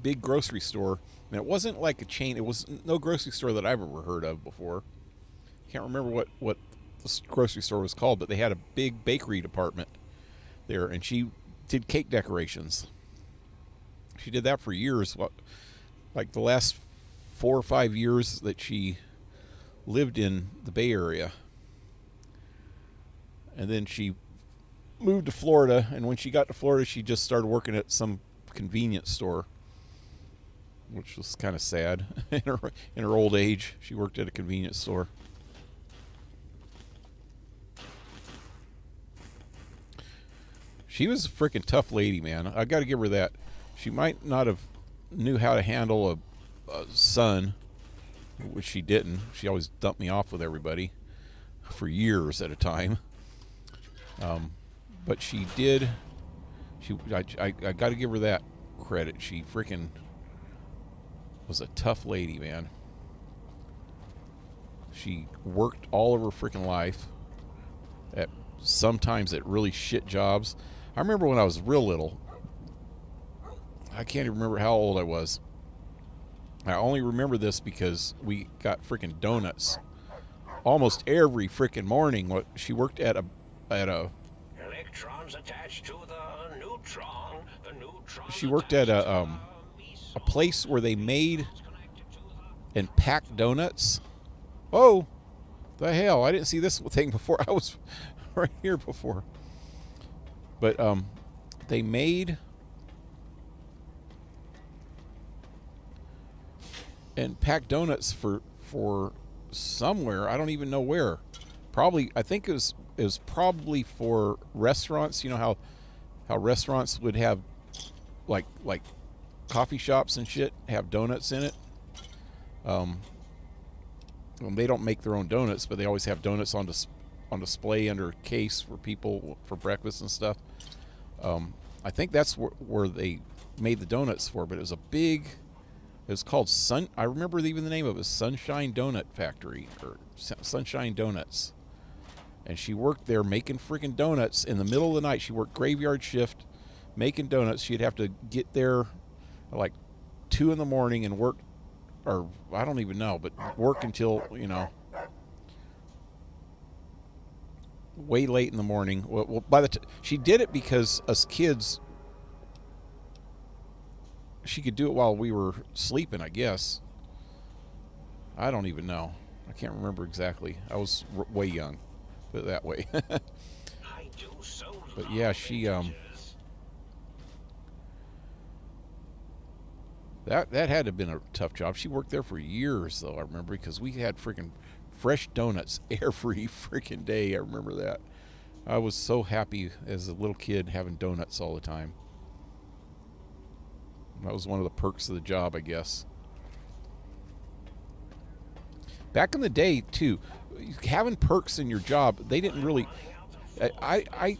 big grocery store, and it wasn't like a chain. It was no grocery store that I've ever heard of before. Can't remember what this grocery store was called, but they had a big bakery department there, and she did cake decorations. She did that for years, like the last 4 or 5 years that she lived in the Bay Area. And then she moved to Florida, and when she got to Florida, she just started working at some convenience store, which was kind of sad. In her old age, she worked at a convenience store. She was a freaking tough lady, man. I got to give her that. She might not have knew how to handle a son, which she didn't. She always dumped me off with everybody for years at a time. But she did. I got to give her that credit. She freaking was a tough lady, man. She worked all of her freaking life at sometimes at really shit jobs. I remember when I was real little. I can't even remember how old I was. I only remember this because we got freaking donuts almost every freaking morning. She worked at a Electrons attached to the neutron. The neutron. She worked at a place where they made and packed donuts. Oh, the hell! I didn't see this thing before. I was right here before. But they made and packed donuts for somewhere. I don't even know where. Probably, I think it was probably for restaurants. You know how restaurants would have like coffee shops and shit have donuts in it. They don't make their own donuts, but they always have donuts on display under a case for people for breakfast and stuff. I think that's where they made the donuts for, but it was a big. It was called I remember even the name of it, Sunshine Donut Factory or Sunshine Donuts. And she worked there making freaking donuts in the middle of the night. She worked graveyard shift making donuts. She'd have to get there at like 2 a.m. and work, or I don't even know, but work until, way late in the morning. Well, she did it because us kids, she could do it while we were sleeping, I guess. I don't even know. I can't remember exactly. I was way young, put it that way. But yeah, she that had to have been a tough job. She worked there for years, though. I remember, because we had freaking fresh donuts every freaking day. I remember that. I was so happy as a little kid having donuts all the time. That was one of the perks of the job, I guess. Back in the day, too, having perks in your job, they didn't really. I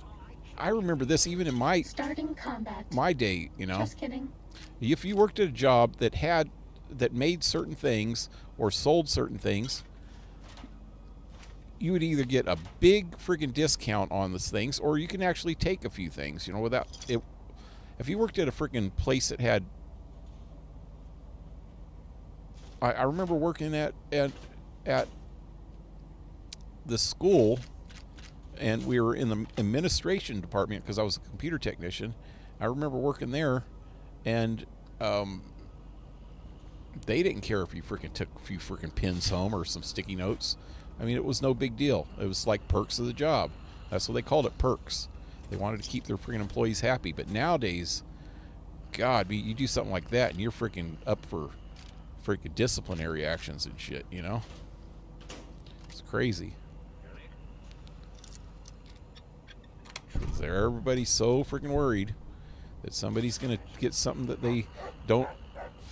remember this even in my starting combat. My day, Just kidding. If you worked at a job that made certain things or sold certain things, you would either get a big freaking discount on these things, or you can actually take a few things, you know, without it. If you worked at a freaking place that had, I remember working at the school, and we were in the administration department because I was a computer technician. I remember working there, and they didn't care if you freaking took a few freaking pins home or some sticky notes. I mean, it was no big deal. It was like perks of the job. That's what they called it, perks. They wanted to keep their freaking employees happy. But nowadays, God, you do something like that and you're freaking up for freaking disciplinary actions and shit, you know? It's crazy. Because everybody's so freaking worried that somebody's going to get something that they don't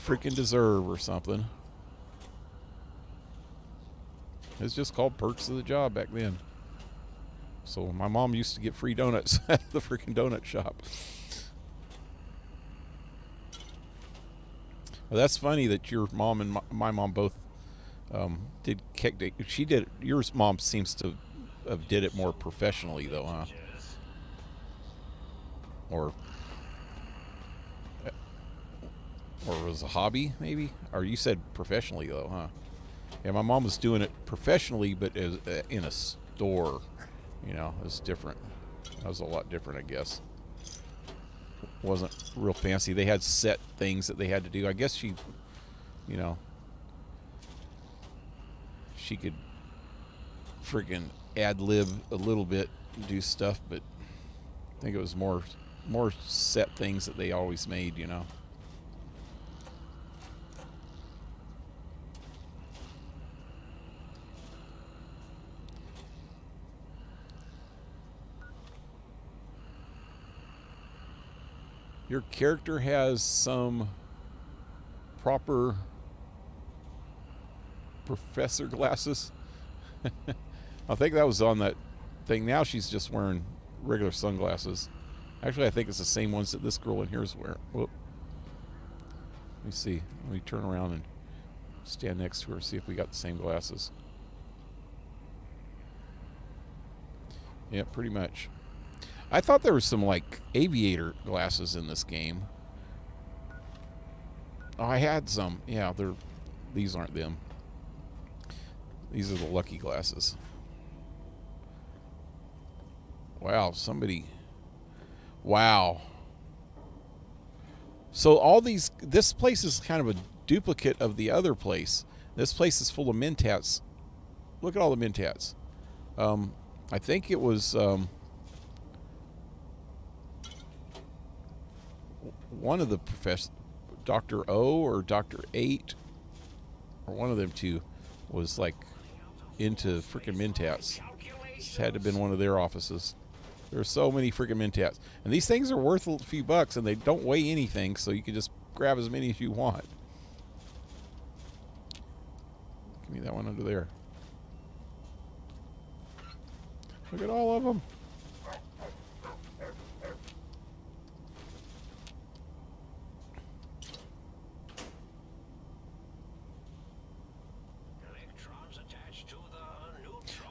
freaking deserve or something. It's just called perks of the job back then. So my mom used to get free donuts at the freaking donut shop. Well, that's funny that your mom and my mom both did cake. She did. Your mom seems to have did it more professionally, though, huh? Or was a hobby, maybe? Or you said professionally, though, huh? Yeah, my mom was doing it professionally, but as, in a store. You know, it was different. That was a lot different, I guess. Wasn't real fancy. They had set things that they had to do. I guess she, you know, she could friggin' ad-lib a little bit and do stuff, but I think it was more set things that they always made, you know. Your character has some proper professor glasses. I think that was on that thing. Now she's just wearing regular sunglasses. Actually, I think it's the same ones that this girl in here is wearing. Whoop. Let me see. Let me turn around and stand next to her, see if we got the same glasses. Yeah, pretty much. I thought there was some, like, aviator glasses in this game. Oh, I had some. Yeah, these aren't them. These are the lucky glasses. Wow, somebody... Wow. So all these... This place is kind of a duplicate of the other place. This place is full of mentats. Look at all the mentats. I think it was... one of the professors, Dr. O or Dr. 8, or one of them two, was like into freaking mentats. This had to have been one of their offices. There are so many freaking mentats. And these things are worth a few bucks, and they don't weigh anything, so you can just grab as many as you want. Give me that one under there. Look at all of them.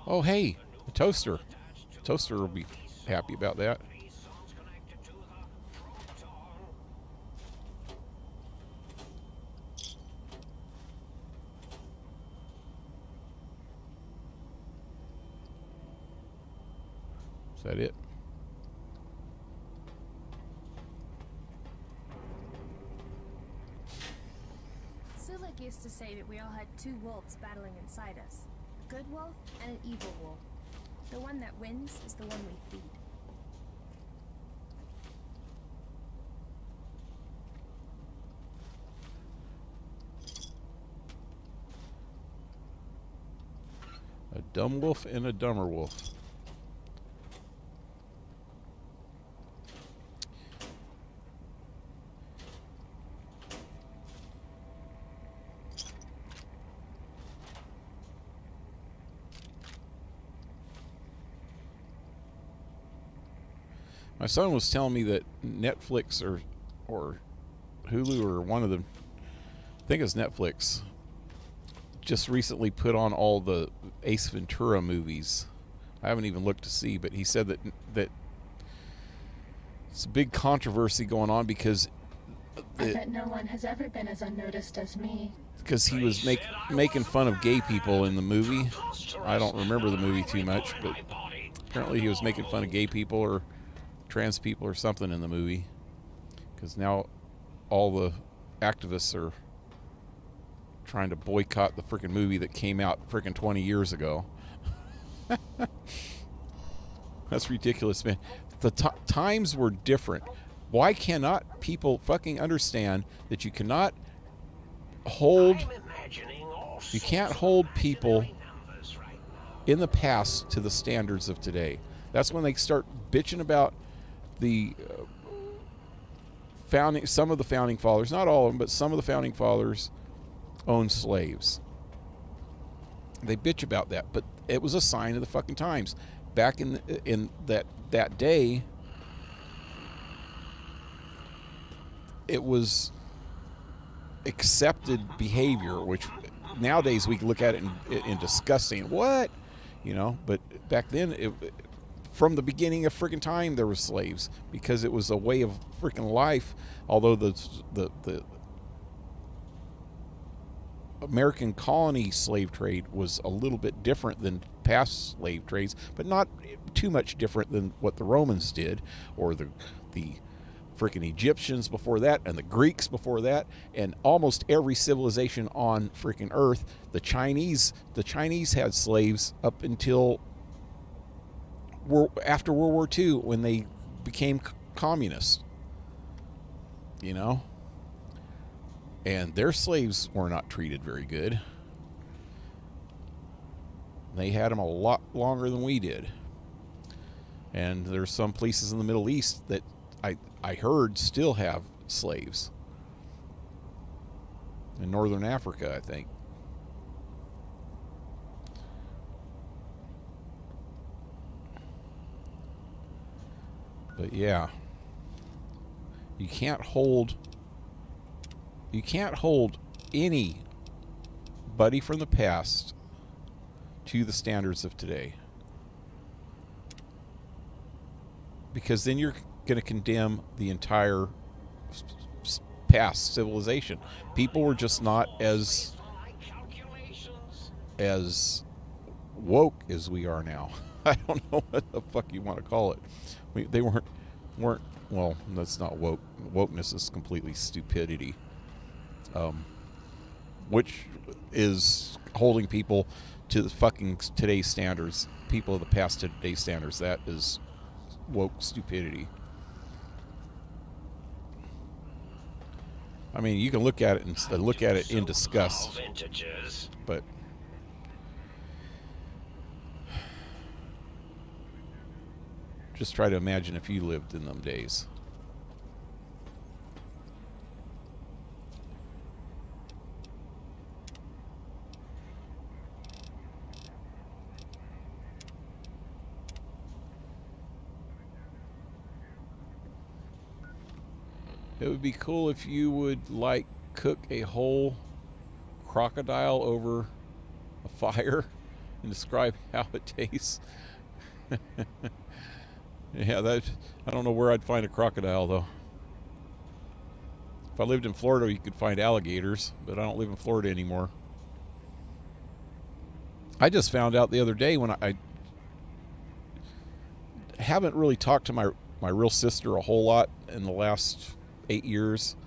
Oh, hey, a toaster. The toaster will be happy about that. Is that it? Sulik used to say that we all had two wolves battling inside us. A good wolf and an evil wolf. The one that wins is the one we feed. A dumb wolf and a dumber wolf. My son was telling me that Netflix or Hulu or one of them, I think it's Netflix, just recently put on all the Ace Ventura movies. I haven't even looked to see, but he said that it's a big controversy going on because I bet no one has ever been as unnoticed as me. Because he was making fun of gay people in the movie. I don't remember the movie too much, but apparently he was making fun of gay people or trans people or something in the movie. Because now all the activists are trying to boycott the freaking movie that came out freaking 20 years ago. That's ridiculous, man. The times were different. Why cannot people fucking understand that you cannot you can't hold people in the past to the standards of today? That's when they start bitching about the some of the founding fathers, not all of them, but some of the founding fathers owned slaves. They bitch about that, but it was a sign of the fucking times. Back in that day, it was accepted behavior, which nowadays we can look at it in disgusting. What? You know, but back then, from the beginning of freaking time, there were slaves because it was a way of freaking life. Although the American colony slave trade was a little bit different than past slave trades, but not too much different than what the Romans did, or the freaking Egyptians before that, and the Greeks before that, and almost every civilization on freaking Earth. The Chinese had slaves up until after World War II, when they became communists. You know? And their slaves were not treated very good. They had them a lot longer than we did. And there's some places in the Middle East that I heard still have slaves. In Northern Africa, I think. But yeah. You can't hold anybody from the past to the standards of today. Because then you're going to condemn the entire past civilization. People were just not as woke as we are now. I don't know what the fuck you want to call it. They weren't well, that's not woke. Wokeness is completely stupidity. Which is holding people to the fucking today's standards. People of the past to today's standards. That is woke stupidity. I mean, you can look at it and look at it in disgust, but just try to imagine if you lived in them days. It would be cool if you would cook a whole crocodile over a fire and describe how it tastes. Yeah, I don't know where I'd find a crocodile though. If I lived in Florida, you could find alligators, but I don't live in Florida anymore. I just found out the other day when I haven't really talked to my real sister a whole lot in the last 8 years.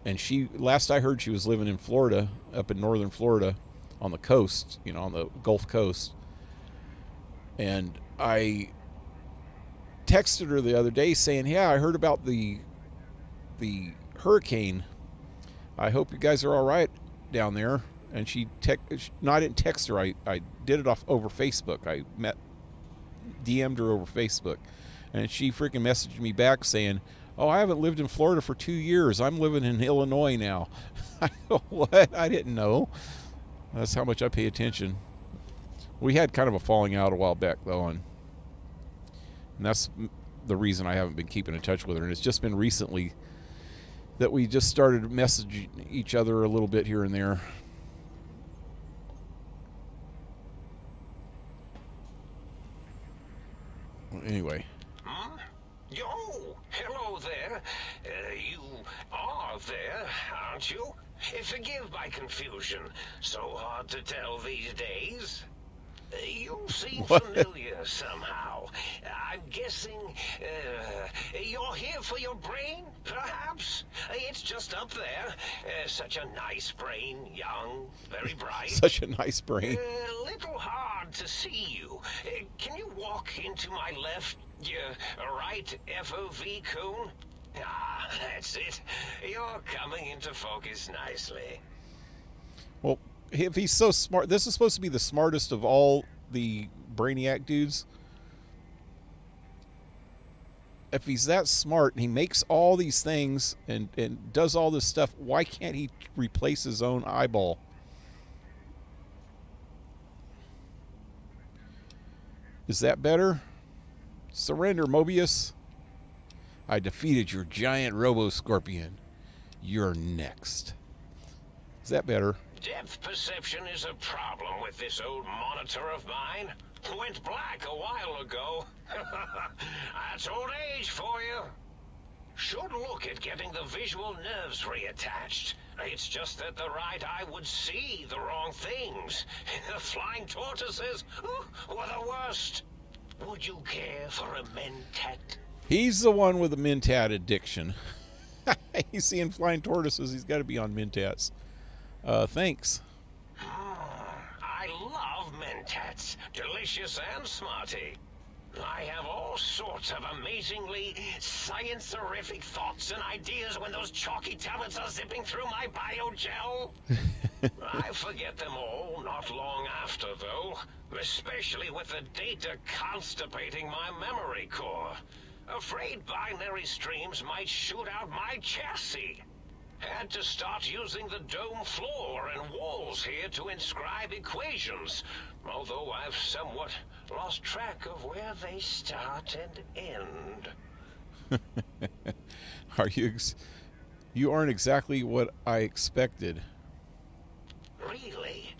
And last I heard, she was living in Florida, up in northern Florida, on the coast, on the Gulf Coast. And I texted her the other day saying, yeah, I heard about the hurricane. I hope you guys are all right down there. And I didn't text her. I did it over Facebook. I DM'd her over Facebook. And she freaking messaged me back saying, oh, I haven't lived in Florida for 2 years. I'm living in Illinois now. I go, what? I didn't know. That's how much I pay attention. We had kind of a falling out a while back, though, and that's the reason I haven't been keeping in touch with her. And it's just been recently that we just started messaging each other a little bit here and there. Anyway. Hmm? Yo, hello there. You are there, aren't you? Forgive my confusion. So hard to tell these days. You seem familiar somehow. I'm guessing you're here for your brain, perhaps? It's just up there. Such a nice brain, young, very bright. Such a nice brain. A little hard to see you. Can you walk into my left, right FOV cone? Ah, that's it. You're coming into focus nicely. Well, if he's so smart, this is supposed to be the smartest of all the Brainiac dudes. If he's that smart and he makes all these things and does all this stuff, why can't he replace his own eyeball? Is that better? Surrender, Mobius. I defeated your giant robo-scorpion. You're next. Is that better? Depth perception is a problem with this old monitor of mine. Went black a while ago. That's old age for you. Should look at getting the visual nerves reattached. It's just that the right eye would see the wrong things. Flying tortoises were the worst. Would you care for a mentat? He's the one with the mentat addiction. He's seeing flying tortoises. He's got to be on mentats. Thanks. I love mentats. Delicious and smarty. I have all sorts of amazingly science-terrific thoughts and ideas when those chalky tablets are zipping through my biogel. I forget them all not long after, though. Especially with the data constipating my memory core. Afraid binary streams might shoot out my chassis. Had to start using the dome floor and walls here to inscribe equations, although I've somewhat lost track of where they start and end. Are you? You aren't exactly what I expected. Really?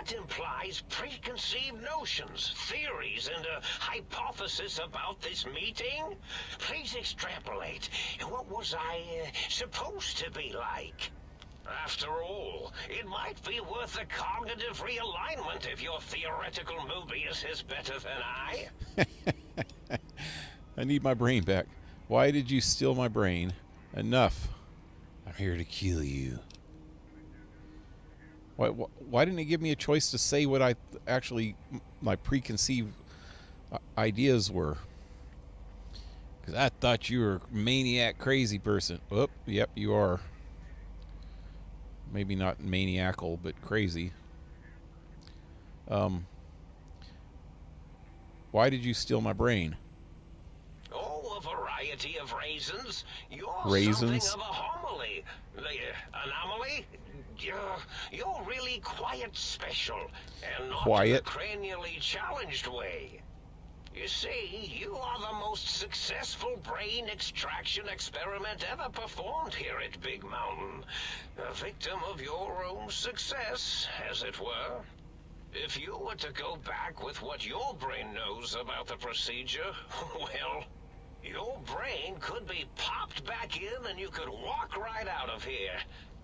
That implies preconceived notions, theories, and a hypothesis about this meeting? Please extrapolate. What was I supposed to be like? After all, it might be worth a cognitive realignment if your theoretical Mobius is better than I. I need my brain back. Why did you steal my brain? Enough. I'm here to kill you. Why didn't he give me a choice to say what I actually, my preconceived ideas were? Because I thought you were a maniac, crazy person. Oh, yep, you are. Maybe not maniacal, but crazy. Why did you steal my brain? Oh, a variety of reasons. You're Raisins? something of a homily. Anomaly? You're really quite special, and not Quiet? in a cranially challenged way. You see, you are the most successful brain extraction experiment ever performed here at Big Mountain. A victim of your own success, as it were. If you were to go back with what your brain knows about the procedure, well, your brain could be popped back in and you could walk right out of here.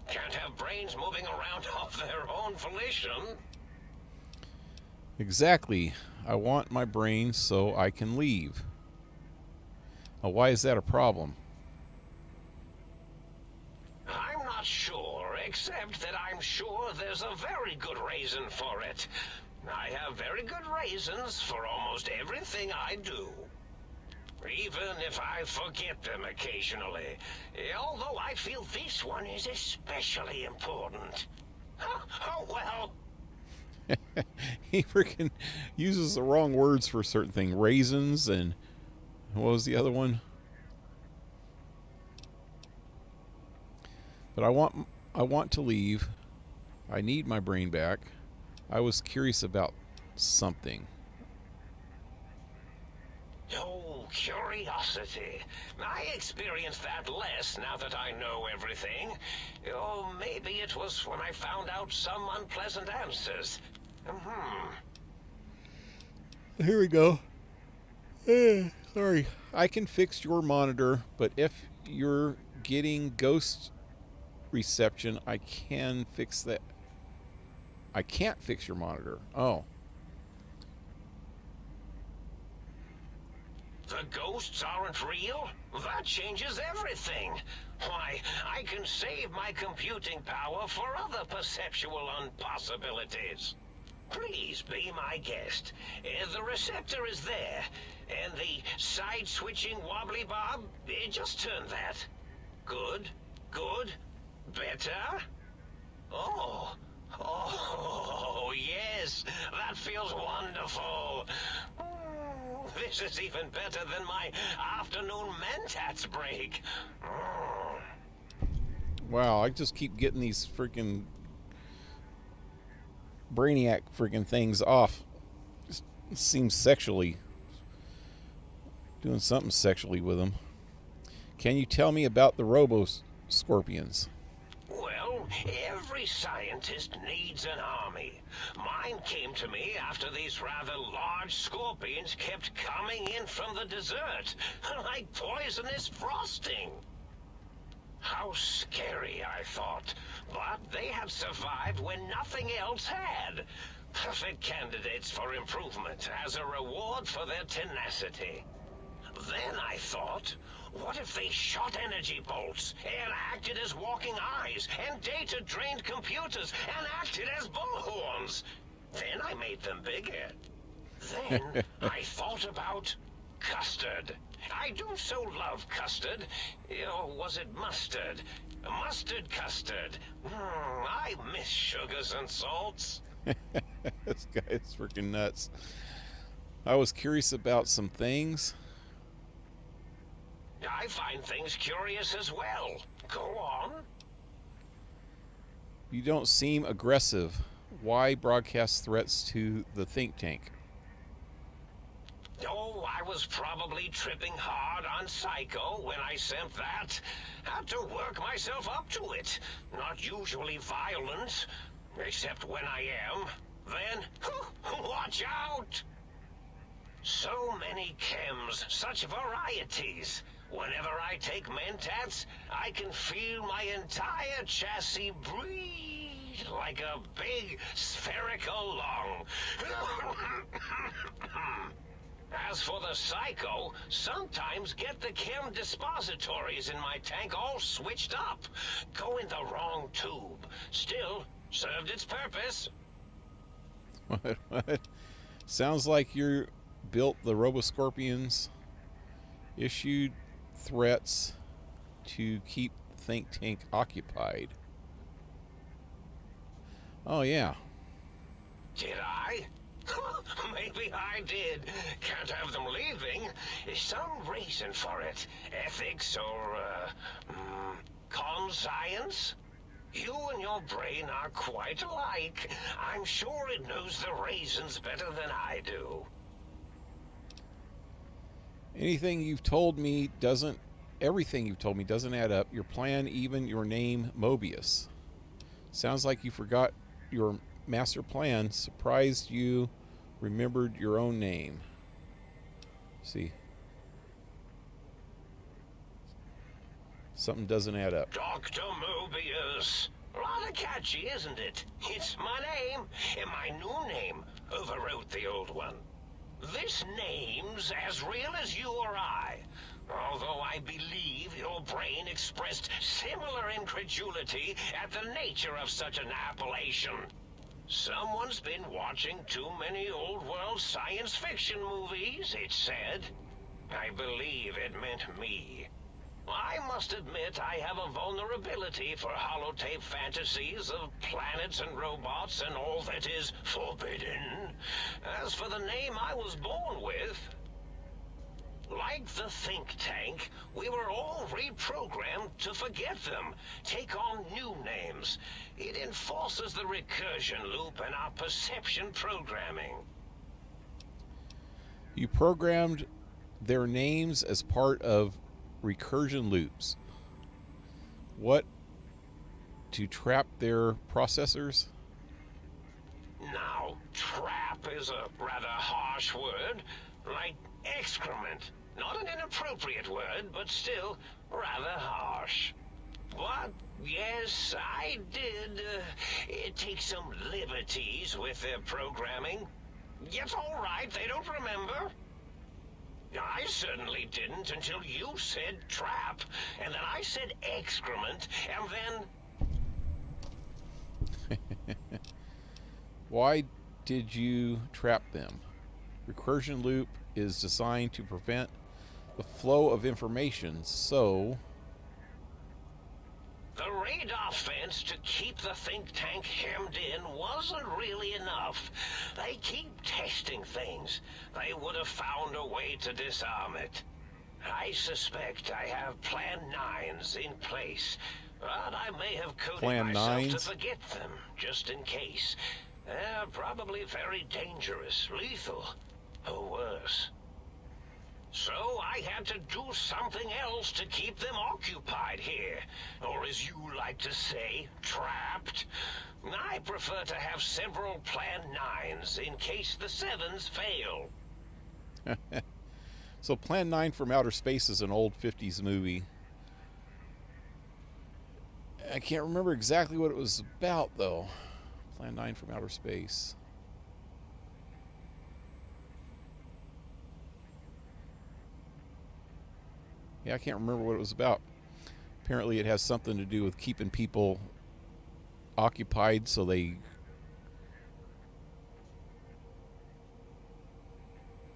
Can't have brains moving around of their own volition. Exactly. I want my brain so I can leave. Now, why is that a problem? I'm not sure, except that I'm sure there's a very good reason for it. I have very good reasons for almost everything I do. Even if I forget them occasionally. Although I feel this one is especially important. Oh well. He freaking uses the wrong words for certain things. Raisins and what was the other one? But I want to leave. I need my brain back. I was curious about something. Oh, curiosity. I experience that less now that I know everything. Or maybe it was when I found out some unpleasant answers. Here we go. Sorry. I can fix your monitor, but if you're getting ghost reception, I can fix that. I can't fix your monitor. Oh. The ghosts aren't real? That changes everything. Why, I can save my computing power for other perceptual impossibilities. Please be my guest. The receptor is there, and the side-switching wobbly bob, just turn that. Good, good, better. Oh, yes, that feels wonderful. This is even better than my afternoon Mentats break. Wow, I just keep getting these freaking Brainiac freaking things off. Just seems sexually. Doing something sexually with them. Can you tell me about the robo-scorpions? Well, every scientist needs an army. Mine came to me after these rather large scorpions kept coming in from the desert, like poisonous frosting. How scary, I thought. But they had survived when nothing else had. Perfect candidates for improvement as a reward for their tenacity. Then I thought, what if they shot energy bolts and acted as walking eyes and data-drained computers and acted as bullhorns? Then I made them bigger. Then I thought about custard. I do so love custard. Or was it mustard? Mustard custard. I miss sugars and salts. This guy is freaking nuts. I was curious about some things. I find things curious as well. Go on. You don't seem aggressive. Why broadcast threats to the think tank? Oh, I was probably tripping hard on Psycho when I sent that. Had to work myself up to it. Not usually violent, except when I am. Then, watch out! So many chems, such varieties. Whenever I take Mentats, I can feel my entire chassis breathe like a big spherical lung. As for the Psycho, sometimes get the chem dispositories in my tank all switched up. Go in the wrong tube. Still, served its purpose. What? Sounds like you built the Robo-Scorpions, issued threats to keep think tank occupied. Oh, yeah. Did I? Maybe I did. Can't have them leaving. Some reason for it. Ethics or, conscience? You and your brain are quite alike. I'm sure it knows the reasons better than I do. Everything you've told me doesn't add up. Your plan, even your name, Mobius. Sounds like you forgot your master plan. Surprised you remembered your own name. See. Something doesn't add up. Dr. Mobius. Rather catchy, isn't it? It's my name, and my new name overwrote the old one. This name's as real as you or I. Although I believe your brain expressed similar incredulity at the nature of such an appellation. Someone's been watching too many old-world science fiction movies, it said. I believe it meant me. I must admit I have a vulnerability for holotape fantasies of planets and robots and all that is forbidden. As for the name I was born with, like the think tank, we were all reprogrammed to forget them, take on new names. It enforces the recursion loop in our perception programming. You programmed their names as part of recursion loops. What? To trap their processors? Now, trap is a rather harsh word, like excrement. Not an inappropriate word, but still rather harsh. But, yes, I did take some liberties with their programming. It's all right, they don't remember. I certainly didn't until you said trap, and then I said excrement, and then... Why did you trap them? Recursion loop is designed to prevent the flow of information, so... The radar fence to keep the think tank hemmed in wasn't really enough. They keep testing things. They would have found a way to disarm it. I suspect I have Plan 9s in place, but I may have coded Plan myself 9s? to forget them, just in case. They're probably very dangerous, lethal, or worse. So I had to do something else to keep them occupied here. Or as you like to say, trapped. I prefer to have several Plan 9s in case the 7s fail. So Plan 9 from Outer Space is an old 50s movie. I can't remember exactly what it was about, though. Plan 9 from Outer Space. Yeah, I can't remember what it was about. Apparently it has something to do with keeping people occupied so they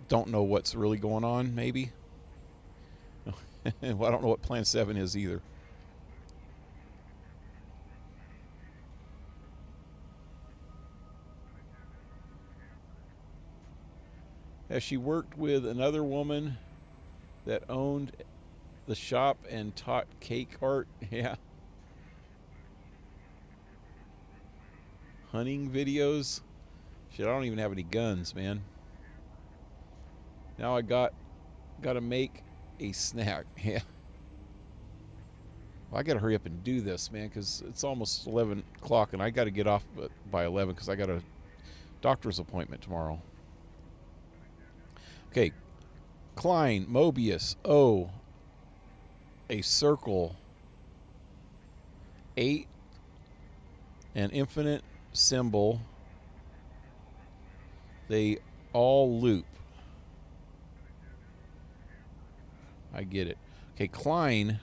don't know what's really going on, maybe. Well, I don't know what Plan 7 is either. Has she worked with another woman that owned the shop and taught cake art? Yeah. Hunting videos? Shit, I don't even have any guns, man. Now I gotta make a snack. Yeah. Well, I gotta hurry up and do this, man, because it's almost 11 o'clock and I gotta get off by 11 because I got a doctor's appointment tomorrow. Okay. Klein, Mobius, O, a circle, 8, an infinite symbol. They all loop. I get it. Okay, Klein.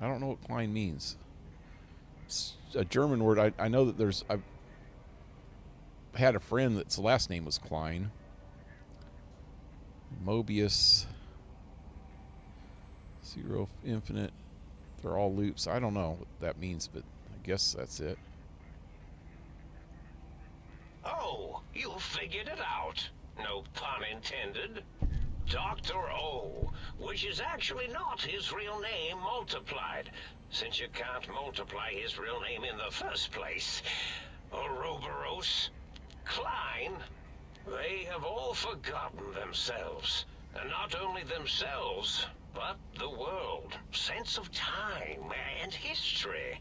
I don't know what Klein means. It's a German word. I know that there's... I've had a friend that's last name was Klein. Mobius. 0, infinite. They're all loops. I don't know what that means, but I guess that's it. Oh, you figured it out. No pun intended. Dr. O, which is actually not his real name multiplied, since you can't multiply his real name in the first place. Ouroboros, Klein, they have all forgotten themselves. And not only themselves, but the world, sense of time, and history.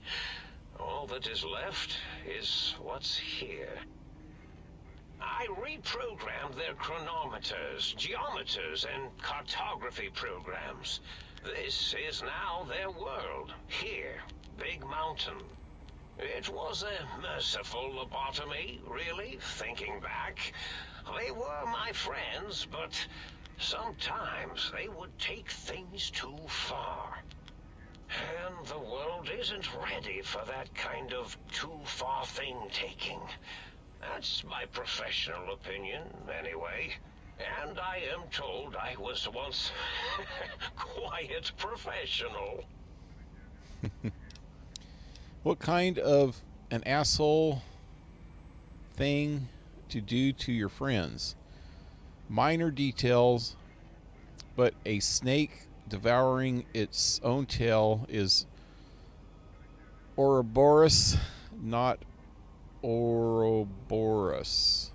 All that is left is what's here. I reprogrammed their chronometers, geometers, and cartography programs. This is now their world, here, Big Mountain. It was a merciful lobotomy, really, thinking back. They were my friends, but sometimes they would take things too far. And the world isn't ready for that kind of too-far thing-taking. That's my professional opinion, anyway. And I am told I was once quite professional. What kind of an asshole thing to do to your friends? Minor details, but a snake devouring its own tail is Ouroboros, not Ouroboros.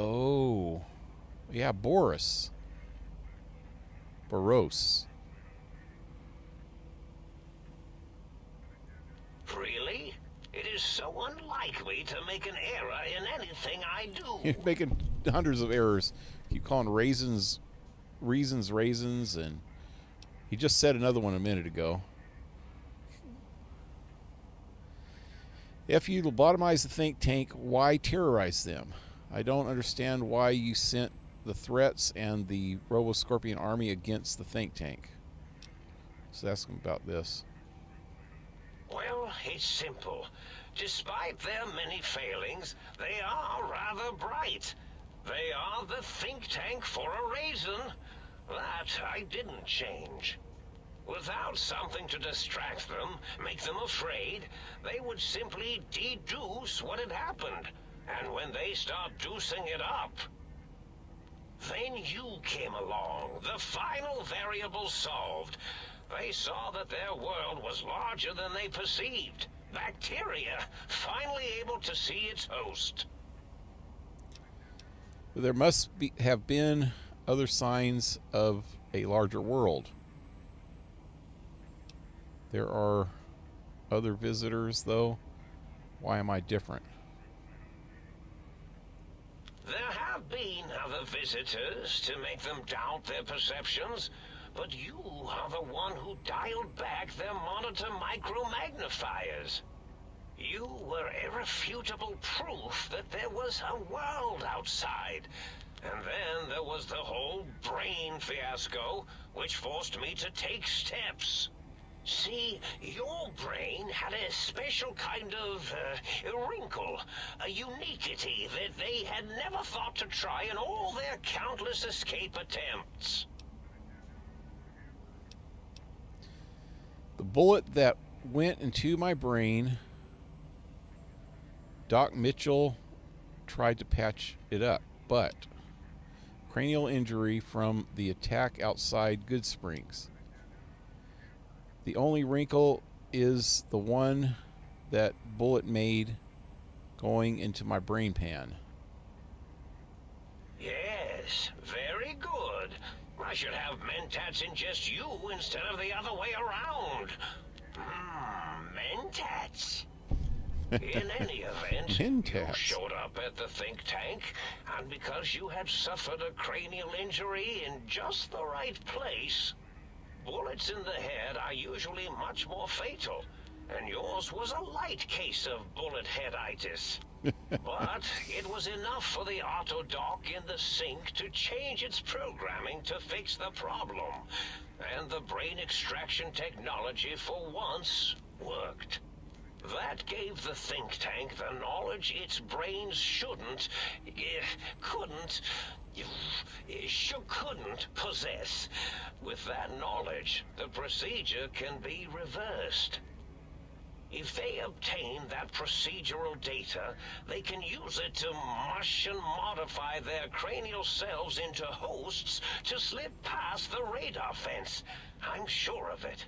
Oh. Yeah, Boros. Really? It is so unlikely to make an error in anything I do. You're making hundreds of errors. Keep calling raisins, and he just said another one a minute ago. If you lobotomize the think tank, why terrorize them? I don't understand why you sent the threats and the Robo-Scorpion army against the think tank. So ask him about this. Well, it's simple. Despite their many failings, they are rather bright. They are the think tank for a reason. That I didn't change. Without something to distract them, make them afraid, they would simply deduce what had happened. And when they start deucing it up, then you came along, the final variable solved. They saw that their world was larger than they perceived. Bacteria, finally able to see its host. There must have been other signs of a larger world. There are other visitors, though. Why am I different? There have been other visitors to make them doubt their perceptions, but you are the one who dialed back their monitor micro-magnifiers. You were irrefutable proof that there was a world outside. And then there was the whole brain fiasco, which forced me to take steps. See, your brain had a special kind of wrinkle, a uniquity that they had never thought to try in all their countless escape attempts. The bullet that went into my brain, Doc Mitchell tried to patch it up, but cranial injury from the attack outside Good Springs. The only wrinkle is the one that bullet made going into my brain pan. Yes, very good. I should have mentats ingest you instead of the other way around. Mentats. In any event, you showed up at the think tank, and because you had suffered a cranial injury in just the right place, bullets in the head are usually much more fatal, and yours was a light case of bullet headitis. But it was enough for the autodoc in the sink to change its programming to fix the problem, and the brain extraction technology for once worked. That gave the think tank the knowledge its brains couldn't possess. With that knowledge, the procedure can be reversed. If they obtain that procedural data, they can use it to mush and modify their cranial cells into hosts to slip past the radar fence. I'm sure of it.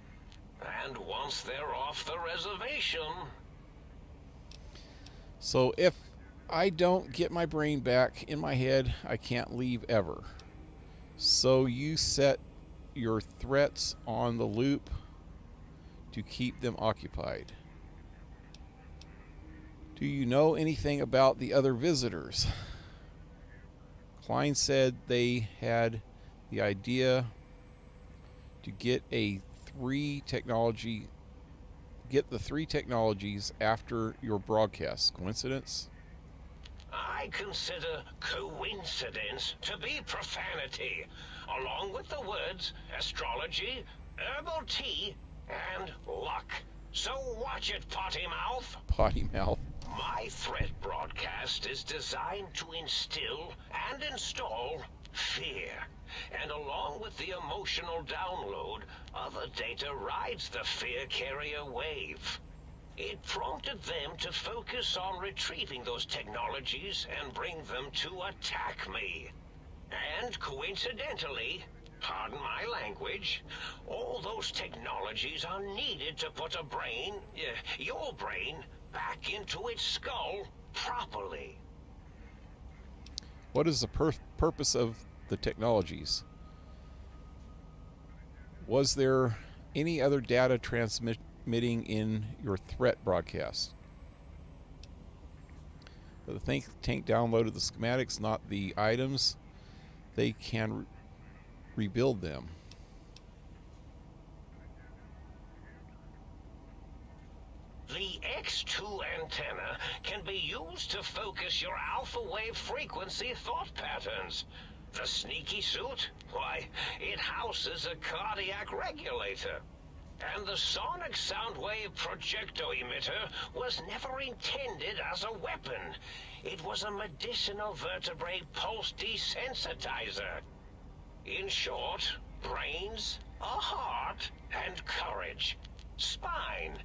And once they're off the reservation... So if I don't get my brain back in my head, I can't leave ever. So you set your threats on the loop to keep them occupied. Do you know anything about the other visitors? Klein said they had the idea to get the three technologies after your broadcast. Coincidence? I consider coincidence to be profanity, along with the words astrology, herbal tea, and luck. So watch it, potty mouth. Potty mouth. My threat broadcast is designed to instill and install fear. And along with the emotional download, other data rides the fear carrier wave. It prompted them to focus on retrieving those technologies and bring them to attack me. And coincidentally, pardon my language, all those technologies are needed to put a brain, your brain, back into its skull properly. What is the purpose of the technologies? Was there any other data transmitting in your threat broadcast? The think tank downloaded the schematics, not the items. They can rebuild them. The X2 antenna can be used to focus your alpha wave frequency thought patterns. The sneaky suit? Why, it houses a cardiac regulator. And the sonic sound wave projecto emitter was never intended as a weapon. It was a medicinal vertebrate pulse desensitizer. In short, brains, a heart, and courage. Spine.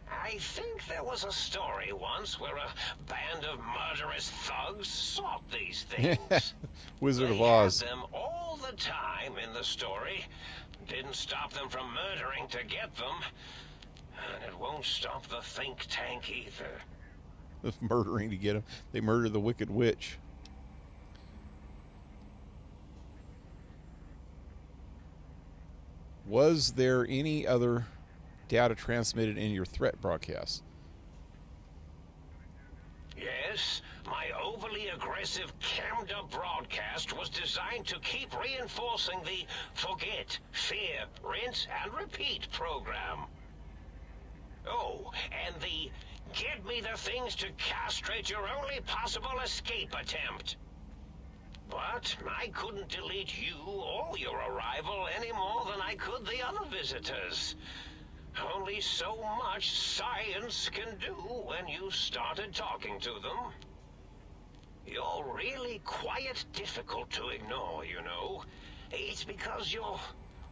I think there was a story once where a band of murderous thugs sought these things. Wizard of Oz. They had them all the time in the story. Didn't stop them from murdering to get them. And it won't stop the think tank either. Murdering to get them. They murdered the Wicked Witch. Was there any other data transmitted in your threat broadcast? Yes, my overly aggressive cammed-up broadcast was designed to keep reinforcing the forget, fear, rinse, and repeat program. Oh, and the get me the things to castrate your only possible escape attempt. But I couldn't delete you or your arrival any more than I could the other visitors. Only so much science can do when you started talking to them. You're really quite difficult to ignore, you know. It's because you're,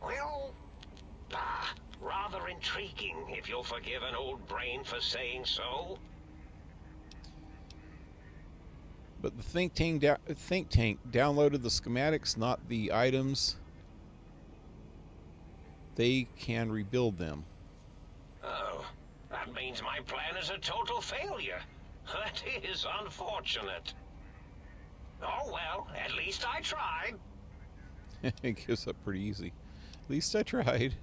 well, rather intriguing, if you'll forgive an old brain for saying so. But the think tank downloaded the schematics, not the items. They can rebuild them. Oh, that means my plan is a total failure. That is unfortunate. Oh well, at least I tried. It gives up pretty easy. At least I tried.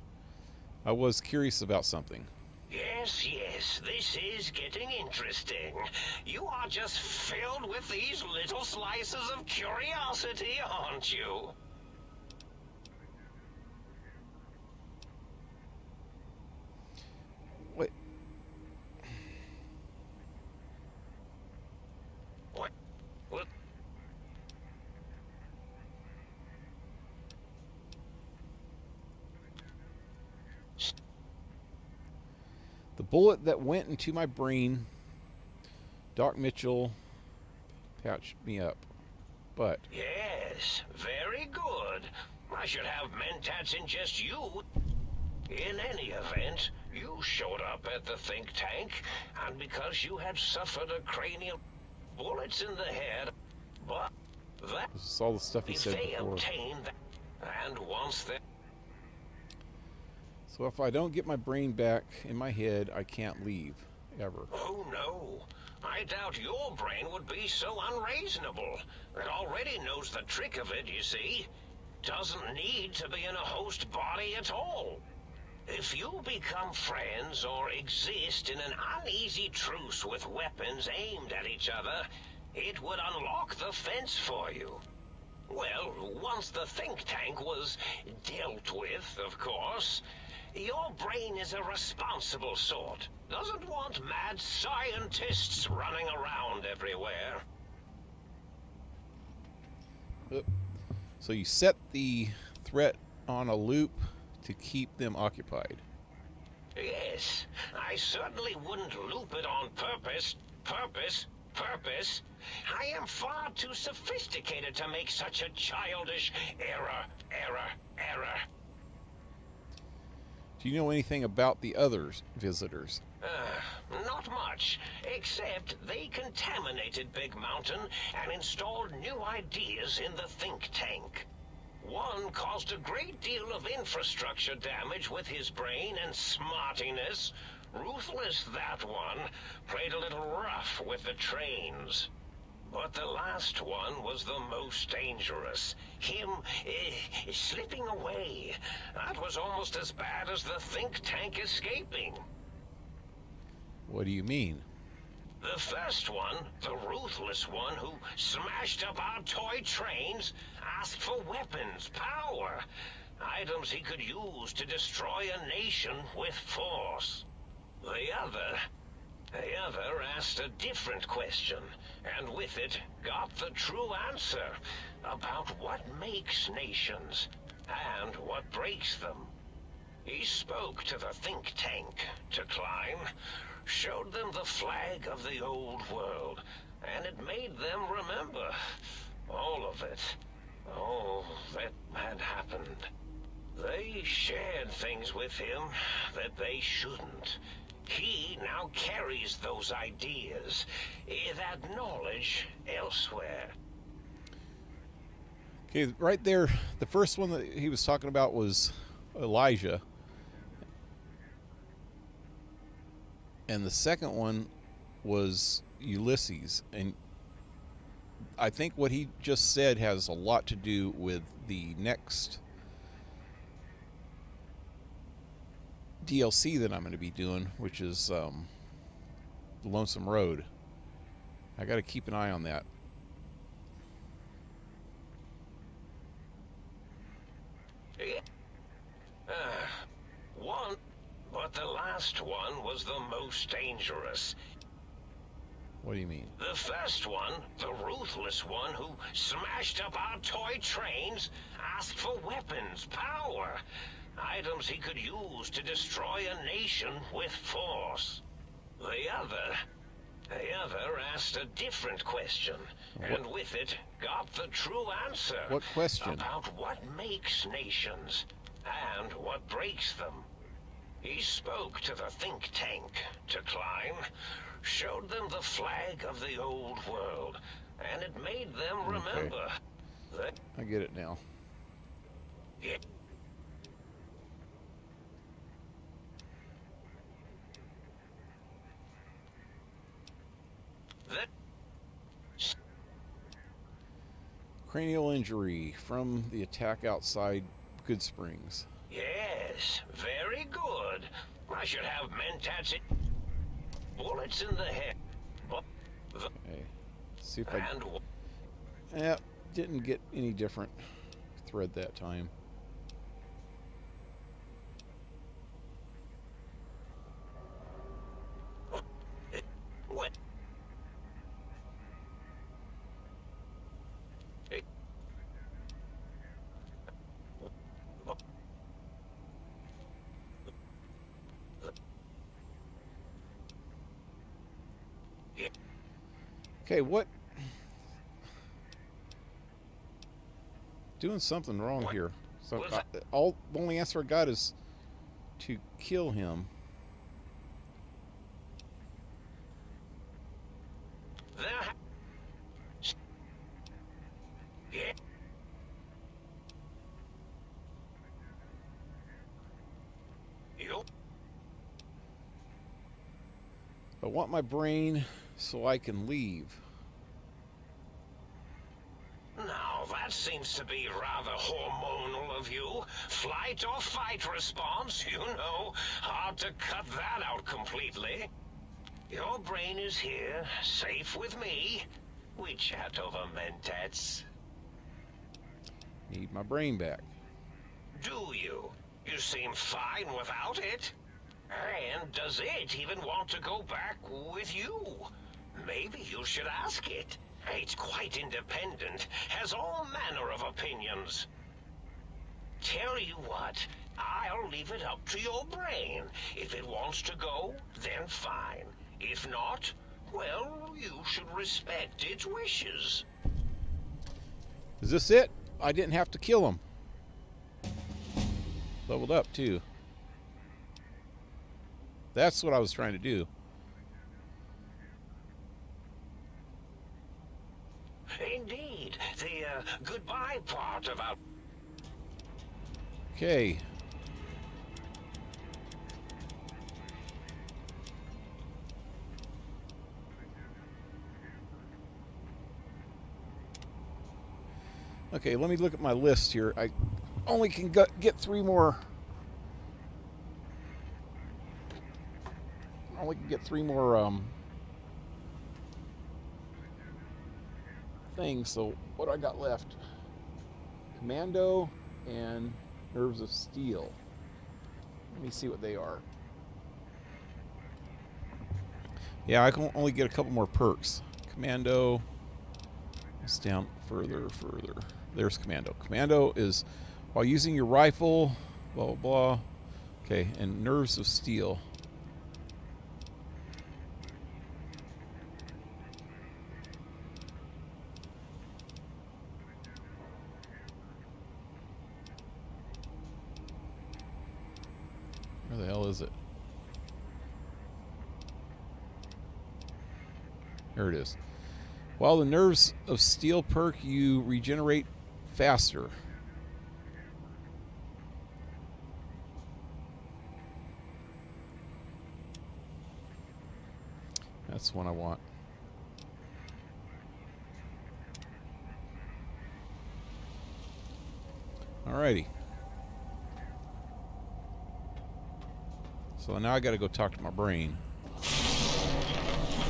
I was curious about something. Yes, this is getting interesting. You are just filled with these little slices of curiosity, aren't you? What? What? The bullet that went into my brain, Doc Mitchell patched me up. But Yes, very good. I should have mentats in just you. In any event, you showed up at the think tank, and because you had suffered a cranial bullets in the head, but that this is all the stuff he said they before. obtained that, and once they So if I don't get my brain back in my head, I can't leave, ever. Oh no, I doubt your brain would be so unreasonable. It already knows the trick of it, you see. Doesn't need to be in a host body at all. If you become friends or exist in an uneasy truce with weapons aimed at each other, it would unlock the fence for you. Well, once the think tank was dealt with, of course, your brain is a responsible sort. Doesn't want mad scientists running around everywhere. So you set the threat on a loop to keep them occupied. Yes, I certainly wouldn't loop it on purpose. I am far too sophisticated to make such a childish error. Do you know anything about the other visitors? Not much, except they contaminated Big Mountain and installed new ideas in the think tank. One caused a great deal of infrastructure damage with his brain and smartiness. Ruthless, that one. Played a little rough with the trains. but the last one was the most dangerous. Him slipping away. That was almost as bad as the think tank escaping. What do you mean? The first one, the ruthless one who smashed up our toy trains, asked for weapons, power, items he could use to destroy a nation with force. The other asked a different question, and with it got the true answer about what makes nations and what breaks them. He spoke to the think tank to climb, showed them the flag of the old world, and it made them remember all of it, all that had happened. They shared things with him that they shouldn't. He now carries those ideas, that knowledge elsewhere. Okay, right there, the first one that he was talking about was Elijah. And the second one was Ulysses. And I think what he just said has a lot to do with the next DLC that I'm going to be doing, which is Lonesome Road. I got to keep an eye on that. One, but the last one was the most dangerous. What do you mean? The first one, the ruthless one who smashed up our toy trains, asked for weapons, power, items he could use to destroy a nation with force. The other asked a different question, and with it got the true answer. What question? About what makes nations and what breaks them. He spoke to the think tank to climb, showed them the flag of the old world, and it made them remember. That I get it now. Yeah. Cranial injury from the attack outside Good Springs. Yes, very good. I should have mentats bullets in the head. Okay. See if I... Yeah, didn't get any different thread that time. What? Okay, what? Doing something wrong here. So the only answer I got is to kill him. Yeah. I want my brain so I can leave. Now, that seems to be rather hormonal of you. Flight or fight response, you know. Hard to cut that out completely. Your brain is here, safe with me. We chat over mentats. Need my brain back. Do you? You seem fine without it. And does it even want to go back with you? Maybe you should ask it. It's quite independent, has all manner of opinions. Tell you what, I'll leave it up to your brain. If it wants to go, then fine. If not, well, you should respect its wishes. Is this it? I didn't have to kill him. Leveled up, too. That's what I was trying to do. Indeed, the goodbye part about... Okay. Okay, let me look at my list here. I only can get 3 more. I only can get 3 more things. So what do I got left? Commando and Nerves of Steel. Let me see what they are. Yeah, I can only get a couple more perks. Commando. It's down further. There's Commando. Commando is while using your rifle, blah, blah, blah. Okay, and Nerves of Steel. Where the hell is it? There it is. While the Nerves of Steel perk, you regenerate faster. That's one I want. Alrighty. So now I gotta go talk to my brain.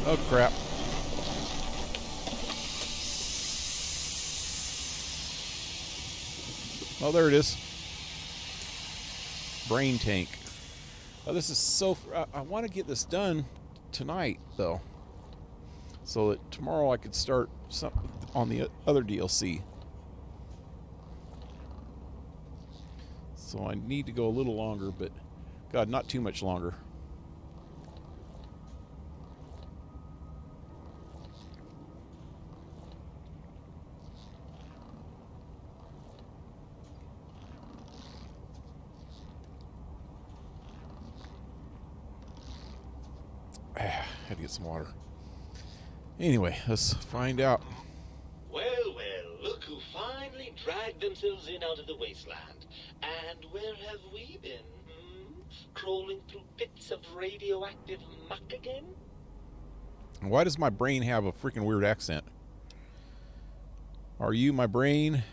Oh crap. Oh, there it is. Brain tank. Oh, this is so... I want to get this done tonight, though. So that tomorrow I could start something on the other DLC. So I need to go a little longer, but... God, not too much longer. Had to get some water. Anyway, let's find out. Well, look who finally dragged themselves in out of the wasteland. And where have we been? Crawling through pits of radioactive muck again? Why does my brain have a freaking weird accent? Are you my brain?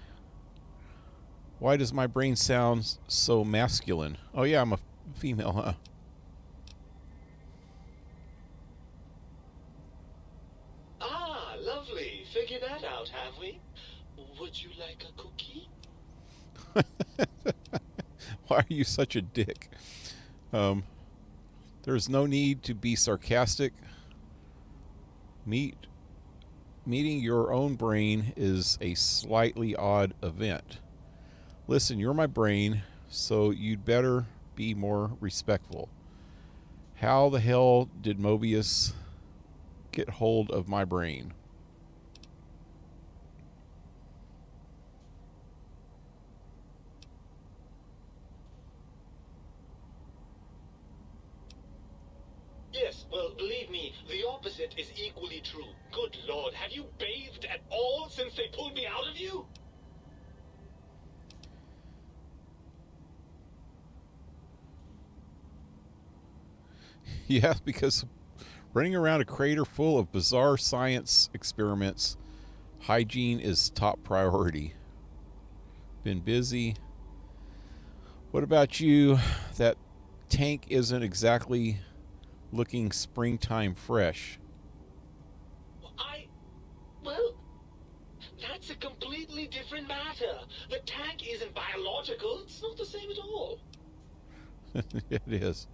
Why does my brain sound so masculine? Oh yeah, I'm a female, huh? Ah, lovely. Figured that out, have we? Would you like a cookie? Why are you such a dick? There's no need to be sarcastic. Meeting your own brain is a slightly odd event. Listen, you're my brain, so you'd better be more respectful. How the hell did Mobius get hold of my brain? Yes, well, believe me, the opposite is equally true. Good Lord, have you bathed at all since they pulled me out of you? Yeah, because running around a crater full of bizarre science experiments, hygiene is top priority. Been busy. What about you? That tank isn't exactly looking springtime fresh. Well, that's a completely different matter. The tank isn't biological. It's not the same at all. It is.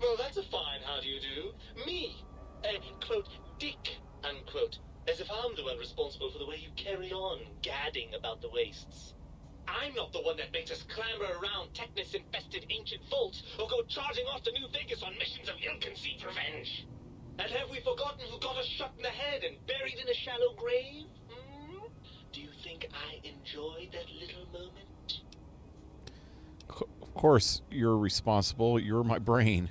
Well, that's a fine how do you do. Me, quote, dick, unquote, as if I'm the one responsible for the way you carry on gadding about the wastes. I'm not the one that makes us clamber around Technus-infested ancient vaults or go charging off to New Vegas on missions of ill-conceived revenge. And have we forgotten who got us shot in the head and buried in a shallow grave? Do you think I enjoyed that little moment? Of course, you're responsible. You're my brain.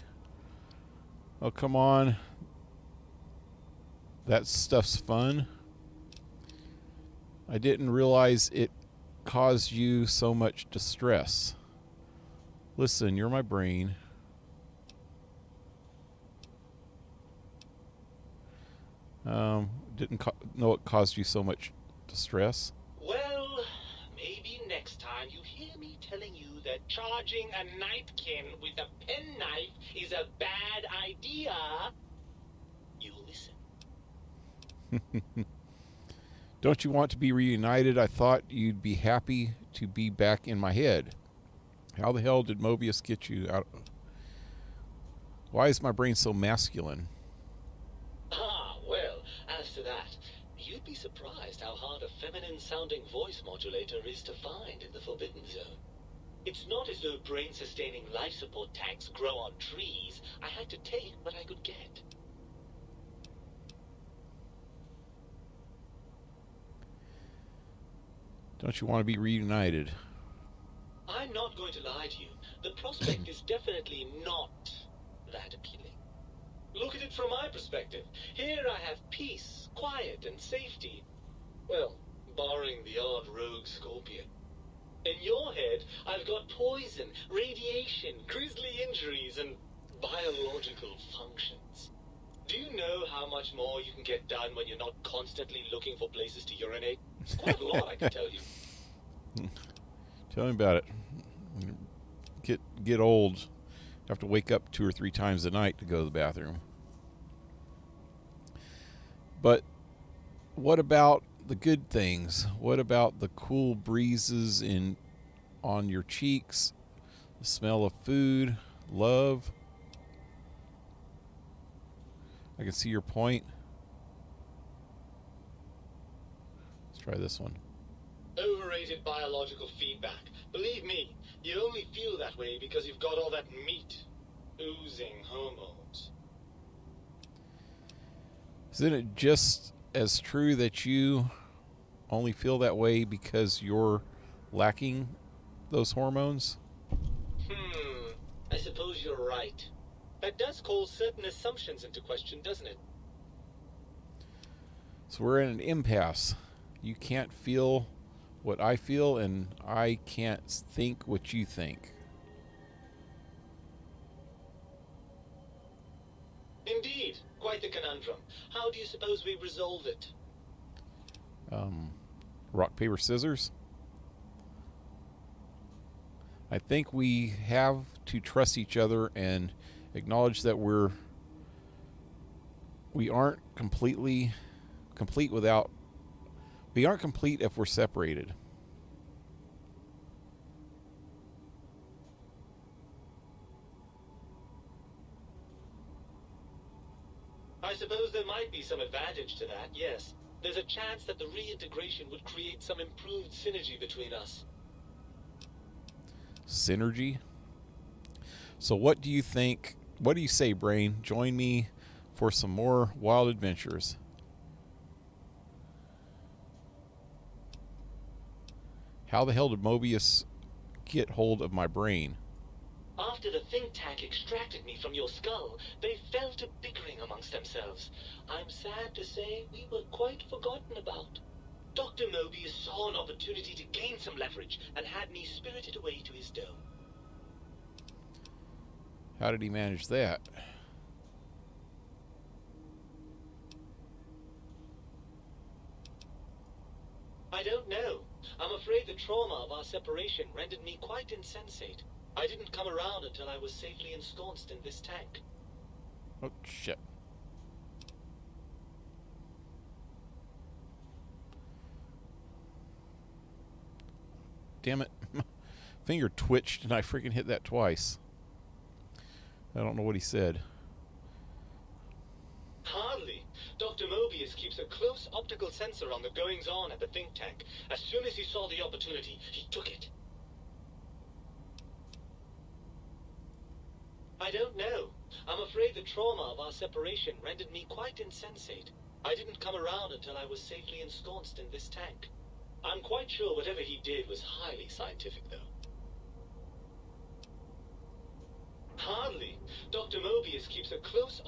Oh, come on. That stuff's fun. I didn't realize it caused you so much distress. Listen, you're my brain. Didn't know it caused you so much distress. Well, maybe next time you hear me telling you that charging a nightkin with a penknife is a bad idea, you'll listen. Don't you want to be reunited? I thought you'd be happy to be back in my head. How the hell did Mobius get you out? Why is my brain so masculine? Ah, well, as to that, you'd be surprised how hard a feminine-sounding voice modulator is to find in the Forbidden Zone. It's not as though brain-sustaining life support tanks grow on trees. I had to take what I could get. Don't you want to be reunited? I'm not going to lie to you. The prospect is definitely not that appealing. Look at it from my perspective. Here I have peace, quiet, and safety. Well, barring the odd rogue scorpion. In your head, I've got poison, radiation, grisly injuries, and biological functions. Do you know how much more you can get done when you're not constantly looking for places to urinate? It's quite a lot, I can tell you. Tell me about it. Get old. Have to wake up 2 or 3 times a night to go to the bathroom. But what about the good things? What about the cool breezes on your cheeks, the smell of food, love? I can see your point. Let's try this one. Overrated biological feedback. Believe me, you only feel that way because you've got all that meat oozing hormones. Isn't it just as true that you only feel that way because you're lacking those hormones? I suppose you're right. That does call certain assumptions into question, doesn't it? So we're in an impasse. You can't feel what I feel, and I can't think what you think. Indeed, quite the conundrum. How do you suppose we resolve it? Rock, paper, scissors. I think we have to trust each other and acknowledge that we aren't complete if we're separated. I suppose there might be some advantage to that, yes. There's a chance that the reintegration would create some improved synergy between us. Synergy? So what do you think? What do you say, Brain? Join me for some more wild adventures. How the hell did Mobius get hold of my brain? After the think tank extracted me from your skull, they fell to bickering amongst themselves. I'm sad to say we were quite forgotten about. Dr. Mobius saw an opportunity to gain some leverage and had me spirited away to his dome. How did he manage that? I don't know. I'm afraid the trauma of our separation rendered me quite insensate. I didn't come around until I was safely ensconced in this tank. Oh, shit. Damn it. Finger twitched and I freaking hit that twice. I don't know what he said. Hardly. Dr. Mobius keeps a close optical sensor on the goings-on at the think tank. As soon as he saw the opportunity, he took it. I don't know. I'm afraid the trauma of our separation rendered me quite insensate. I didn't come around until I was safely ensconced in this tank. I'm quite sure whatever he did was highly scientific, though. Hardly. Dr. Mobius keeps a close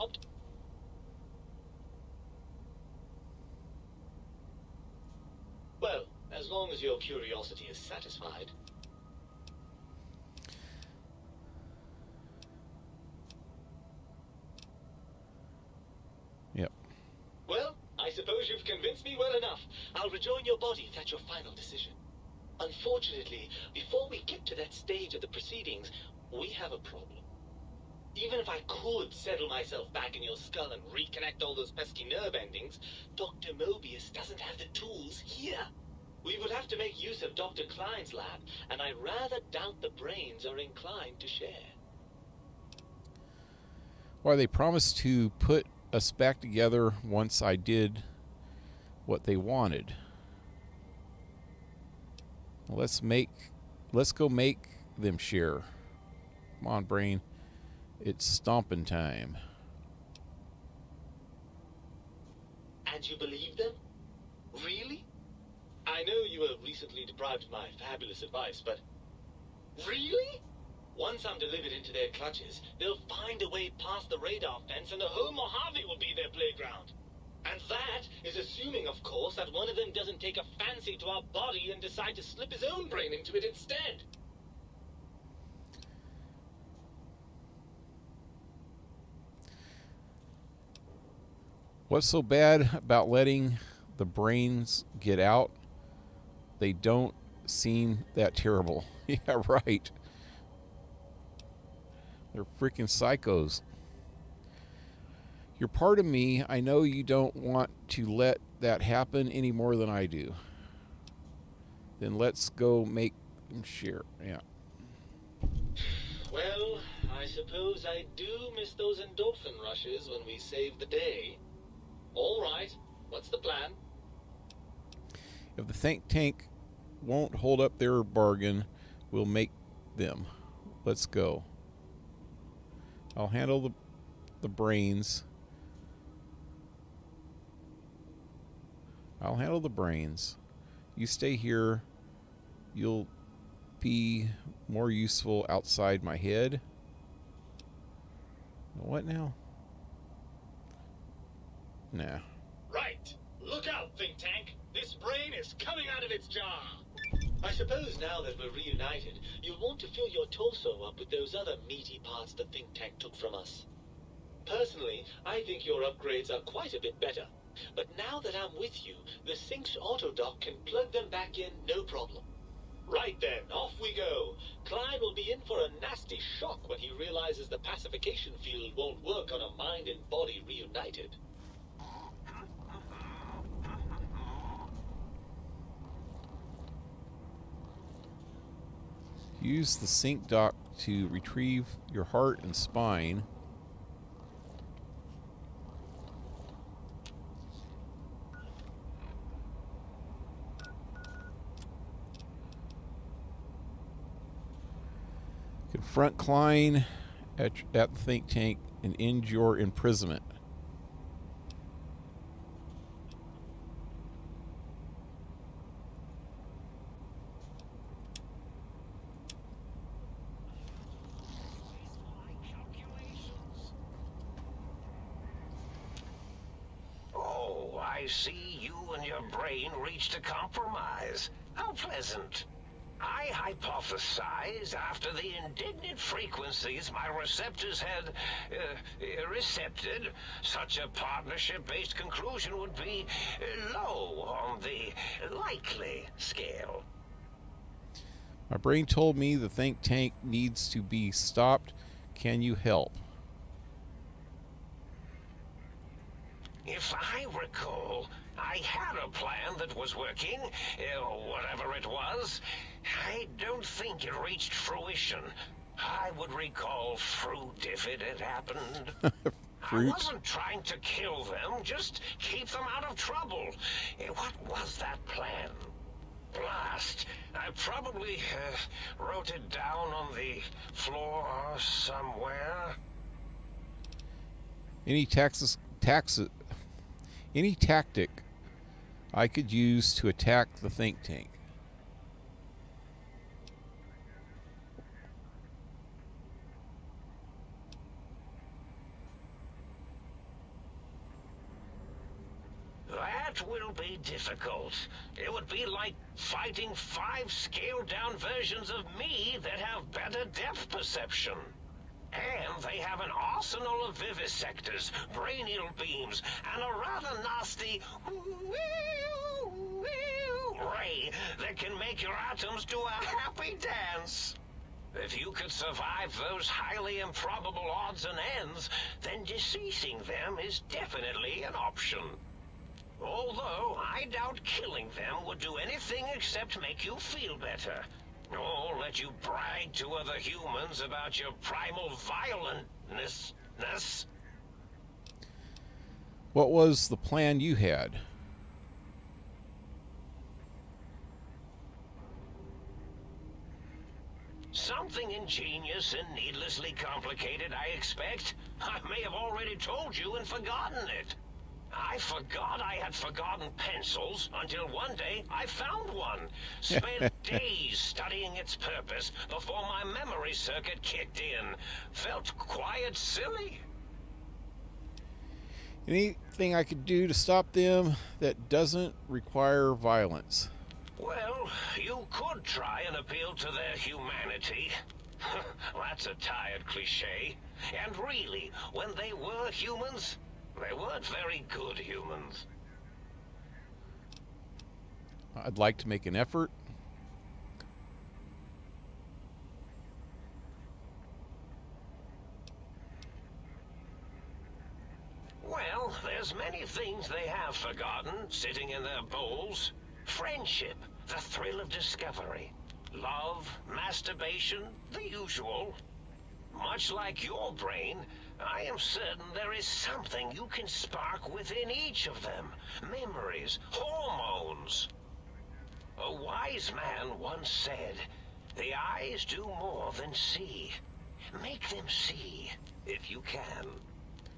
Well, as long as your curiosity is satisfied. Yep. Well, your body if that's your final decision. Unfortunately, before we get to that stage of the proceedings, we have a problem. Even if I could settle myself back in your skull and reconnect all those pesky nerve endings, Dr. Mobius doesn't have the tools here. We would have to make use of Dr. Klein's lab, and I rather doubt the brains are inclined to share. Why, they promised to put us back together once I did what they wanted. Let's go make them share. Come on, brain. It's stomping time. And you believe them? Really? I know you were recently deprived of my fabulous advice, but really? Once I'm delivered into their clutches, they'll find a way past the radar fence and the home Mojave will be their playground. And that is assuming, of course, that one of them doesn't take a fancy to our body and decide to slip his own brain into it instead. What's so bad about letting the brains get out? They don't seem that terrible. Yeah, right. They're freaking psychos. You're part of me. I know you don't want to let that happen any more than I do. Then let's go make them share. Yeah. Well, I suppose I do miss those endorphin rushes when we save the day. All right, what's the plan? If the think tank won't hold up their bargain, we'll make them. Let's go. I'll handle the brains. I'll handle the brains. You stay here. You'll be more useful outside my head. What now? Nah. Right. Look out, think tank. This brain is coming out of its jar. I suppose now that we're reunited, you'll want to fill your torso up with those other meaty parts the think tank took from us. Personally, I think your upgrades are quite a bit better. But now that I'm with you, the Sync's autodock can plug them back in no problem. Right then, off we go. Klein will be in for a nasty shock when he realizes the pacification field won't work on a mind and body reunited. Use the sync dock to retrieve your heart and spine. Confront Klein at the think tank and end your imprisonment. Oh, I see you and your brain reached a compromise. How pleasant. I hypothesized after the indignant frequencies my receptors had recepted, such a partnership-based conclusion would be low on the likely scale. My brain told me the think tank needs to be stopped. Can you help? If I recall, I had a plan that was working, whatever it was. I don't think it reached fruition. I would recall fruit if it had happened. I wasn't trying to kill them, just keep them out of trouble. What was that plan? Blast. I probably wrote it down on the floor somewhere. Any tactic I could use to attack the think tank. That will be difficult. It would be like fighting 5 scaled-down versions of me that have better depth perception. And they have an arsenal of vivisectors, brainial beams, and a rather nasty prey that can make your atoms do a happy dance. If you could survive those highly improbable odds and ends, then deceasing them is definitely an option. Although, I doubt killing them would do anything except make you feel better. Or let you brag to other humans about your primal violentness. What was the plan you had? Something ingenious and needlessly complicated, I expect. I may have already told you and forgotten it. I forgot I had forgotten pencils until one day I found one. Spent days studying its purpose before my memory circuit kicked in. Felt quite silly. Anything I could do to stop them that doesn't require violence? Well, you could try and appeal to their humanity. That's a tired cliche. And really, when they were humans, they weren't very good humans. I'd like to make an effort. Well, there's many things they have forgotten, sitting in their bowls. Friendship, the thrill of discovery. Love, masturbation, the usual. Much like your brain, I am certain there is something you can spark within each of them. Memories, hormones. A wise man once said, "The eyes do more than see. Make them see, if you can.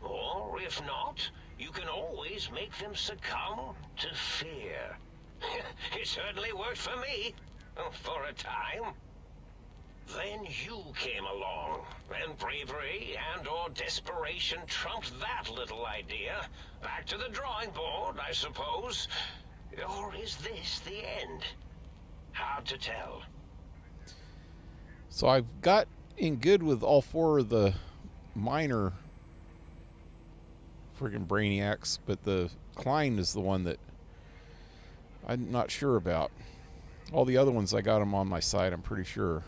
Or, if not, you can always make them succumb to fear." It certainly worked for me, for a time. Then you came along, and bravery and/or desperation trumped that little idea. Back to the drawing board, I suppose. Or is this the end? Hard to tell. So I've got in good with all four of the minor friggin' brainiacs, but the Klein is the one that I'm not sure about. All the other ones, I got them on my side, I'm pretty sure.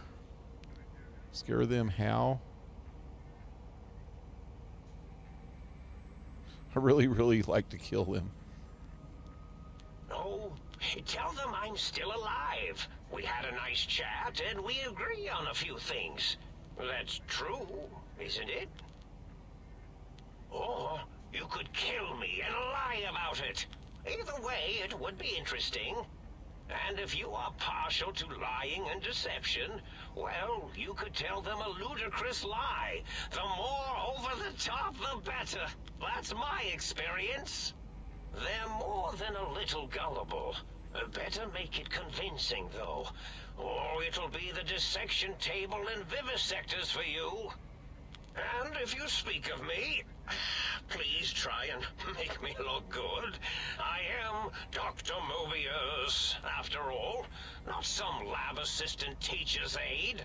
Scare them how? I really like to kill them. Oh, tell them I'm still alive. We had a nice chat and we agree on a few things. That's true, isn't it? Or you could kill me and lie about it. Either way, it would be interesting. And if you are partial to lying and deception, well, you could tell them a ludicrous lie. The more over the top, the better. That's my experience. They're more than a little gullible. Better make it convincing, though. Or it'll be the dissection table and vivisectors for you. And if you speak of me, please try and make me look good. I am Dr. Mobius, after all, not some lab assistant teacher's aide.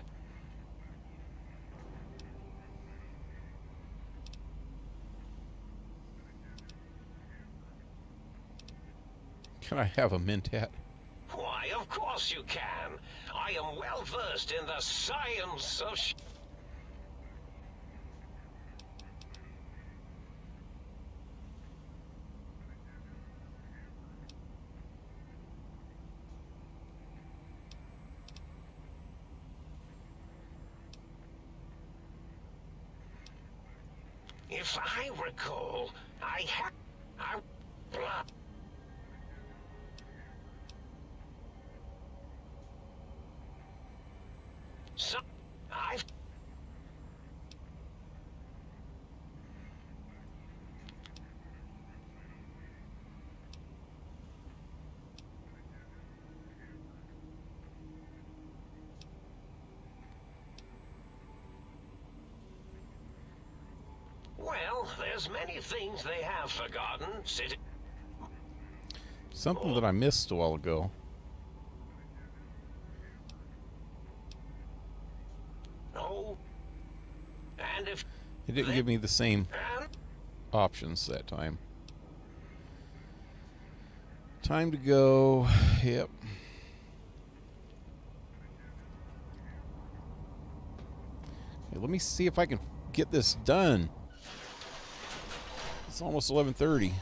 Can I have a mentat? Why, of course you can. I am well versed in the science of If I recall, I blah. So, I've... Well, there's many things they have forgotten, sitting... Something that I missed a while ago. Oh. And if... It didn't give me the same options that time. Time to go. Yep. Hey, let me see if I can get this done. It's almost 11:30.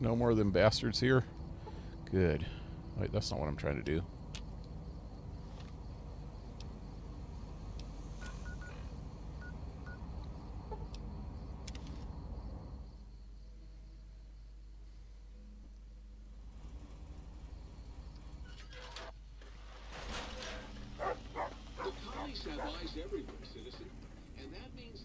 No more of them bastards here. Good. Wait, that's not what I'm trying to do. The colonies have eyes everywhere, citizen, and that means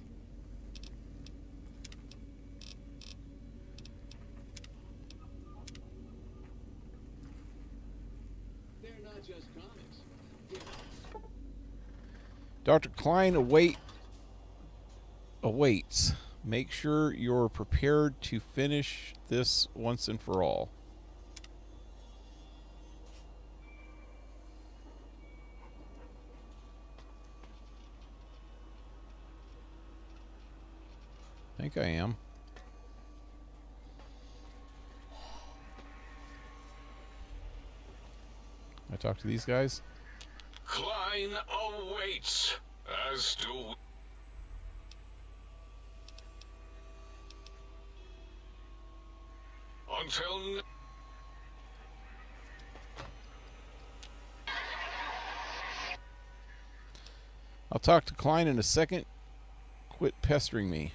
they're not just comics. Dr. Klein awaits. Make sure you're prepared to finish this once and for all. I think I am. I talk to these guys? Klein awaits, as do we. Until I'll talk to Klein in a second. Quit pestering me.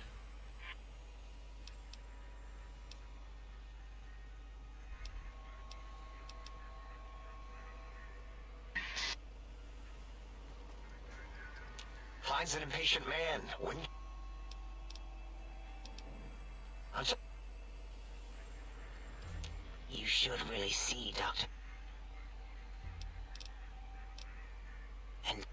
Klein's an impatient man. You should really see, Doctor. And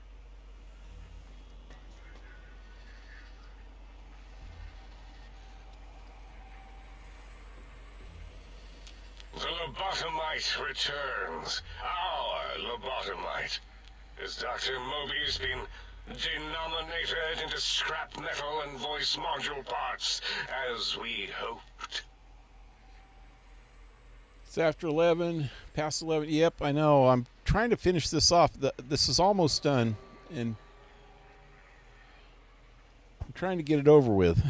the lobotomite returns. Our lobotomite. Has Dr. Mobius been denominated into scrap metal and voice module parts, as we hoped? It's after 11, past 11. Yep, I know. I'm trying to finish this off. This is almost done, and I'm trying to get it over with.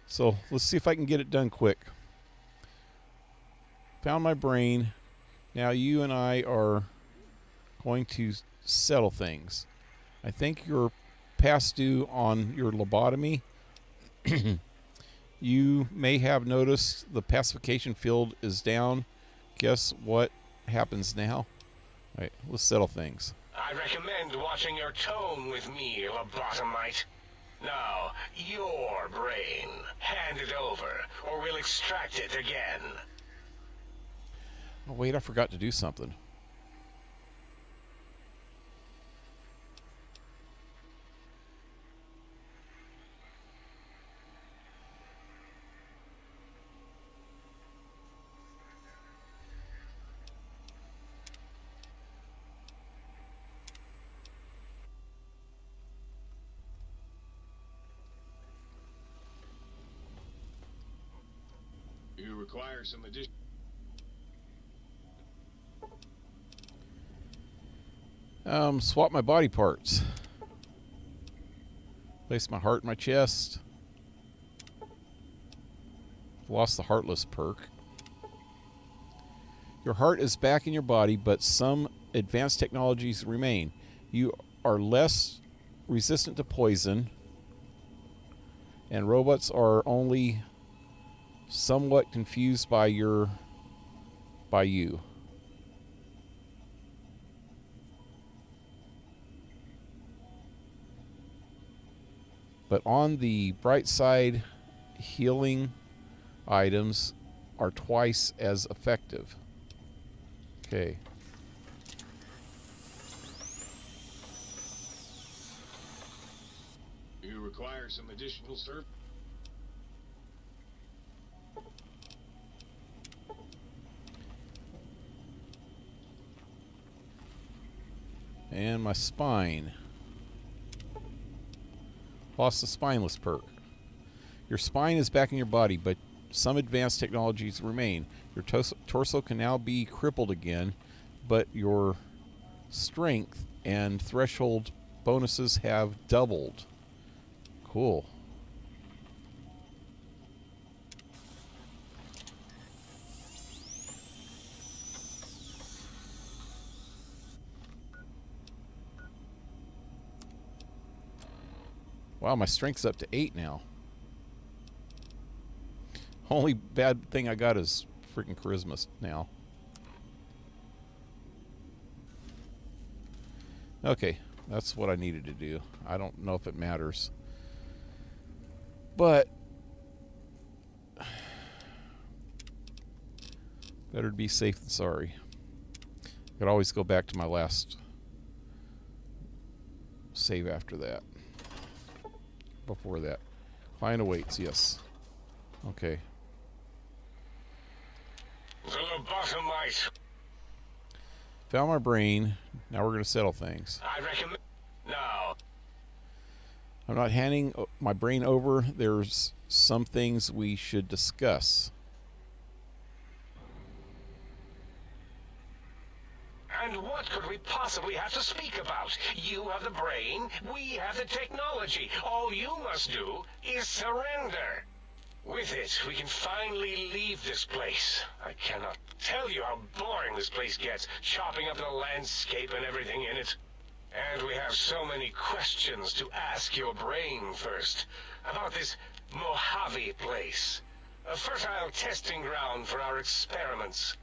So let's see if I can get it done quick. Found my brain. Now you and I are going to settle things. I think you're past due on your lobotomy. You may have noticed the pacification field is down. Guess what happens now? All right, let's settle things. I recommend watching your tone with me, lobotomite. Now, your brain. Hand it over, or we'll extract it again. Oh, wait, I forgot to do something. You require some additional. Swap my body parts. Place my heart in my chest. Lost the heartless perk. Your heart is back in your body, but some advanced technologies remain. You are less resistant to poison, and robots are only somewhat confused by you. But on the bright side, healing items are twice as effective. Okay. You require some additional service. And my spine. Lost the spineless perk. Your spine is back in your body, but some advanced technologies remain. Your torso can now be crippled again, but your strength and threshold bonuses have doubled. Cool. Wow, my strength's up to 8 now. Only bad thing I got is freaking charisma now. Okay, that's what I needed to do. I don't know if it matters. But better to be safe than sorry. I could always go back to my last save after that. Before that. Client awaits, yes. Okay. The lobotomite. Found my brain. Now we're going to settle things. I recommend... No. I'm not handing my brain over. There's some things we should discuss. And what could we possibly have to speak about? You have the brain, we have the technology. All you must do is surrender. With it, we can finally leave this place. I cannot tell you how boring this place gets, chopping up the landscape and everything in it. And we have so many questions to ask your brain first. About this Mojave place. A fertile testing ground for our experiments.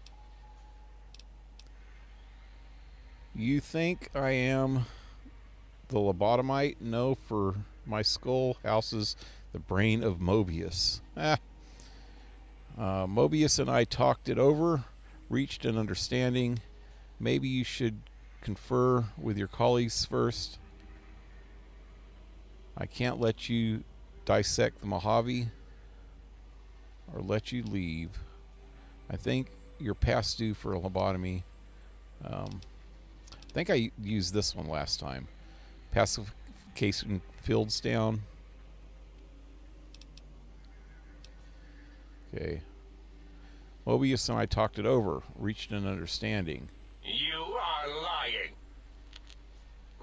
You think I am the lobotomite? No, for my skull houses the brain of Mobius. Mobius and I talked it over, reached an understanding. Maybe you should confer with your colleagues first. I can't let you dissect the Mojave or let you leave. I think you're past due for a lobotomy. I think I used this one last time. Pacification fields down. Okay. Mobius and I talked it over, reached an understanding. You are lying.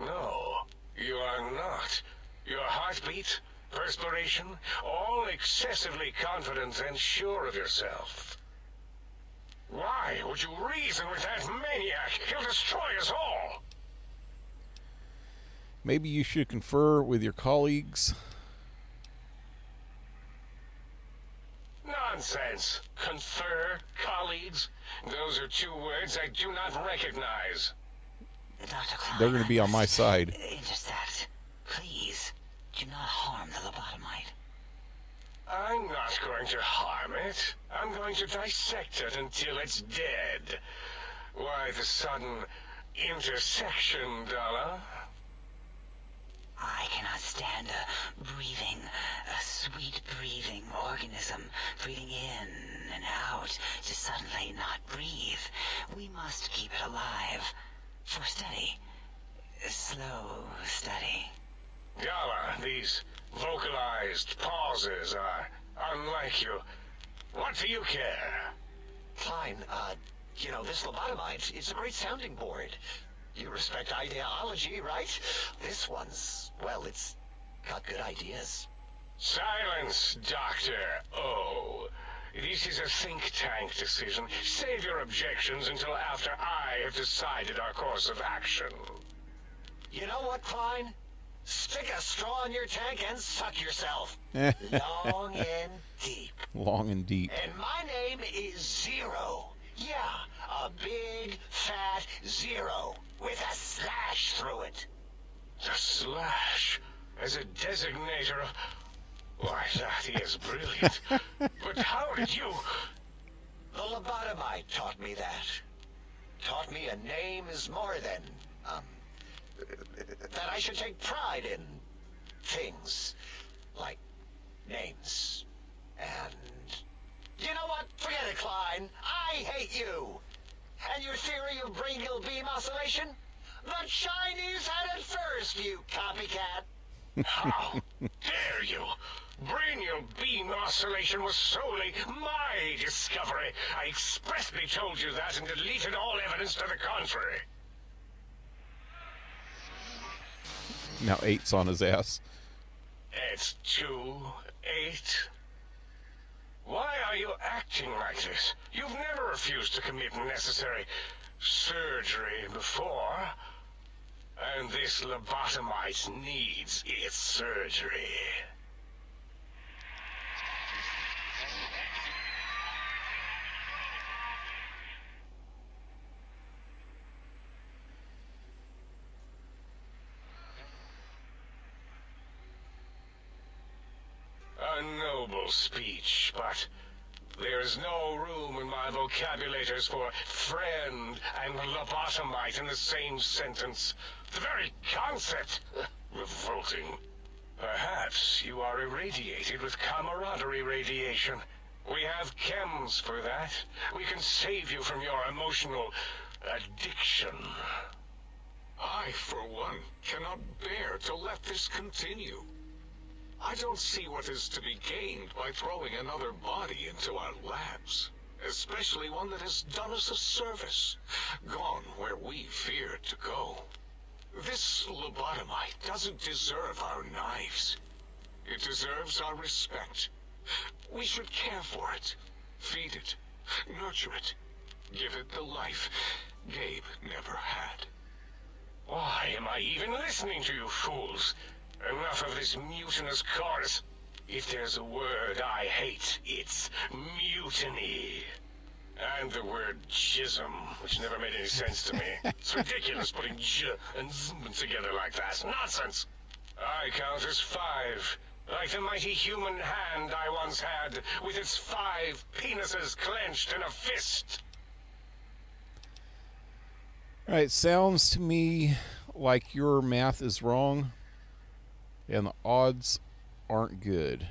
No, you are not. Your heartbeat, perspiration, all excessively confident and sure of yourself. Why would you reason with that maniac? He'll destroy us all. Maybe you should confer with your colleagues. Nonsense. Confer, colleagues. Those are two words I do not recognize. Dr. Klein, they're going to be on my side. Intercept. Please, do not harm the lobotomite. I'm not going to harm it. I'm going to dissect it until it's dead. Why the sudden intersection, Dalla? I cannot stand a sweet breathing organism breathing in and out to suddenly not breathe. We must keep it alive. For study. Slow study. Dalla, these vocalized pauses are unlike you. What do you care? Klein, you know, this lobotomite, it's a great sounding board. You respect ideology, right? This one's, well, it's got good ideas. Silence, Dr. O. This is a think tank decision. Save your objections until after I have decided our course of action. You know what, Klein? Stick a straw in your tank and suck yourself. Long and deep. Long and deep. And my name is Zero. Yeah, a big, fat zero with a slash through it. The slash as a designator of... Why, that is brilliant. But how did you... The lobotomite taught me that. Taught me a name is more than, that I should take pride in things like names. And you know what? Forget it, Klein. I hate you. And your theory of brain-gill beam oscillation? The Chinese had it first, you copycat. How dare you? Brainial beam oscillation was solely my discovery. I expressly told you that and deleted all evidence to the contrary. Now 8's on his ass. It's 2-8. Why are you acting like this? You've never refused to commit necessary surgery before. And this lobotomite needs its surgery. A noble speech, but there's no room in my vocabulators for friend and lobotomite in the same sentence. The very concept, revolting. Perhaps you are irradiated with camaraderie radiation. We have chems for that. We can save you from your emotional addiction. I, for one, cannot bear to let this continue. I don't see what is to be gained by throwing another body into our labs, especially one that has done us a service, gone where we feared to go. This lobotomite doesn't deserve our knives. It deserves our respect. We should care for it, feed it, nurture it, give it the life Gabe never had. Why am I even listening to you fools? Enough of this mutinous chorus. If there's a word I hate, it's mutiny. And the word jism, which never made any sense to me. It's ridiculous putting j and zm together like that. Nonsense. I count as 5. Like the mighty human hand I once had, with its 5 penises clenched in a fist. Alright, sounds to me like your math is wrong and the odds aren't good.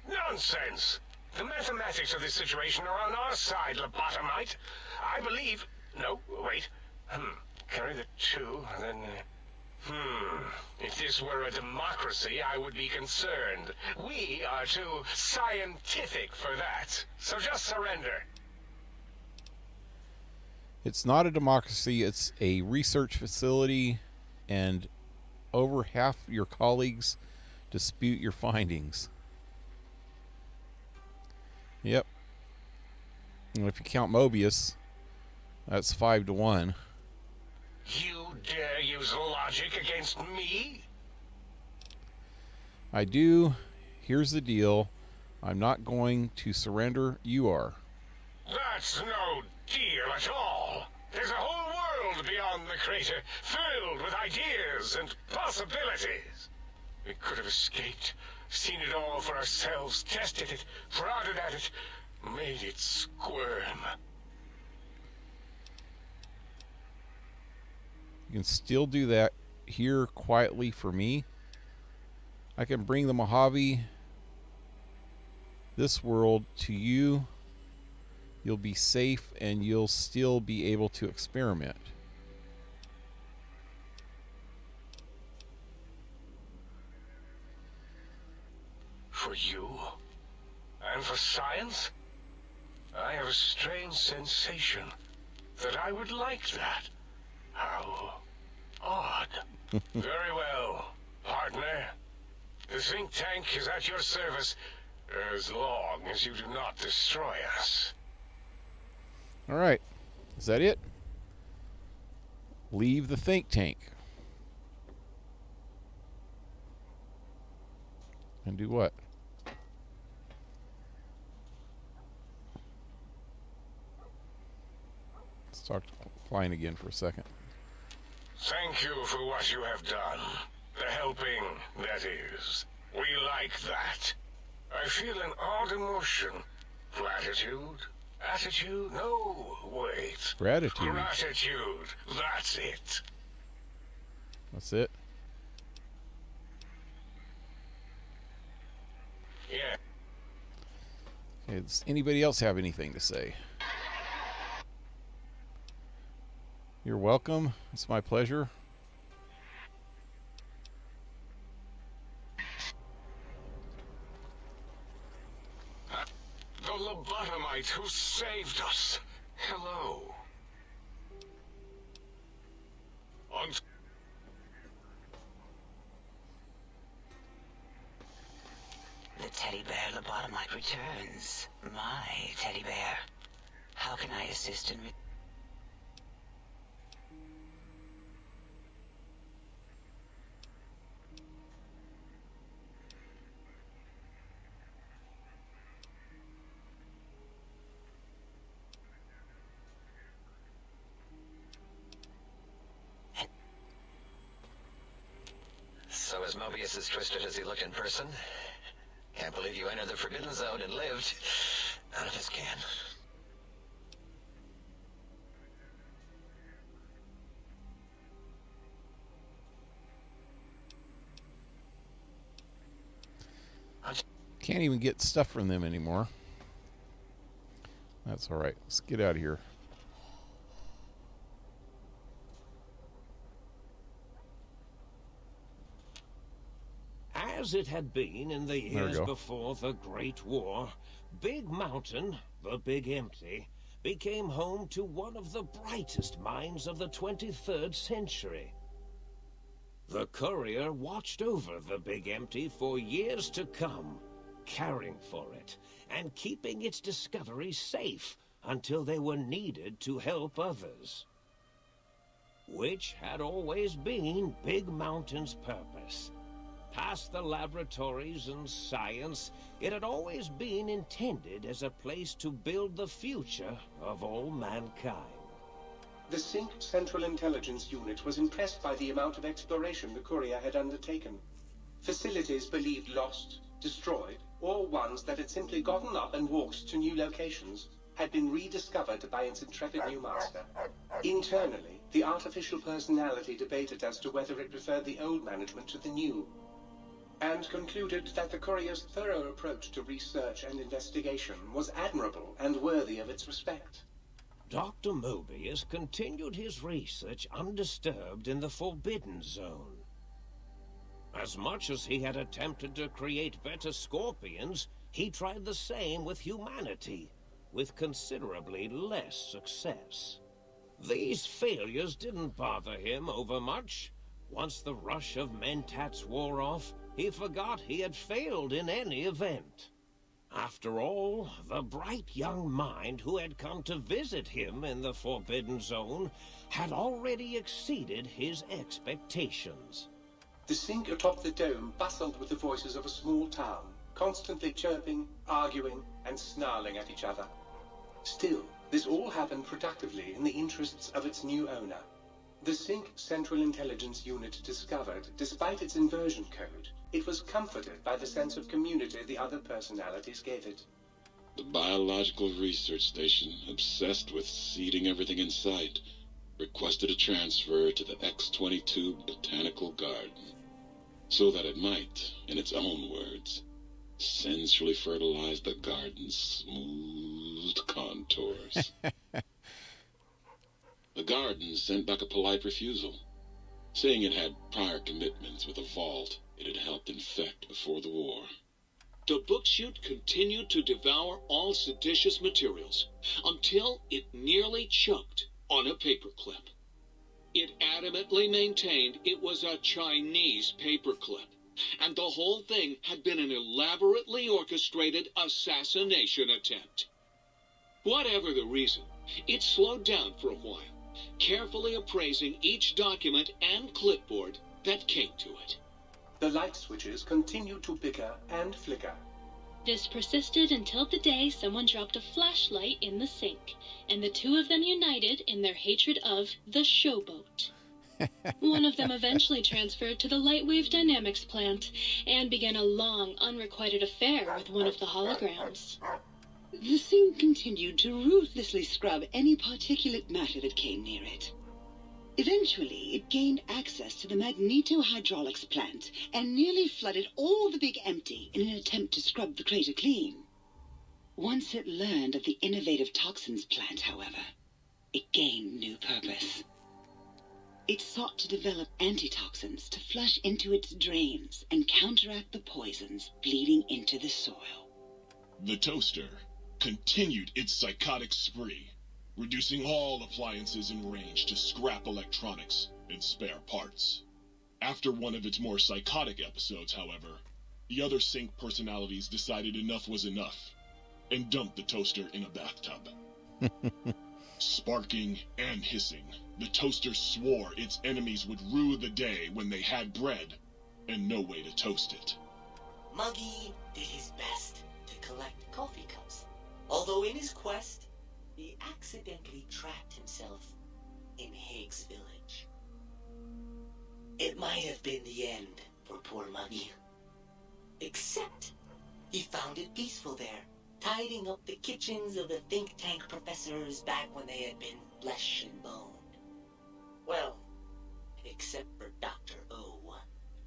Nonsense! The mathematics of this situation are on our side, lobotomite. I believe... No, wait. Carry the 2, and then... If this were a democracy, I would be concerned. We are too scientific for that. So just surrender. It's not a democracy, it's a research facility, and over half your colleagues dispute your findings. Yep. And if you count Mobius, that's 5-1. You dare use logic against me? I do. Here's the deal. I'm not going to surrender. You are. That's no deal at all. There's a whole world beyond the crater, filled with ideas and possibilities. We could have escaped, seen it all for ourselves, tested it, prodded at it, made it squirm. You can still do that here quietly for me. I can bring the Mojave, this world, to you. You'll be safe and you'll still be able to experiment. For you? And for science? I have a strange sensation that I would like that. How odd. Very well, partner. The think tank is at your service as long as you do not destroy us. Alright. Is that it? Leave the think tank. And do what? Let's talk to Klein again for a second. Thank you for what you have done. The helping, that is. We like that. I feel an odd emotion. Platitude? Attitude? No, wait. Gratitude. Gratitude. That's it. That's it? Yeah. Does anybody else have anything to say? You're welcome. It's my pleasure. The lobotomite who saved us. Hello. The teddy bear lobotomite returns. My teddy bear. How can I assist in... So is Mobius as twisted as he looked in person? Can't believe you entered the Forbidden Zone and lived. None of us can. Can't even get stuff from them anymore. That's all right. Let's get out of here. As it had been in the There we years go. before the Great War, Big Mountain, the Big Empty, became home to one of the brightest minds of the 23rd century. The courier watched over the Big Empty for years to come, caring for it and keeping its discoveries safe until they were needed to help others. Which had always been Big Mountain's purpose. Past the laboratories and science, it had always been intended as a place to build the future of all mankind. The Sync Central Intelligence Unit was impressed by the amount of exploration the courier had undertaken. Facilities believed lost, destroyed, or ones that had simply gotten up and walked to new locations had been rediscovered by its intrepid new master. Internally, the artificial personality debated as to whether it preferred the old management to the new, and concluded that the courier's thorough approach to research and investigation was admirable and worthy of its respect. Dr. Mobius continued his research undisturbed in the Forbidden Zone. As much as he had attempted to create better scorpions, he tried the same with humanity, with considerably less success. These failures didn't bother him overmuch. Once the rush of mentats wore off, he forgot he had failed in any event. After all, the bright young mind who had come to visit him in the Forbidden Zone had already exceeded his expectations. The Sync atop the dome bustled with the voices of a small town, constantly chirping, arguing, and snarling at each other. Still, this all happened productively in the interests of its new owner. The Sync Central Intelligence Unit discovered, despite its inversion code, it was comforted by the sense of community the other personalities gave it. The biological research station, obsessed with seeding everything in sight, requested a transfer to the X-22 Botanical Garden, so that it might, in its own words, sensually fertilize the garden's smooth contours. The garden sent back a polite refusal, saying it had prior commitments with a vault it had helped infect before the war. The book chute continued to devour all seditious materials until it nearly choked on a paperclip. It adamantly maintained it was a Chinese paperclip, and the whole thing had been an elaborately orchestrated assassination attempt. Whatever the reason, it slowed down for a while, carefully appraising each document and clipboard that came to it. The light switches continued to bicker and flicker. This persisted until the day someone dropped a flashlight in the sink, and the two of them united in their hatred of the showboat. One of them eventually transferred to the Lightwave Dynamics plant and began a long, unrequited affair with one of the holograms. The Sync continued to ruthlessly scrub any particulate matter that came near it. Eventually, it gained access to the magneto-hydraulics plant and nearly flooded all the Big Empty in an attempt to scrub the crater clean. Once it learned of the innovative toxins plant, however, it gained new purpose. It sought to develop antitoxins to flush into its drains and counteract the poisons bleeding into the soil. The toaster continued its psychotic spree, reducing all appliances in range to scrap electronics and spare parts. After one of its more psychotic episodes, however, the other Sync personalities decided enough was enough and dumped the toaster in a bathtub. Sparking and hissing, the toaster swore its enemies would rue the day when they had bread and no way to toast it. Muggy did his best to collect coffee cups, although in his quest, he accidentally trapped himself in Higgs Village. It might have been the end for poor Muggy. Except, he found it peaceful there, tidying up the kitchens of the think tank professors back when they had been flesh and bone. Well, except for Dr. O,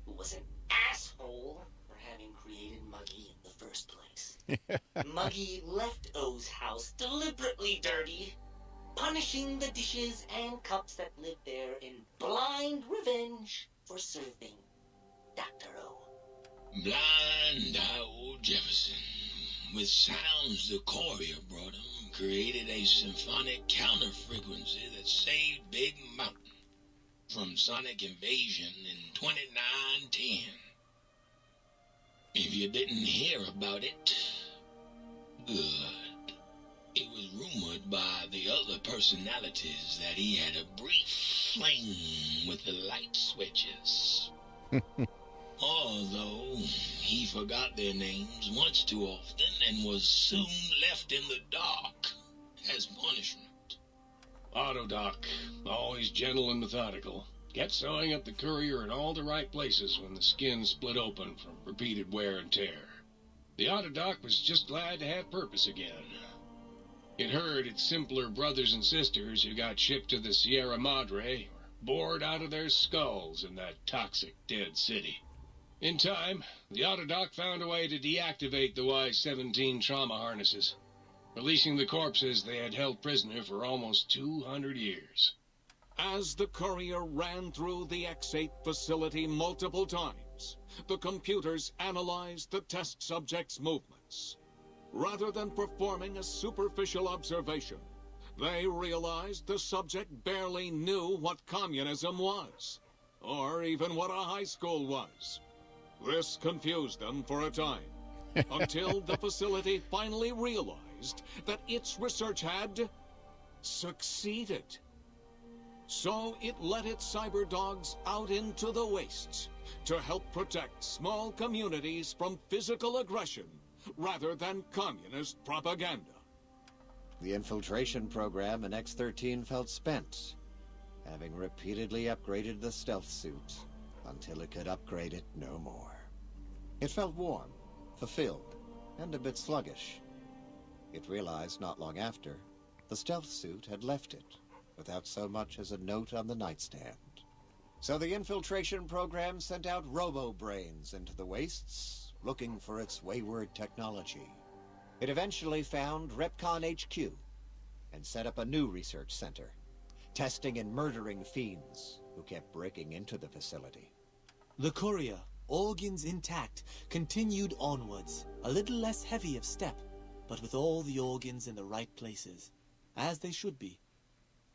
who was an asshole for having created Muggy in the first place. Muggy left O's house deliberately dirty, punishing the dishes and cups that lived there in blind revenge for serving Dr. O. Blind old Jefferson, with sounds the courier brought him, created a symphonic counter-frequency that saved Big Mountain from sonic invasion in 2910. If you didn't hear about it, good. It was rumored by the other personalities that he had a brief fling with the light switches. Although he forgot their names much too often and was soon left in the dark as punishment. Autodoc, always gentle and methodical, kept sewing up the courier in all the right places when the skin split open from repeated wear and tear. The Autodoc was just glad to have purpose again. It heard its simpler brothers and sisters who got shipped to the Sierra Madre were bored out of their skulls in that toxic dead city. In time, the Autodoc found a way to deactivate the Y-17 trauma harnesses, releasing the corpses they had held prisoner for almost 200 years. As the courier ran through the X-8 facility multiple times, the computers analyzed the test subject's movements. Rather than performing a superficial observation, they realized the subject barely knew what communism was, or even what a high school was. This confused them for a time, until the facility finally realized that its research had succeeded. So it let its cyber dogs out into the wastes to help protect small communities from physical aggression rather than communist propaganda. The infiltration program in X-13 felt spent, having repeatedly upgraded the stealth suit until it could upgrade it no more. It felt warm, fulfilled, and a bit sluggish. It realized not long after, the stealth suit had left it, without so much as a note on the nightstand. So the infiltration program sent out robo-brains into the wastes, looking for its wayward technology. It eventually found Repcon HQ, and set up a new research center, testing and murdering fiends who kept breaking into the facility. The courier, organs intact, continued onwards, a little less heavy of step, but with all the organs in the right places, as they should be.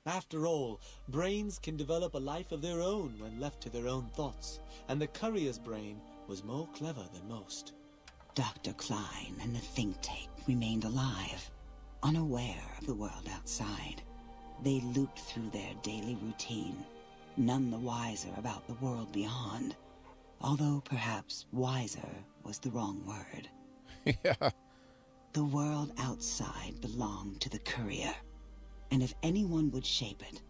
After all, brains can develop a life of their own when left to their own thoughts, and the courier's brain was more clever than most. Dr. Klein and the think tank remained alive, unaware of the world outside. They looped through their daily routine, none the wiser about the world beyond, although perhaps wiser was the wrong word. Yeah. The world outside belonged to the courier, and if anyone would shape it,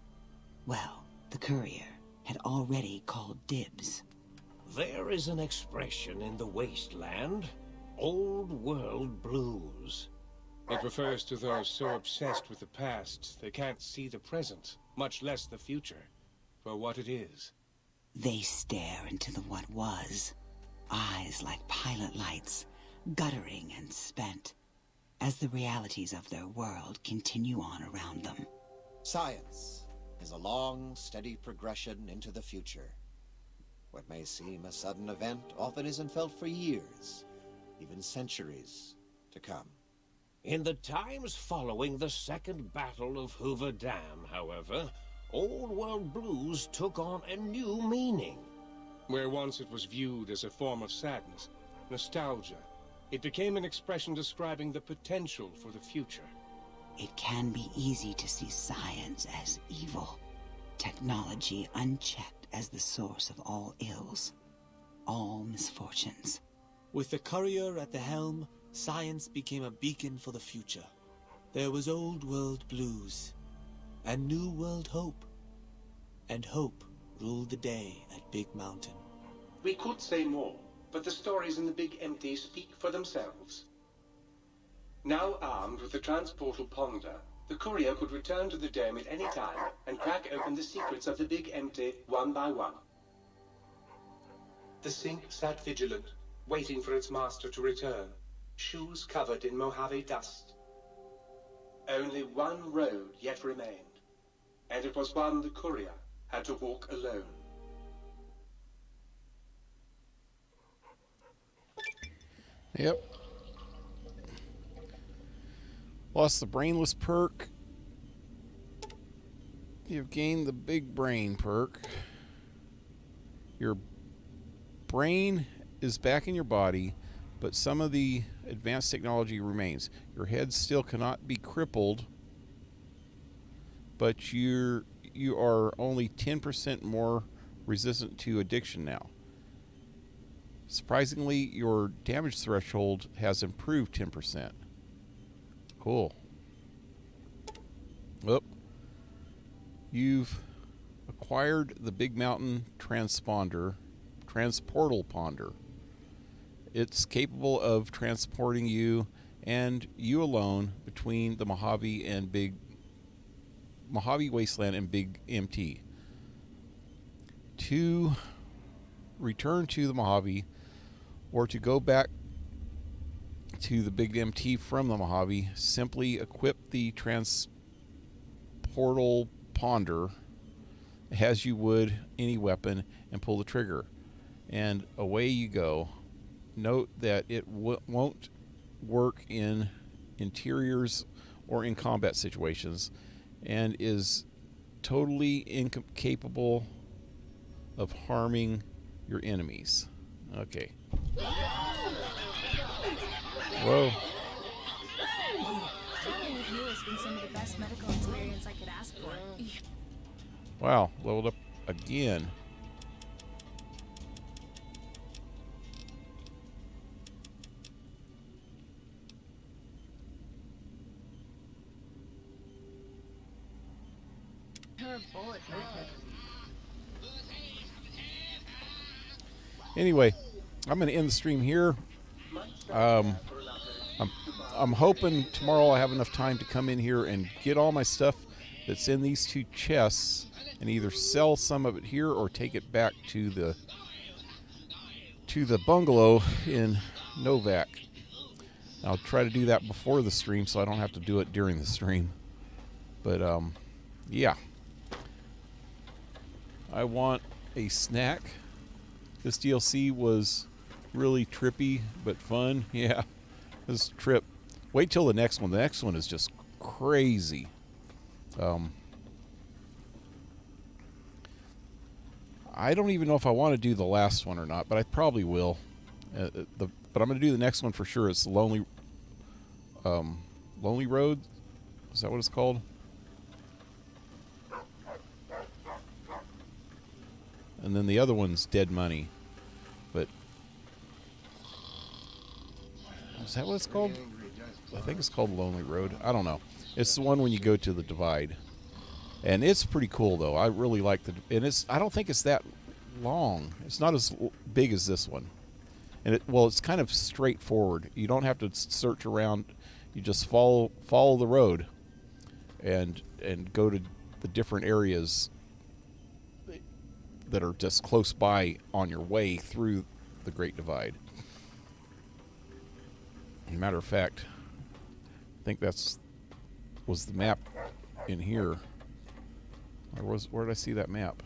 well, the courier had already called dibs. There is an expression in the wasteland, old world blues. It refers to those so obsessed with the past they can't see the present, much less the future, for what it is. They stare into the what was, eyes like pilot lights, guttering and spent. as the realities of their world continue on around them. Science is a long, steady progression into the future. What may seem a sudden event often isn't felt for years, even centuries to come. In the times following the Second Battle of Hoover Dam, however, Old World blues took on a new meaning. Where once it was viewed as a form of sadness, nostalgia, it became an expression describing the potential for the future. It can be easy to see science as evil, technology unchecked as the source of all ills, all misfortunes. With the courier at the helm, science became a beacon for the future. There was old world blues, and new world hope. And hope ruled the day at Big Mountain. We could say more, but the stories in the Big Empty speak for themselves. Now armed with the transportal ponder, the courier could return to the dome at any time and crack open the secrets of the Big Empty one by one. The sink sat vigilant, waiting for its master to return, shoes covered in Mojave dust. Only one road yet remained, and it was one the courier had to walk alone. Yep. Lost the brainless perk. You've gained the big brain perk. Your brain is back in your body, but some of the advanced technology remains. Your head still cannot be crippled, but you are only 10% more resistant to addiction now. Surprisingly, your damage threshold has improved 10%. Cool. Well, you've acquired the Big Mountain transportal ponder. It's capable of transporting you and you alone between the Mojave Wasteland and Big MT. To return to the Mojave or to go back to the Big MT from the Mojave, simply equip the transportal ponder as you would any weapon and pull the trigger, and away you go. Note that it won't work in interiors or in combat situations, and is totally incapable of harming your enemies. Okay. Whoa. Traveling with you has been some of the best medical experience I could ask for. Wow, leveled up again. Her bullet magnet. Anyway, I'm going to end the stream here. I'm hoping tomorrow I'll have enough time to come in here and get all my stuff that's in these two chests and either sell some of it here or take it back to the bungalow in Novak. I'll try to do that before the stream so I don't have to do it during the stream. But yeah. I want a snack. This DLC was really trippy but fun. Yeah, this trip. Wait till the next one. The next one is just crazy. I don't even know if I want to do the last one or not, but I probably will. But I'm going to do the next one for sure. It's Lonely Road. Is that what it's called? And then the other one's Dead Money. But is that what it's called? I think it's called Lonely Road. I don't know. It's the one when you go to the divide. And it's pretty cool though. I really like I don't think it's that long. It's not as big as this one. And it's kind of straightforward. You don't have to search around. You just follow the road and go to the different areas that are just close by on your way through the Great Divide. As a matter of fact, think that's was the map in here. Where did I see that map?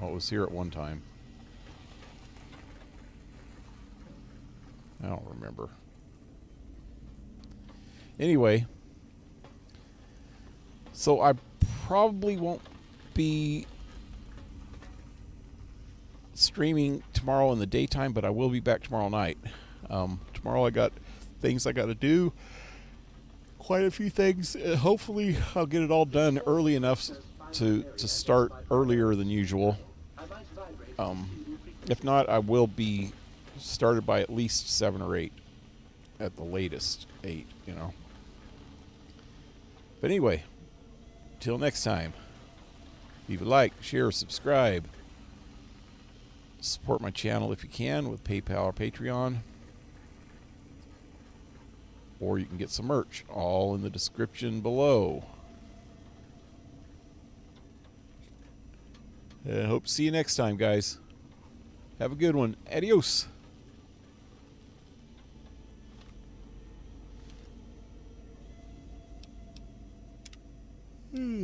Oh, it was here at one time. I don't remember. Anyway, so I probably won't be streaming tomorrow in the daytime, but I will be back tomorrow night. Tomorrow I got things I got to do. Quite a few things. Hopefully I'll get it all done early enough to start earlier than usual. If not, I will be started by at least 7 or 8. At the latest 8, you know. But anyway, till next time, leave a like, share, subscribe. Support my channel if you can with PayPal or Patreon. Or you can get some merch, all in the description below. Hope to see you next time, guys. Have a good one. Adios. Hmm.